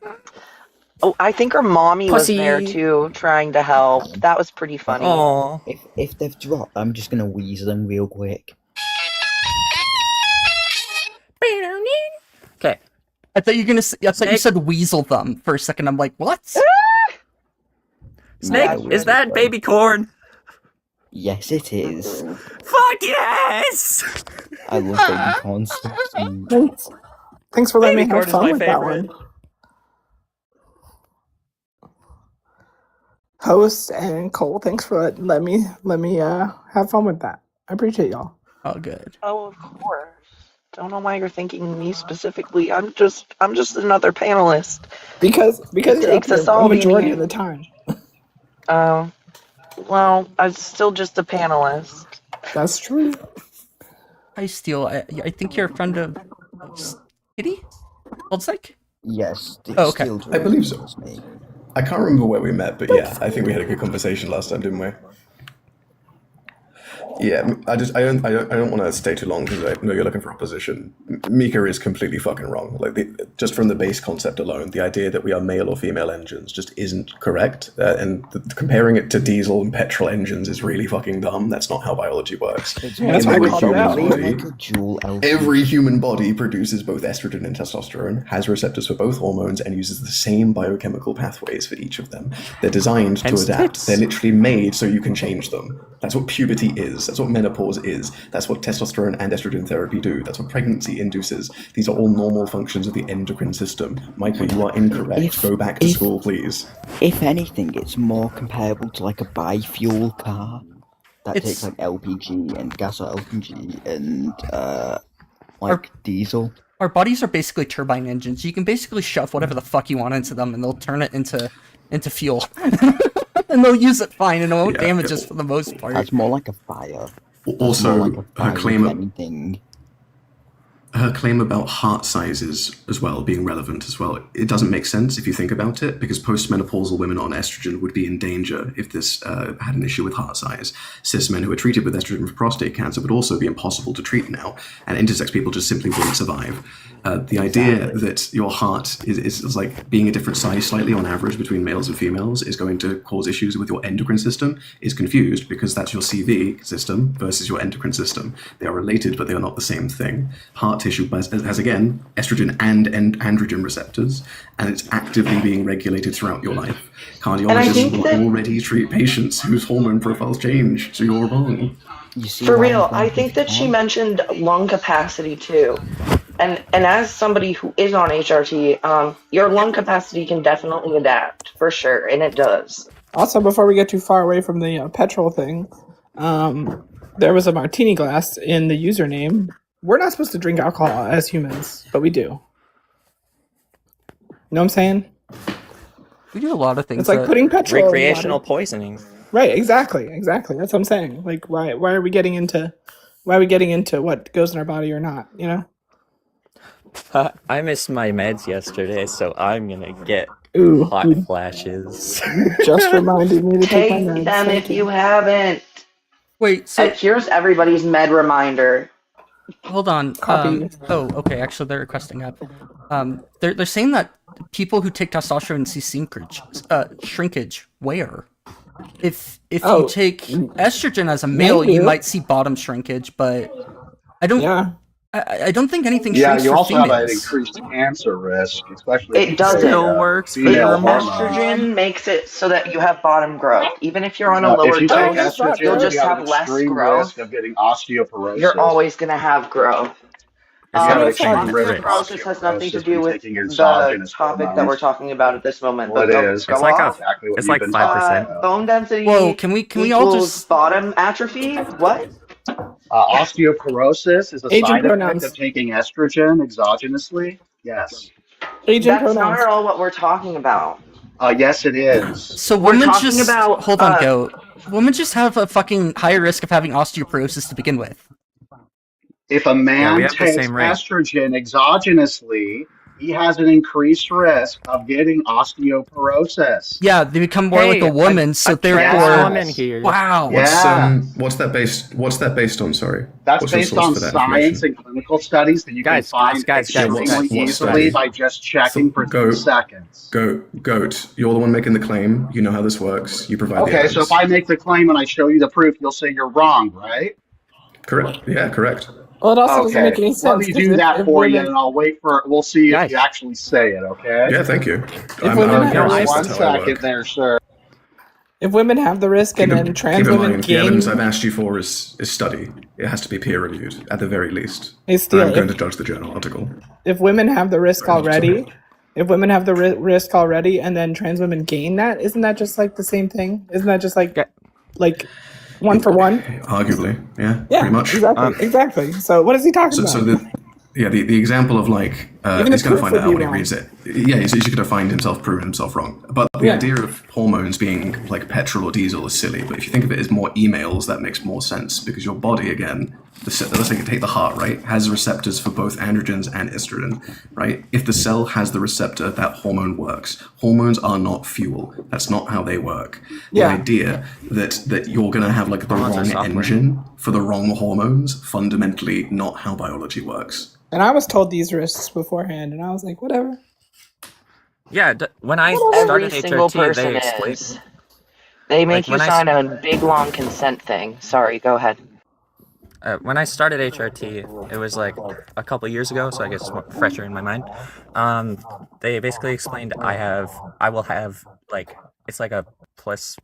Oh, I think her mommy Pussy. was there too, trying to help. That was pretty funny. Aw. If they've dropped, I'm just gonna weasel them real quick. Okay. I thought you said weasel them for a second. I'm like, what? Snake, is that baby corn? Yes, it is. Fuck yes! I love baby corn so much. Thanks for letting Baby me corn have is fun my with favorite. that one. Host and Cole, thanks for letting me have fun with that. I appreciate y'all. Oh, good. Oh, of course. Don't know why you're thinking me specifically. I'm just another panelist. Because It you're up takes here us a all being majority here. of the time. Well, I'm still just a panelist. That's true. Hi, Steel. I think you're a friend of Kitty? Goldstein? Yes. Oh, okay. I believe so. I can't remember where we met, but yeah, I think we had a good conversation last time, didn't we? Yeah, I don't want to stay too long because I know you're looking for opposition. Mika is completely fucking wrong. Like just from the base concept alone, the idea that we are male or female engines just isn't correct. And comparing it to diesel and petrol engines is really fucking dumb. That's not how biology works. That's In why every human body, like a dual LP. every human body produces both estrogen and testosterone, has receptors for both hormones, and uses the same biochemical pathways for each of them. They're designed to Hence adapt. tits. They're literally made so you can change them. That's what puberty is. That's what menopause is. That's what testosterone and estrogen therapy do. That's what pregnancy induces. These are all normal functions of the endocrine system. Micah, you are incorrect. Go back to school, please. If anything, it's more comparable to like a bi-fuel car that takes like LPG and gas or LPG and diesel. Our bodies are basically turbine engines. You can basically shove whatever the fuck you want into them, and they'll turn it into fuel, and they'll use it fine, and it won't damage us for the most part. That's more like a fire. Also, her claim anything. her claim about heart sizes as well being relevant as well, it doesn't make sense if you think about it, because postmenopausal women on estrogen would be in danger if this had an issue with heart size. Cis men who are treated with estrogen for prostate cancer would also be impossible to treat now, and intersex people just simply wouldn't survive. The idea that your heart is like being a different size slightly on average between males and females is going to cause issues with your endocrine system is confused, because that's your CV system versus your endocrine system. They are related, but they are not the same thing. Heart tissue has again estrogen and androgen receptors, and it's actively being regulated throughout your life. Cardiologists will already treat patients whose hormone profiles change, so you're wrong. For real, I think that she mentioned lung capacity too. And as somebody who is on HRT, your lung capacity can definitely adapt, for sure, and it does. Also, before we get too far away from the petrol thing, there was a martini glass in the username. We're not supposed to drink alcohol as humans, but we do. You know what I'm saying? We do a lot of things. It's like putting petrol in Recreational water. poisoning. Right, exactly. That's what I'm saying. Like, why are we getting into what goes in our body or not? You know? I missed my meds yesterday, so I'm gonna get Ooh, hot flashes. you just reminded me to take my meds. them Thank if you haven't. Wait, so here's everybody's med reminder. hold on. Copy. Oh, okay. Actually, they're requesting up. They're saying that people who take testosterone see shrinkage. Where? If you take estrogen as a male, you might see bottom shrinkage, but I don't. Yeah. I don't think anything Yeah, shrinks you for also have an females. increased cancer risk, especially if It you doesn't. take female hormones. Estrogen makes it so that you have bottom growth. Even if you're on a No, lower if you take dose, estrogen, you'll just you have an have less extreme growth. risk of getting osteoporosis. You're always going to have growth. You have an extreme risk of Osteoporosis has nothing to osteoporosis do when with taking the exogenous topic that we're hormones. talking about at this moment. Well, But it is. go It's like off. exactly what it's you've like been 5%. talking about. Bone density Whoa, can we all equals just bottom atrophy? What? Osteoporosis is a Agent side effect pronouns. of taking estrogen exogenously. Yes. Agent That's pronouns. not at all what we're talking about. Yes, it is. So We're women talking just about, hold on, Goat. Women just have a fucking higher risk of having osteoporosis to begin with. If a man we have the takes same rate. estrogen exogenously, he has an increased risk of getting osteoporosis. Yeah, they become more like a woman, so therefore. Wow. What's that based on? Sorry. That's What's your based source on for that science and clinical studies that you can find extremely easily study? by just checking for 3 seconds. Goat, you're the one making the claim. You know how this works. You provide the Okay, evidence. so if I make the claim and I show you the proof, you'll say you're wrong, right? Correct. Yeah, correct. Well, it also doesn't make any sense. Let me do that for you, and I'll wait for. We'll see if you actually say it. Okay? Yeah, thank you. If women have the one risk, second there, sir. if women have the risk, and then trans Keep in women mind, the evidence gain, I've asked you for is study. It has to be peer reviewed at the very least. Hey, Steele, I'm going if- to judge the journal article. if women have the risk already, risk already, and then trans women gain that, isn't that just like the same thing? Isn't that just like 1 for 1? Arguably, yeah, Yeah, pretty much. exactly. So what is he talking So about? the example of like Even he's the going to proof find would it out be when he wrong. reads it. Yeah, he's going to find himself proving himself wrong. But the Yeah. idea of hormones being like petrol or diesel is silly. But if you think of it as more emails, that makes more sense because your body, again, let's say you take the heart, right, has receptors for both androgens and estrogen, right? If the cell has the receptor, that hormone works. Hormones are not fuel. That's not how they work. Yeah. The idea that you're going to have like the Hormones are wrong software. engine for the wrong hormones, fundamentally not how biology works. And I was told these risks beforehand, and I was like, whatever. Yeah, when I Every started single HRT, person they explained. is. They make Like, you when I sign a big long consent thing. Sorry, go ahead. When I started HRT, it was like a couple years ago, so I guess it's more fresher in my mind. They basically explained I will have like it's like a plus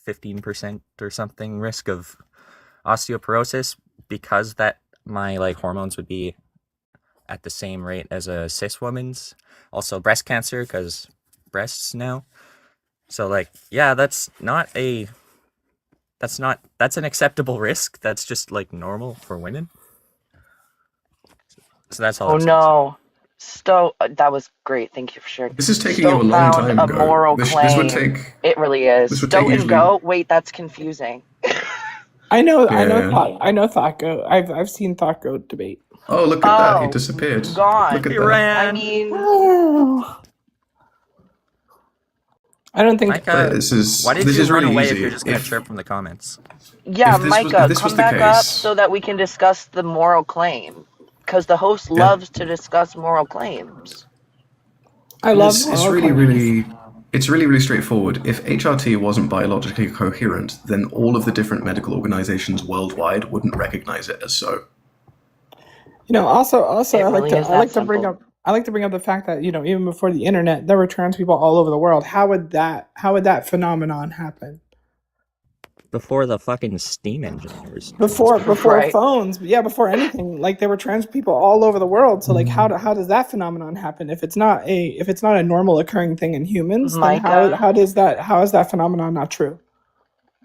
15% or something risk of osteoporosis because that my like hormones would be at the same rate as a cis woman's. Also breast cancer because breasts now. So like yeah, that's an acceptable risk. That's just like normal for women. So that's all. Oh no. That was great. Thank you for sharing. This is taking you a long found time, a Goat. moral This claim. would take. It really is. this would take Stoat and usually- go. Wait, that's confusing. I know Yeah. Thought Goat. I've seen Thought Goat debate. Oh, look at that! He disappeared. Gone. Look at He that. ran. I mean, I don't think. Micah, This is why did this you is run really away easy. if you're just gonna chirp from the comments? yeah, If this was- Micah, if this was come the back up case- so that we can discuss the moral claim. Because the host loves to discuss moral claims. I love. It's really straightforward. If HRT wasn't biologically coherent, then all of the different medical organizations worldwide wouldn't recognize it as so. Also, It I like really to is I like that to bring simple. up I like to bring up the fact that even before the internet, there were trans people all over the world. How would that phenomenon happen? Before the fucking steam engine was Before Right. phones, before anything, like there were trans people all over the world. So like, how does that phenomenon happen? If it's not a normal occurring thing in humans, then Micah? how is that phenomenon not true?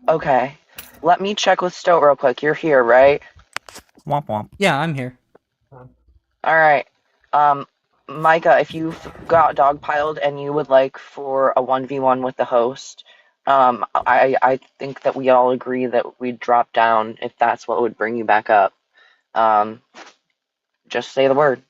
Okay. Let me check with Stoat real quick. You're here, right? Womp womp. Yeah, I'm here. All right. Micah, if you've got dogpiled and you would like for a 1v1 with the host, I think that we all agree that we'd drop down if that's what would bring you back up. Just say the word.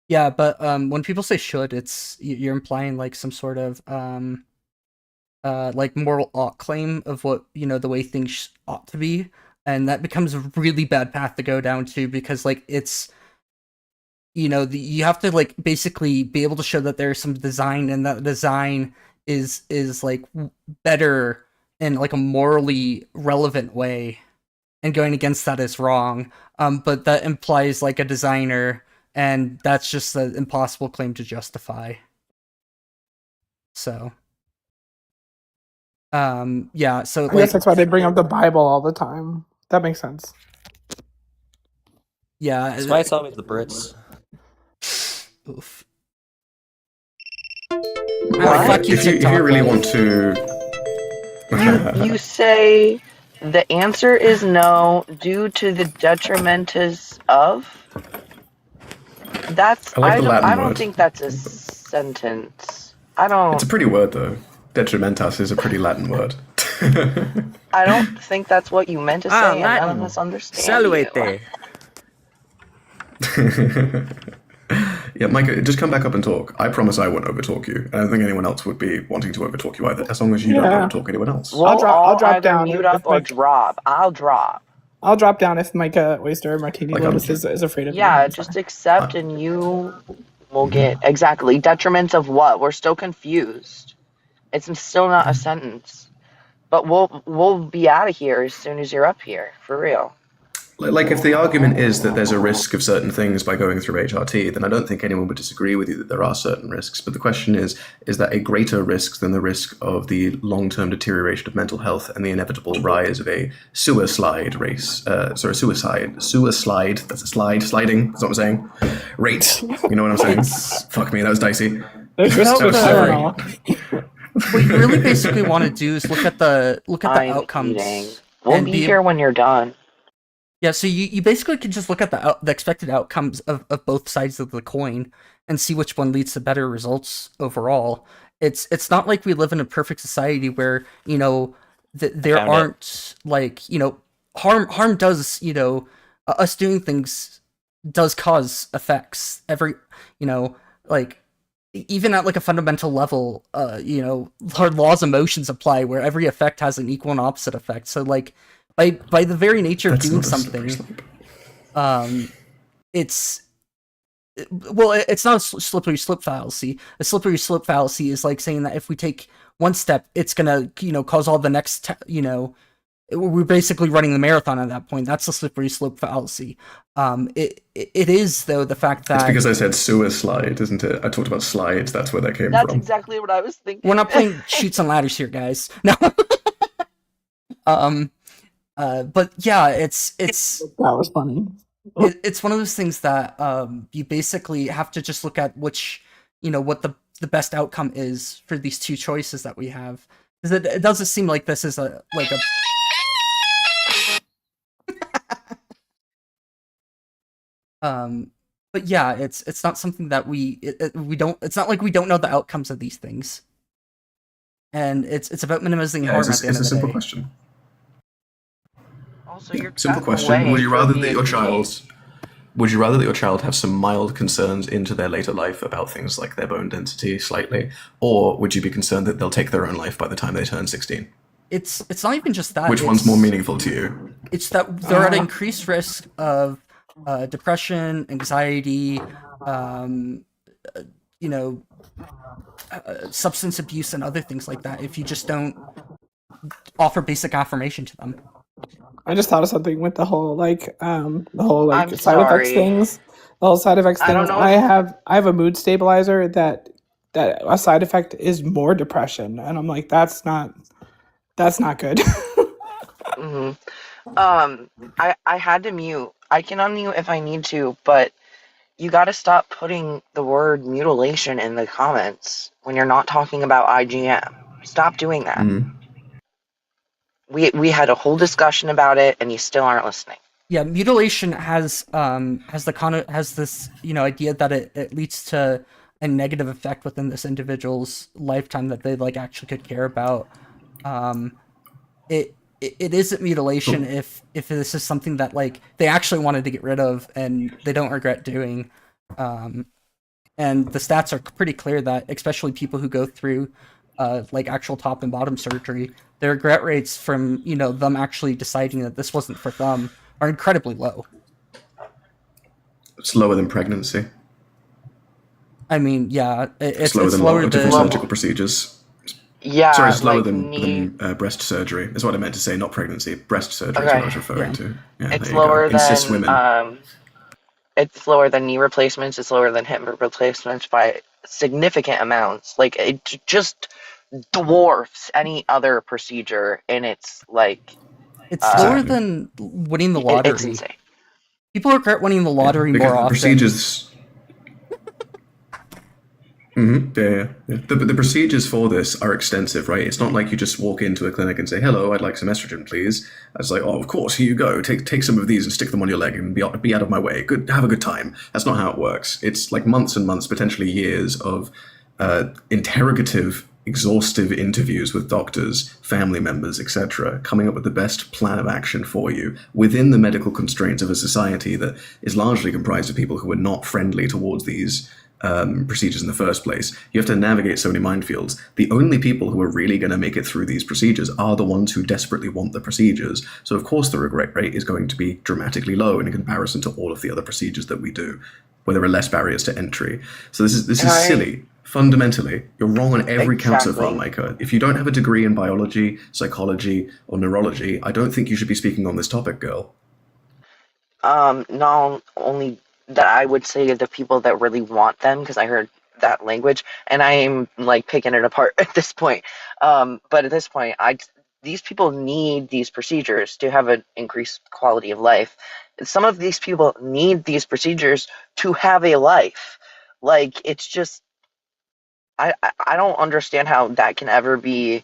Yeah, but when people say should, you're implying like some sort of like moral ought claim of what the way things ought to be, and that becomes a really bad path to go down to, because like it's you have to like basically be able to show that there's some design, and that design is like better in like a morally relevant way, and going against that is wrong. But that implies like a designer, and that's just an impossible claim to justify. So yeah, so I guess that's why they bring up the Bible all the time. That makes sense. Yeah, that's why it's always the Brits. Oof. What? If you really want to, you say the answer is no due to the detrimentus of. That's I don't word. think that's a sentence. I don't. It's a pretty word though. Detrimentas is a pretty Latin word. I don't think that's what you meant to say, and none of us understand you. Yeah, Micah, just come back up and talk. I promise I won't overtalk you. I don't think anyone else would be wanting to overtalk you either, as long as you don't overtalk anyone else. We'll I'll drop down. Mute up or drop. I'll drop. I'll drop down if Micah Oyster Martini Lotus is afraid of me. Yeah, just accept and you will get exactly detriments of what? We're still confused. It's still not a sentence. But we'll be out of here as soon as you're up here, for real. Like, if the argument is that there's a risk of certain things by going through HRT, then I don't think anyone would disagree with you that there are certain risks. But the question is that a greater risk than the risk of the long-term deterioration of mental health and the inevitable rise of a suicide race? That's a sliding, that's what I'm saying? Rate, you know what I'm saying? Fuck me, that was dicey. What you really basically want to do is look at the outcomes. Eating. We'll be here when you're done. Yeah, so you basically can just look at the expected outcomes of both sides of the coin and see which one leads to better results overall. It's not like we live in a perfect society where there aren't like harm does us doing things does cause effects. Like even at like a fundamental level, our laws of motions apply where every effect has an equal and opposite effect. So like by the very nature of doing something, it's not a slippery slope fallacy. A slippery slope fallacy is like saying that if we take one step, it's gonna cause all the next we're basically running the marathon at that point. That's a slippery slope fallacy. It is though the fact that it's because I said suicide, isn't it? I talked about slides. That's where that came from. That's exactly what I was thinking. We're not playing Chutes and Ladders here, guys. No. But yeah, it's that was funny. It's one of those things that you basically have to just look at which what the best outcome is for these two choices that we have, because it doesn't seem like this is a but yeah, it's not something that we don't. It's not like we don't know the outcomes of these things, and it's about minimizing harm at the end of the day. It's a simple question. Also, simple question: Would you rather that your child have some mild concerns into their later life about things like their bone density slightly, or would you be concerned that they'll take their own life by the time they turn 16? It's not even just that. Which one's more meaningful to you? It's that they're at increased risk of depression, anxiety, substance abuse, and other things like that if you just don't offer basic affirmation to them. I just thought of something with the whole side effects things. The whole side effects things. I have a mood stabilizer that a side effect is more depression, and I'm like, that's not good. Mm-hmm. I had to mute. I can unmute if I need to, but you got to stop putting the word mutilation in the comments when you're not talking about IGM. Stop doing that. We had a whole discussion about it, and you still aren't listening. Yeah, mutilation has has this idea that it leads to a negative effect within this individual's lifetime that they like actually could care about. Um, it isn't mutilation if this is something that like they actually wanted to get rid of and they don't regret doing. And the stats are pretty clear that especially people who go through like actual top and bottom surgery, their regret rates from them actually deciding that this wasn't for them are incredibly low. It's lower than pregnancy. I mean, yeah, it's lower than lower different than surgical procedures. Yeah, sorry, it's lower like than breast surgery. Is what I meant to say, not pregnancy. Breast surgery is Okay. what I was referring to. Yeah, It's there you go. lower In cis than women. it's lower than knee replacements. It's lower than hip replacements by significant amounts. Like it just dwarfs any other procedure in its like. It's lower than winning the lottery. It's insane. People regret winning the lottery because more the often. Procedures. Yeah. The procedures for this are extensive, right? It's not like you just walk into a clinic and say, "Hello, I'd like some estrogen, please." It's like, "Oh, of course, here you go. Take some of these and stick them on your leg and be out of my way. Good, have a good time." That's not how it works. It's like months and months, potentially years of interrogative, exhaustive interviews with doctors, family members, etc., coming up with the best plan of action for you within the medical constraints of a society that is largely comprised of people who are not friendly towards these procedures in the first place. You have to navigate so many minefields. The only people who are really going to make it through these procedures are the ones who desperately want the procedures. So of course the regret rate is going to be dramatically low in comparison to all of the other procedures that we do, where there are less barriers to entry. So this is silly. Fundamentally, you're wrong on every count so far, Micah. If you don't have a degree in biology, psychology, or neurology, I don't think you should be speaking on this topic, girl. Not only that, I would say to the people that really want them, because I heard that language, and I'm like picking it apart at this point. But at this point, these people need these procedures to have an increased quality of life. Some of these people need these procedures to have a life. Like it's just, I don't understand how that can ever be.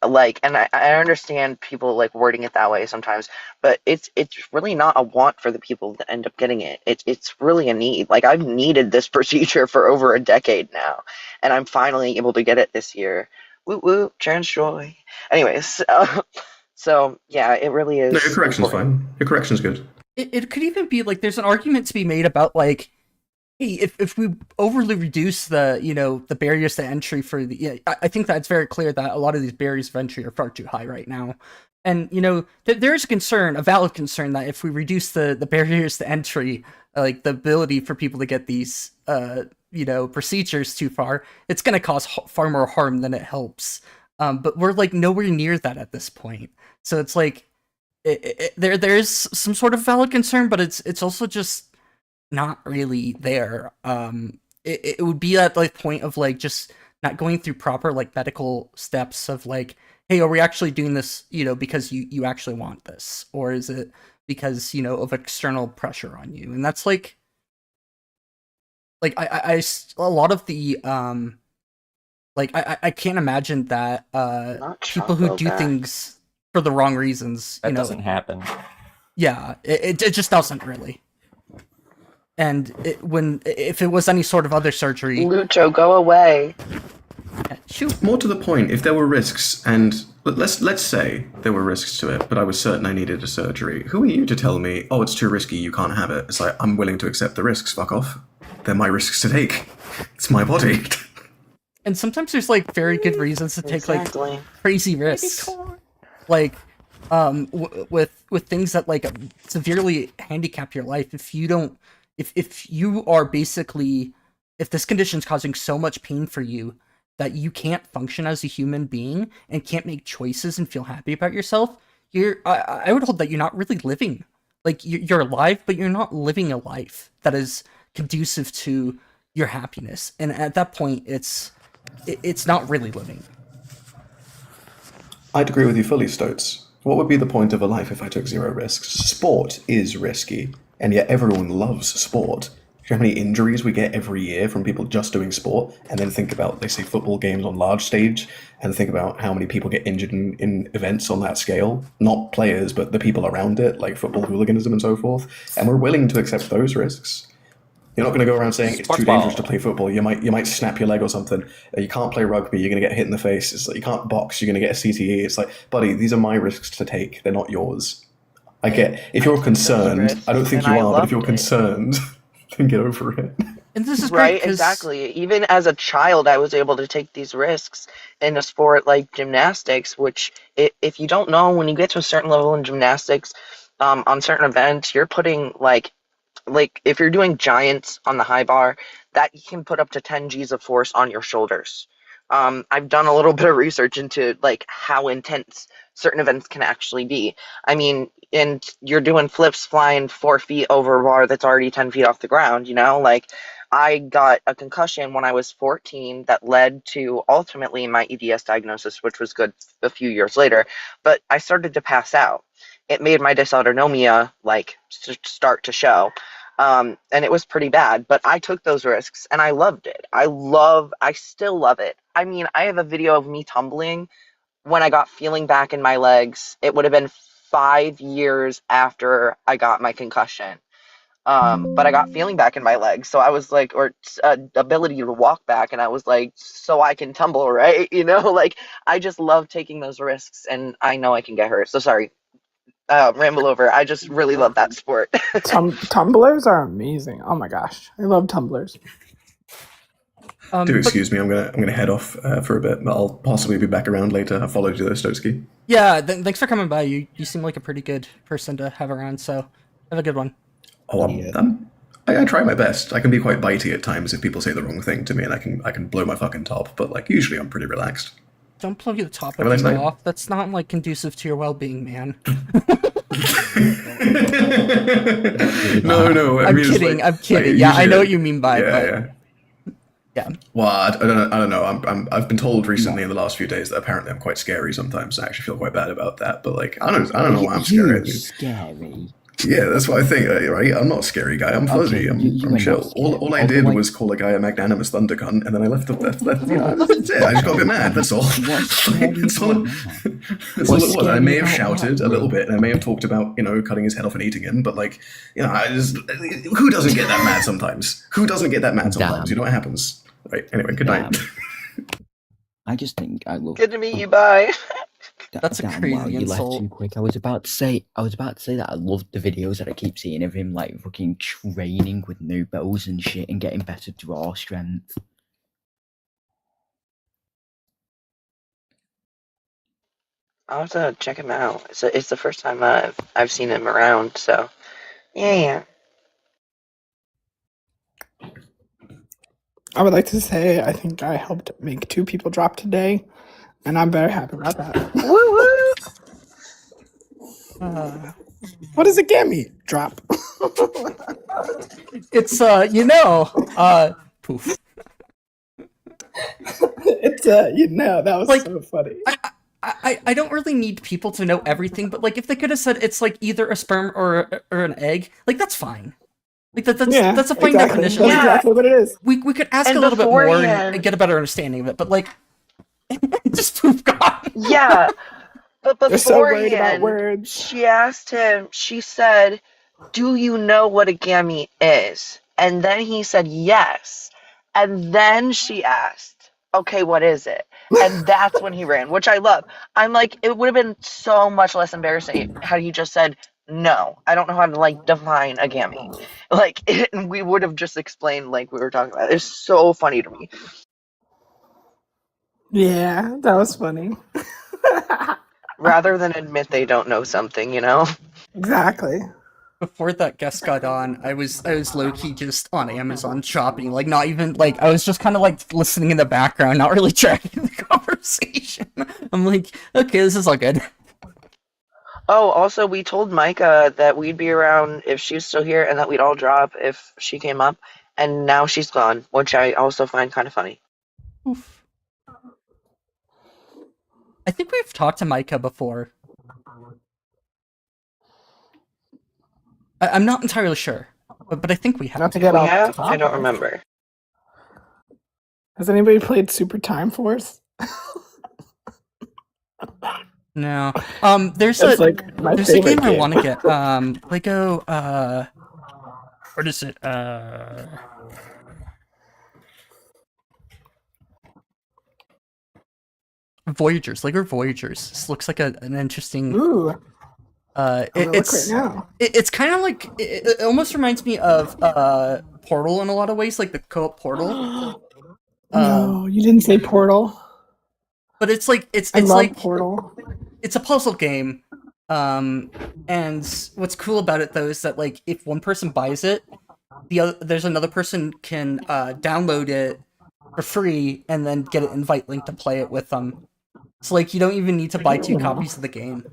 Like, and I understand people like wording it that way sometimes, but it's really not a want for the people that end up getting it. It's really a need. Like I've needed this procedure for over a decade now, and I'm finally able to get it this year. Woo woo, trans joy. Anyways, so yeah, it really is. No, your correction's fine. Your correction's good. It could even be like there's an argument to be made about like, hey, if we overly reduce the the barriers to entry for the I think that it's very clear that a lot of these barriers of entry are far too high right now, and there is a concern, a valid concern, that if we reduce the barriers to entry, like the ability for people to get these procedures too far, it's going to cause far more harm than it helps. But we're like nowhere near that at this point, so it's like there's some sort of valid concern, but it's also just not really there. It would be at like point of like just not going through proper like medical steps of like, hey, are we actually doing this because you actually want this, or is it because of external pressure on you? And that's like I a lot of the like I can't imagine that people who do things for the wrong reasons that doesn't happen. Yeah, it just doesn't really. And if it was any sort of other surgery, Lucho, go away. Shoot. More to the point, if there were risks, and let's say there were risks to it, but I was certain I needed a surgery, who are you to tell me, oh, it's too risky, you can't have it? It's like, I'm willing to accept the risks, fuck off. They're my risks to take. It's my body. And sometimes there's like very good reasons to take like crazy risks. Like with things that like severely handicap your life. If you don't if you are basically, if this condition is causing so much pain for you that you can't function as a human being and can't make choices and feel happy about yourself, I would hold that you're not really living. Like you're alive, but you're not living a life that is conducive to your happiness. And at that point, it's not really living. I'd agree with you fully, Stoats. What would be the point of a life if I took zero risks? Sport is risky, and yet everyone loves sport. you know how many injuries we get every year from people just doing sport? And then think about, they say, football games on large stage, and think about how many people get injured in events on that scale. Not players, but the people around it, like football hooliganism and so forth. And we're willing to accept those risks. You're not going to go around saying it's too dangerous to play football. You might snap your leg or something. You can't play rugby. You're going to get hit in the face. It's like you can't box. You're going to get a CTE. It's like, buddy, these are my risks to take. They're not yours. I get if you're concerned. I don't think you are, but if you're concerned, then get over it. And this is right, great 'cause... exactly. Even as a child, I was able to take these risks in a sport like gymnastics, which, if you don't know, when you get to a certain level in gymnastics, on certain events, you're putting like if you're doing giants on the high bar, that you can put up to 10 G's of force on your shoulders. I've done a little bit of research into like how intense certain events can actually be. I mean, and you're doing flips flying 4 feet over a bar that's already 10 feet off the ground, you know? Like, I got a concussion when I was 14 that led to ultimately my EDS diagnosis, which was good a few years later, but I started to pass out. It made my dysautonomia like start to show. And it was pretty bad, but I took those risks and I loved it. I still love it. I mean, I have a video of me tumbling when I got feeling back in my legs. It would have been 5 years after I got my concussion. But I got feeling back in my legs. So I was like, or ability to walk back. And I was like, so I can tumble, right? You know, like I just love taking those risks and I know I can get hurt. So sorry. Ramble over. I just really love that sport. Tumblers are amazing. Oh my gosh, I love tumblers. Do excuse me, I'm gonna head off for a bit, but I'll possibly be back around later. I followed you there, Stotsky. Yeah, thanks for coming by. You seem like a pretty good person to have around, so have a good one. Oh, I try my best. I can be quite bitey at times if people say the wrong thing to me, and I can blow my fucking top. But like usually, I'm pretty relaxed. Don't blow your top every so off. That's not like conducive to your well-being, man. No. I'm kidding. I'm kidding. Yeah, I know what you mean by it. Yeah. Well, I don't know. I've been told recently in the last few days that apparently I'm quite scary sometimes. I actually feel quite bad about that. But like, I don't know why I'm scary. Scary. Yeah, that's what I think, right? I'm not a scary guy. I'm fuzzy. Okay, I'm chill. All I did was call a guy a magnanimous thunder cunt, and then I left. You know, that's it. I just got a bit mad. That's all. That's all it was. I may have shouted a little bit, and I may have talked about cutting his head off and eating him. But like, who doesn't get that mad sometimes? Who doesn't get that mad sometimes? You know what happens, right? Anyway, good night. I just think I love. Good to meet you. Bye. That's a crazy you insult. left too quick. I was about to say that I love the videos that I keep seeing of him like fucking training with new bows and shit and getting better draw strength. I'll have to check him out. It's the first time I've seen him around, so yeah. I would like to say I think I helped make 2 people drop today, and I'm very happy about that. Woo woo! What does a gammy drop? It's poof. It's that was like, so funny. I don't really need people to know everything, but like if they could have said it's like either a sperm or an egg, like that's fine. Like that's a fine definition. That's exactly what it is. We could ask a little bit more and get a better understanding of it, but like just poof gone. Yeah. But They're so worried about words. She asked him, she said, "Do you know what a gamete is?" And then he said yes. And then she asked, "Okay, what is it?" And that's when he ran, which I love. I'm like, it would have been so much less embarrassing had he just said, "No, I don't know how to like define a gamete." Like, we would have just explained like we were talking about. It's so funny to me. Yeah, that was funny. Rather than admit they don't know something, Exactly. Before that guest got on, I was low-key just on Amazon shopping, like not even like I was just kind of like listening in the background, not really tracking the conversation. I'm like, okay, this is all good. Oh, also we told Micah that we'd be around if she was still here and that we'd all drop if she came up, and now she's gone, which I also find kind of funny. Oof. I think we've talked to Micah before. I'm not entirely sure. but I think we have. Not to get We off have? I topic. don't remember. Has anybody played Super Time Force? No. There's It's a like my there's a game favorite I want to game. get. Lego. What is it? Voyagers. Lego Voyagers. This looks like an interesting. Ooh. It's look right now. It's kind of like it almost reminds me of Portal in a lot of ways, like the co-op Portal. No, you didn't say Portal. But it's like it's I love like Portal. It's a puzzle game. And what's cool about it though is that like if one person buys it, there's another person can download it for free and then get an invite link to play it with them. So like you don't even need to buy 2 copies of the game.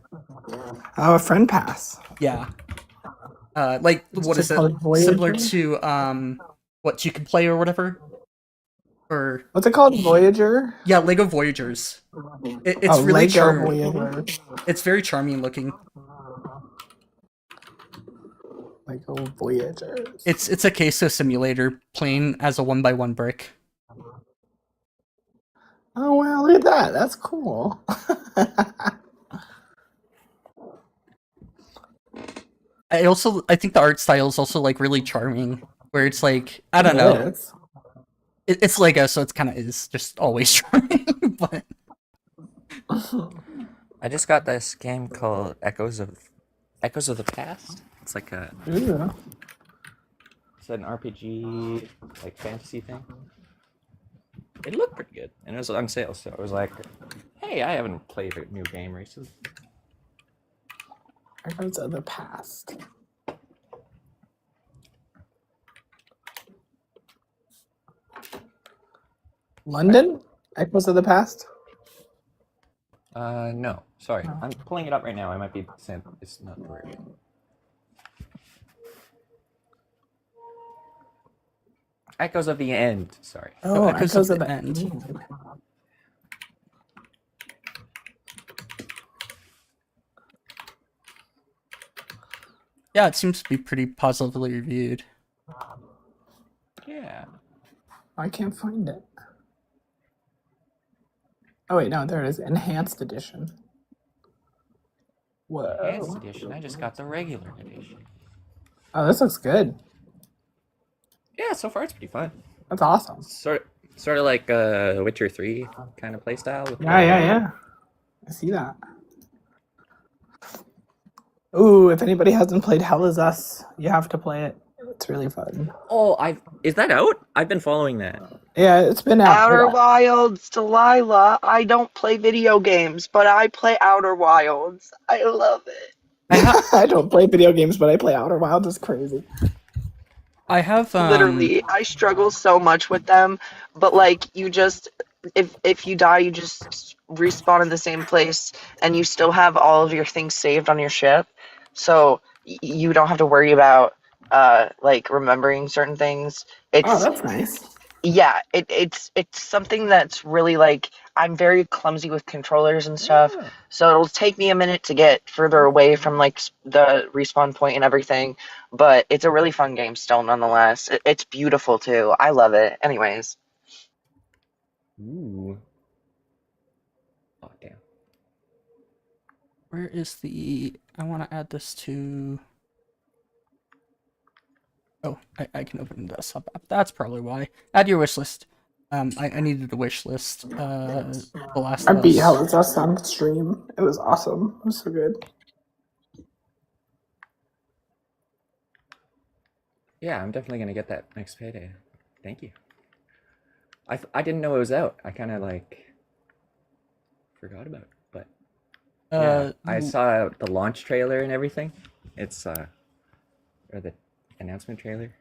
Oh, a friend pass. Yeah. Like what is it? Similar to what you can play or whatever. Or what's it called? Voyager? Yeah, Lego Voyagers. It's really Lego charming. Voyager. It's very charming looking. Lego Voyagers. It's a queso simulator playing as a 1x1 brick. Oh wow, look at that. That's cool. I think the art style is also like really charming, where it's like I don't know. It's Lego, so it's kind of is just always charming. But I just got this game called Echoes of the Past. It's like a it's an RPG like fantasy thing. It looked pretty good, and it was on sale, so I was like, "Hey, I haven't played a new game recently." Echoes of the Past. London? Echoes of the Past? No, sorry, I'm pulling it up right now. I might be saying it's not the right one. Echoes of the End. Sorry. Oh, Echoes of the End. yeah, it seems to be pretty positively reviewed. Yeah. I can't find it. Oh wait, no, there it is. Enhanced edition. Whoa. Enhanced edition. I just got the regular edition. Oh, this looks good. Yeah, so far it's pretty fun. That's awesome. Sort of like Witcher 3 kind of playstyle. Yeah. I see that. Ooh, if anybody hasn't played Hell Is Us, you have to play it. It's really fun. Oh, is that out? I've been following that. Yeah, it's been out. Outer Wilds, Delilah. I don't play video games, but I play Outer Wilds. I love it. I don't play video games, but I play Outer Wilds. It's crazy. I have literally. I struggle so much with them, but like you just, if you die, you just respawn in the same place, and you still have all of your things saved on your ship, so you don't have to worry about like remembering certain things. Oh, that's nice. Yeah, it's something that's really like I'm very clumsy with controllers and stuff, so it'll take me a minute to get further away from like the respawn point and everything, but it's a really fun game still nonetheless. It's beautiful too. I love it. Anyways. Ooh. Oh damn. Where is the? I want to add this to. Oh, I can open the sub app. That's probably why. Add your wish list. I needed a wish list. The Last I of beat Us. Hell Is Us on stream. It was awesome. It was so good. Yeah, I'm definitely gonna get that next payday. Thank you. I didn't know it was out. I kind of like forgot about it, but yeah, I saw the launch trailer and everything. It's or the announcement trailer.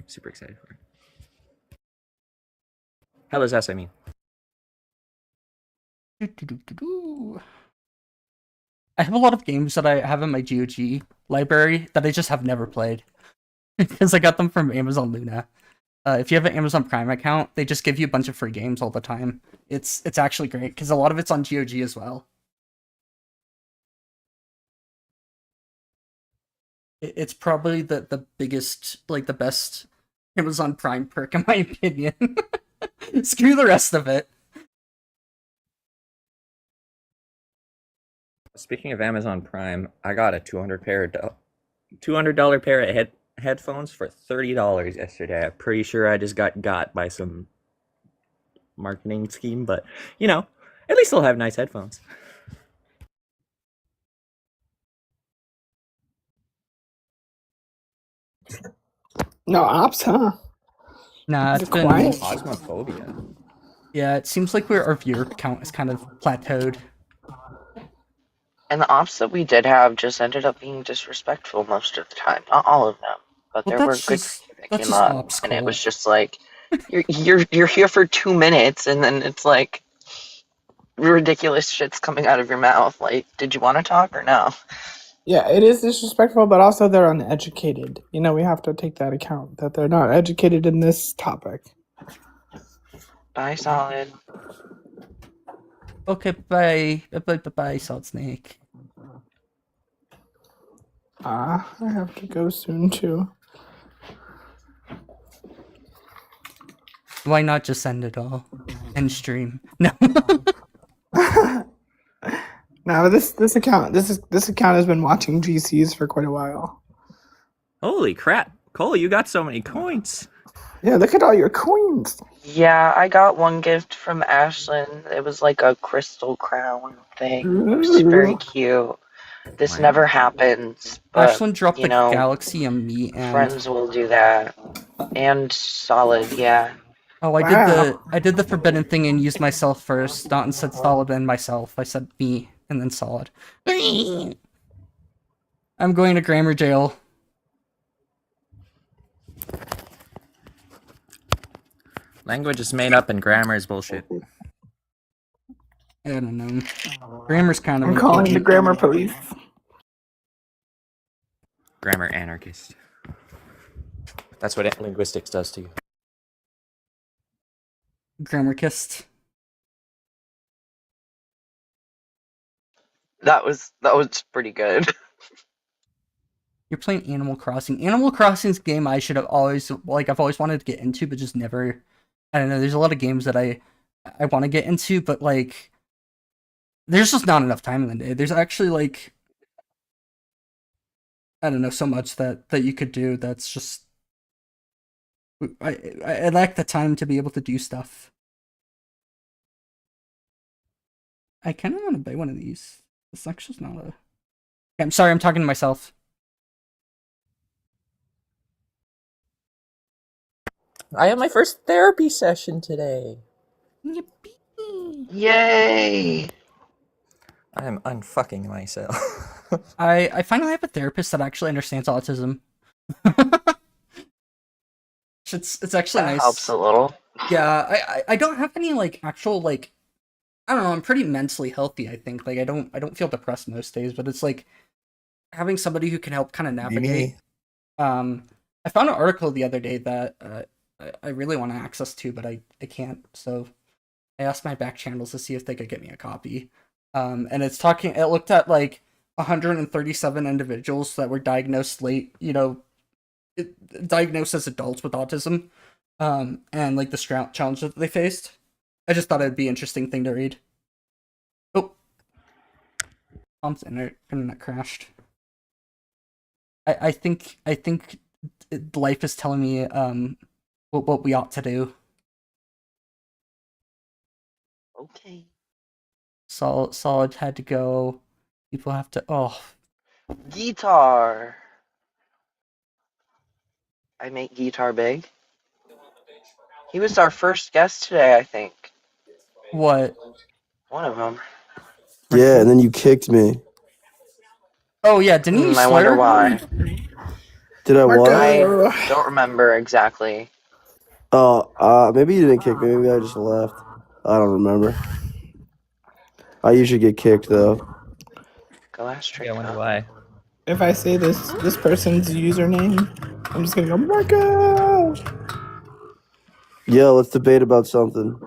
Super excited for it. Hell Is Us, I mean. I have a lot of games that I have in my GOG library that I just have never played because I got them from Amazon Luna. If you have an Amazon Prime account, they just give you a bunch of free games all the time. It's actually great because a lot of it's on GOG as well. It's probably the biggest, like the best Amazon Prime perk in my opinion. Screw the rest of it. Speaking of Amazon Prime, I got a $200 pair of headphones for $30 yesterday. I'm pretty sure I just got by some marketing scheme, but you know, at least I'll have nice headphones. No ops, huh? Nah, Is it's it been quiet? Osmophobia. Yeah, it seems like our viewer count is kind of plateaued. And the ops that we did have just ended up being disrespectful most of the time. Not all of them, but Well, there were good few that that's came just up, ops and it was cult. just like, you're here for 2 minutes, and then it's like ridiculous shit's coming out of your mouth. Like, did you want to talk or no? Yeah, it is disrespectful, but also they're uneducated. You know, we have to take that account that they're not educated in this topic. Bye, Solid. Okay, bye, Salt Snake. I have to go soon too. Why not just end it all? End stream. No. Now this account has been watching GCs for quite a while. Holy crap, Cole, you got so many coins. Yeah, look at all your coins. Yeah, I got one gift from Ashlyn. It was like a crystal crown thing. It was very cute. This never happens, but Ashlyn dropped you the know, galaxy on me and friends will do that. And Solid, yeah. Oh, I did the forbidden thing and used myself first, not and said Solid and myself. I said me and then Solid. I'm going to grammar jail. Language is made up and grammar is bullshit. I don't know. Grammar's kind of I'm calling the grammar police. Grammar anarchist. That's what linguistics does to you. Grammarchist. That was pretty good. You're playing Animal Crossing. Animal Crossing's a game I should have always I've always wanted to get into, but just never. I don't know. There's a lot of games that I want to get into, but like, there's just not enough time in the day. There's actually like, I don't know, so much that you could do. That's just I lack the time to be able to do stuff. I kind of want to buy one of these. This actually is not a. I'm sorry, I'm talking to myself. I had my first therapy session today. Yay! I am unfucking myself. I finally have a therapist that actually understands autism. It's actually That nice. helps a little. Yeah, I don't have any like actual like, I don't know, I'm pretty mentally healthy, I think. Like I don't feel depressed most days, but it's like having somebody who can help kind of navigate. I found an article the other day that I really want to access to, but I can't. So I asked my back channels to see if they could get me a copy. And it looked at like 137 individuals that were diagnosed late, diagnosed as adults with autism, and like the challenges that they faced. I just thought it'd be an interesting thing to read. Oh, Tom's internet crashed. I think life is telling me what we ought to do. Okay. Solid had to go. People have to. Guitar. I make Guitar big. He was our first guest today, I think. What? One of them. Yeah, and then you kicked me. Oh yeah, didn't you slur? I wonder why. Did I what? I don't remember exactly. Oh, maybe you didn't kick me. Maybe I just left. I don't remember. I usually get kicked though. Go ask Trick. I wonder why. If I say this person's username, I'm just gonna go Marco. Yeah, let's debate about something.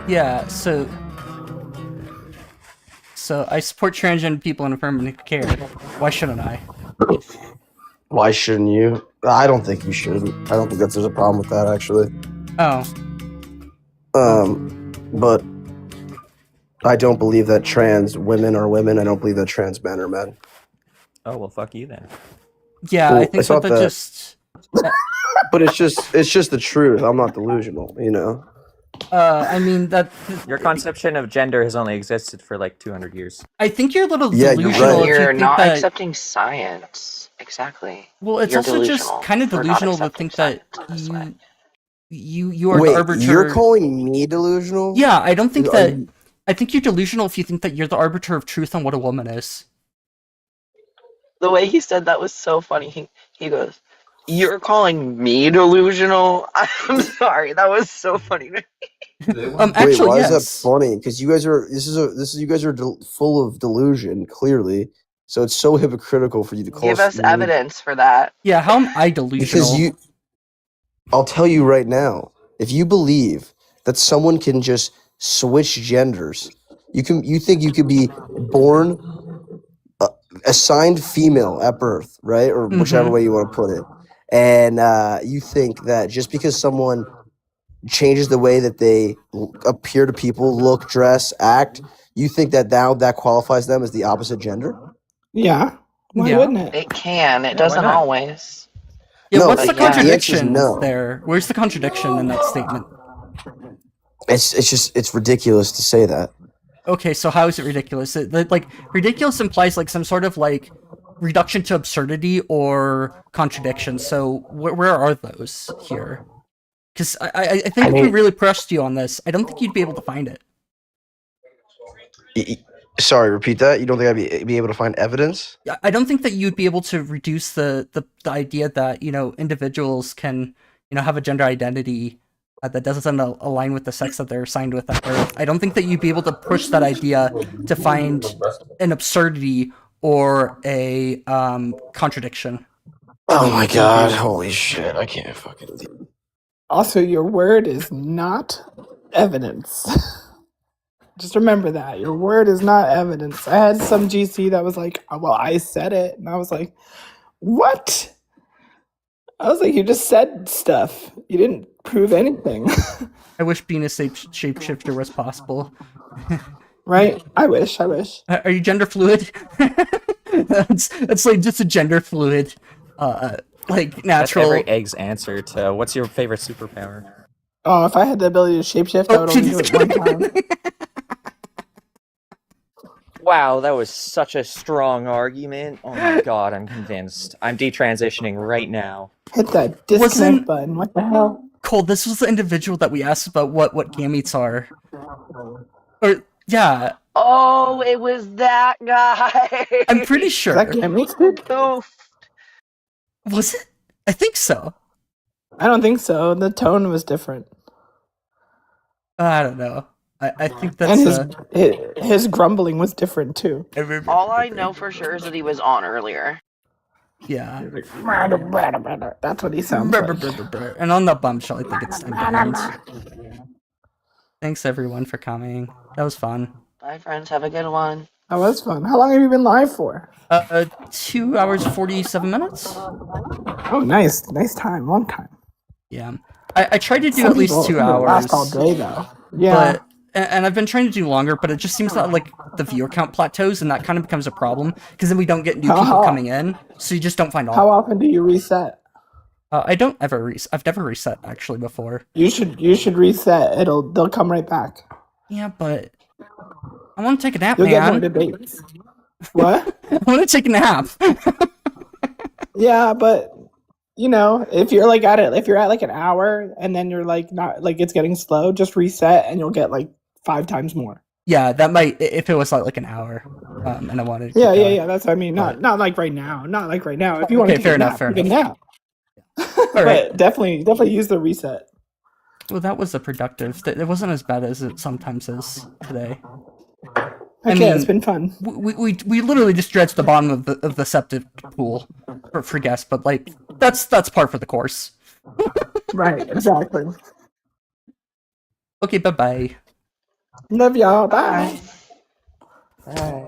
Yeah, so So I support transgender people in affirmative care. Why shouldn't I? Why shouldn't you? I don't think you should. I don't think there's a problem with that, actually. Oh. But I don't believe that trans women are women. I don't believe that trans men are men. Oh, well, fuck you then. Yeah, Well, I think it's not that that- just... But it's just the truth. I'm not delusional, you know? I mean, that... Your conception of gender has only existed for like 200 years. I think you're a little Yeah, you're delusional right. if you You're think not that... accepting science. Exactly. Well, it's You're also just delusional kind of for not delusional to accepting think that science this way. you are Wait, the arbiter... you're calling me delusional? Yeah, I don't think Are that... you- I think you're delusional if you think that you're the arbiter of truth on what a woman is. The way he said that was so funny. He goes, "You're calling me delusional?" I'm sorry, that was so funny. Wait, why is that funny? Because you guys are you guys are full of delusion, clearly. So it's so hypocritical for you to call Give us me- evidence for that. Yeah, how am I delusional? Because I'll tell you right now, if you believe that someone can just switch genders, you think you could be born assigned female at birth, right? Or whichever way you want to put it. And you think that just because someone changes the way that they appear to people, look, dress, act, you think that now that qualifies them as the opposite gender? Yeah. Why Yeah. wouldn't it? It can. It Yeah, doesn't why not? always. Yeah, No, what's the the answer is contradiction no. there? Where's the contradiction in that statement? It's ridiculous to say that. Okay, so how is it ridiculous? Like, ridiculous implies, like, some sort of, like, reduction to absurdity or contradiction. So, where are those here? Because I think if we really pressed you on this, I don't think you'd be able to find it. Sorry, repeat that. You don't think I'd be able to find evidence? I don't think that you'd be able to reduce the idea that, you know, individuals can, you know, have a gender identity that doesn't align with the sex that they're assigned with at birth. I don't think that you'd be able to push that idea to find an absurdity or a contradiction. Oh my god, holy shit, I can't fucking... Also, your word is not evidence. Just remember that. Your word is not evidence. I had some GC that was like, "Oh, well, I said it." And I was like, "What?" I was like, "You just said stuff. You didn't prove anything." I wish being a shapeshifter was possible. Right? I wish. Are you gender fluid? that's like just a gender fluid, like natural. That's every egg's answer to what's your favorite superpower? Oh, if I had the ability to shapeshift, I would only do it one time. Wow, that was such a strong argument. Oh my god, I'm convinced. I'm detransitioning right now. Hit that disconnect button. What the hell? Cole, this was the individual that we asked about what gametes are. Or yeah. Oh, it was that guy. I'm pretty sure. Is that gametes? Was it? I think so. I don't think so. The tone was different. I don't know. I think that's and his grumbling was different too. All I know for sure is that he was on earlier. Yeah. That's what he sounds like. And on that bombshell, I think it's time to end. Thanks everyone for coming. That was fun. Bye, friends. Have a good one. That was fun. How long have you been live for? 2 hours 47 minutes. Oh, nice. Nice time. Long time. Yeah. I tried to do at least 2 hours. Last all day though. Yeah. And I've been trying to do longer, but it just seems that like the viewer count plateaus, and that kind of becomes a problem because then we don't get new people coming in, so you just don't find all. How often do you reset? I don't ever reset. I've never reset actually before. You should reset. They'll come right back. Yeah, but I want to take a nap, You'll man. get more debates. What? I want to take a nap. Yeah, but you know, if you're like if you're at like an hour and then you're like not like it's getting slow, just reset and you'll get like 5 times more. Yeah, that might if it was like an hour, and I wanted. To Yeah. That's what I mean. Not like right now. Not like right now. If you want to fair enough. But definitely use the reset. Well, that was a productive. It wasn't as bad as it sometimes is today. Okay, I mean, it's been fun. We literally just dredged the bottom of the septic pool for guests, but like that's par for the course. Right, exactly. Okay, bye. Love y'all. Bye. Bye.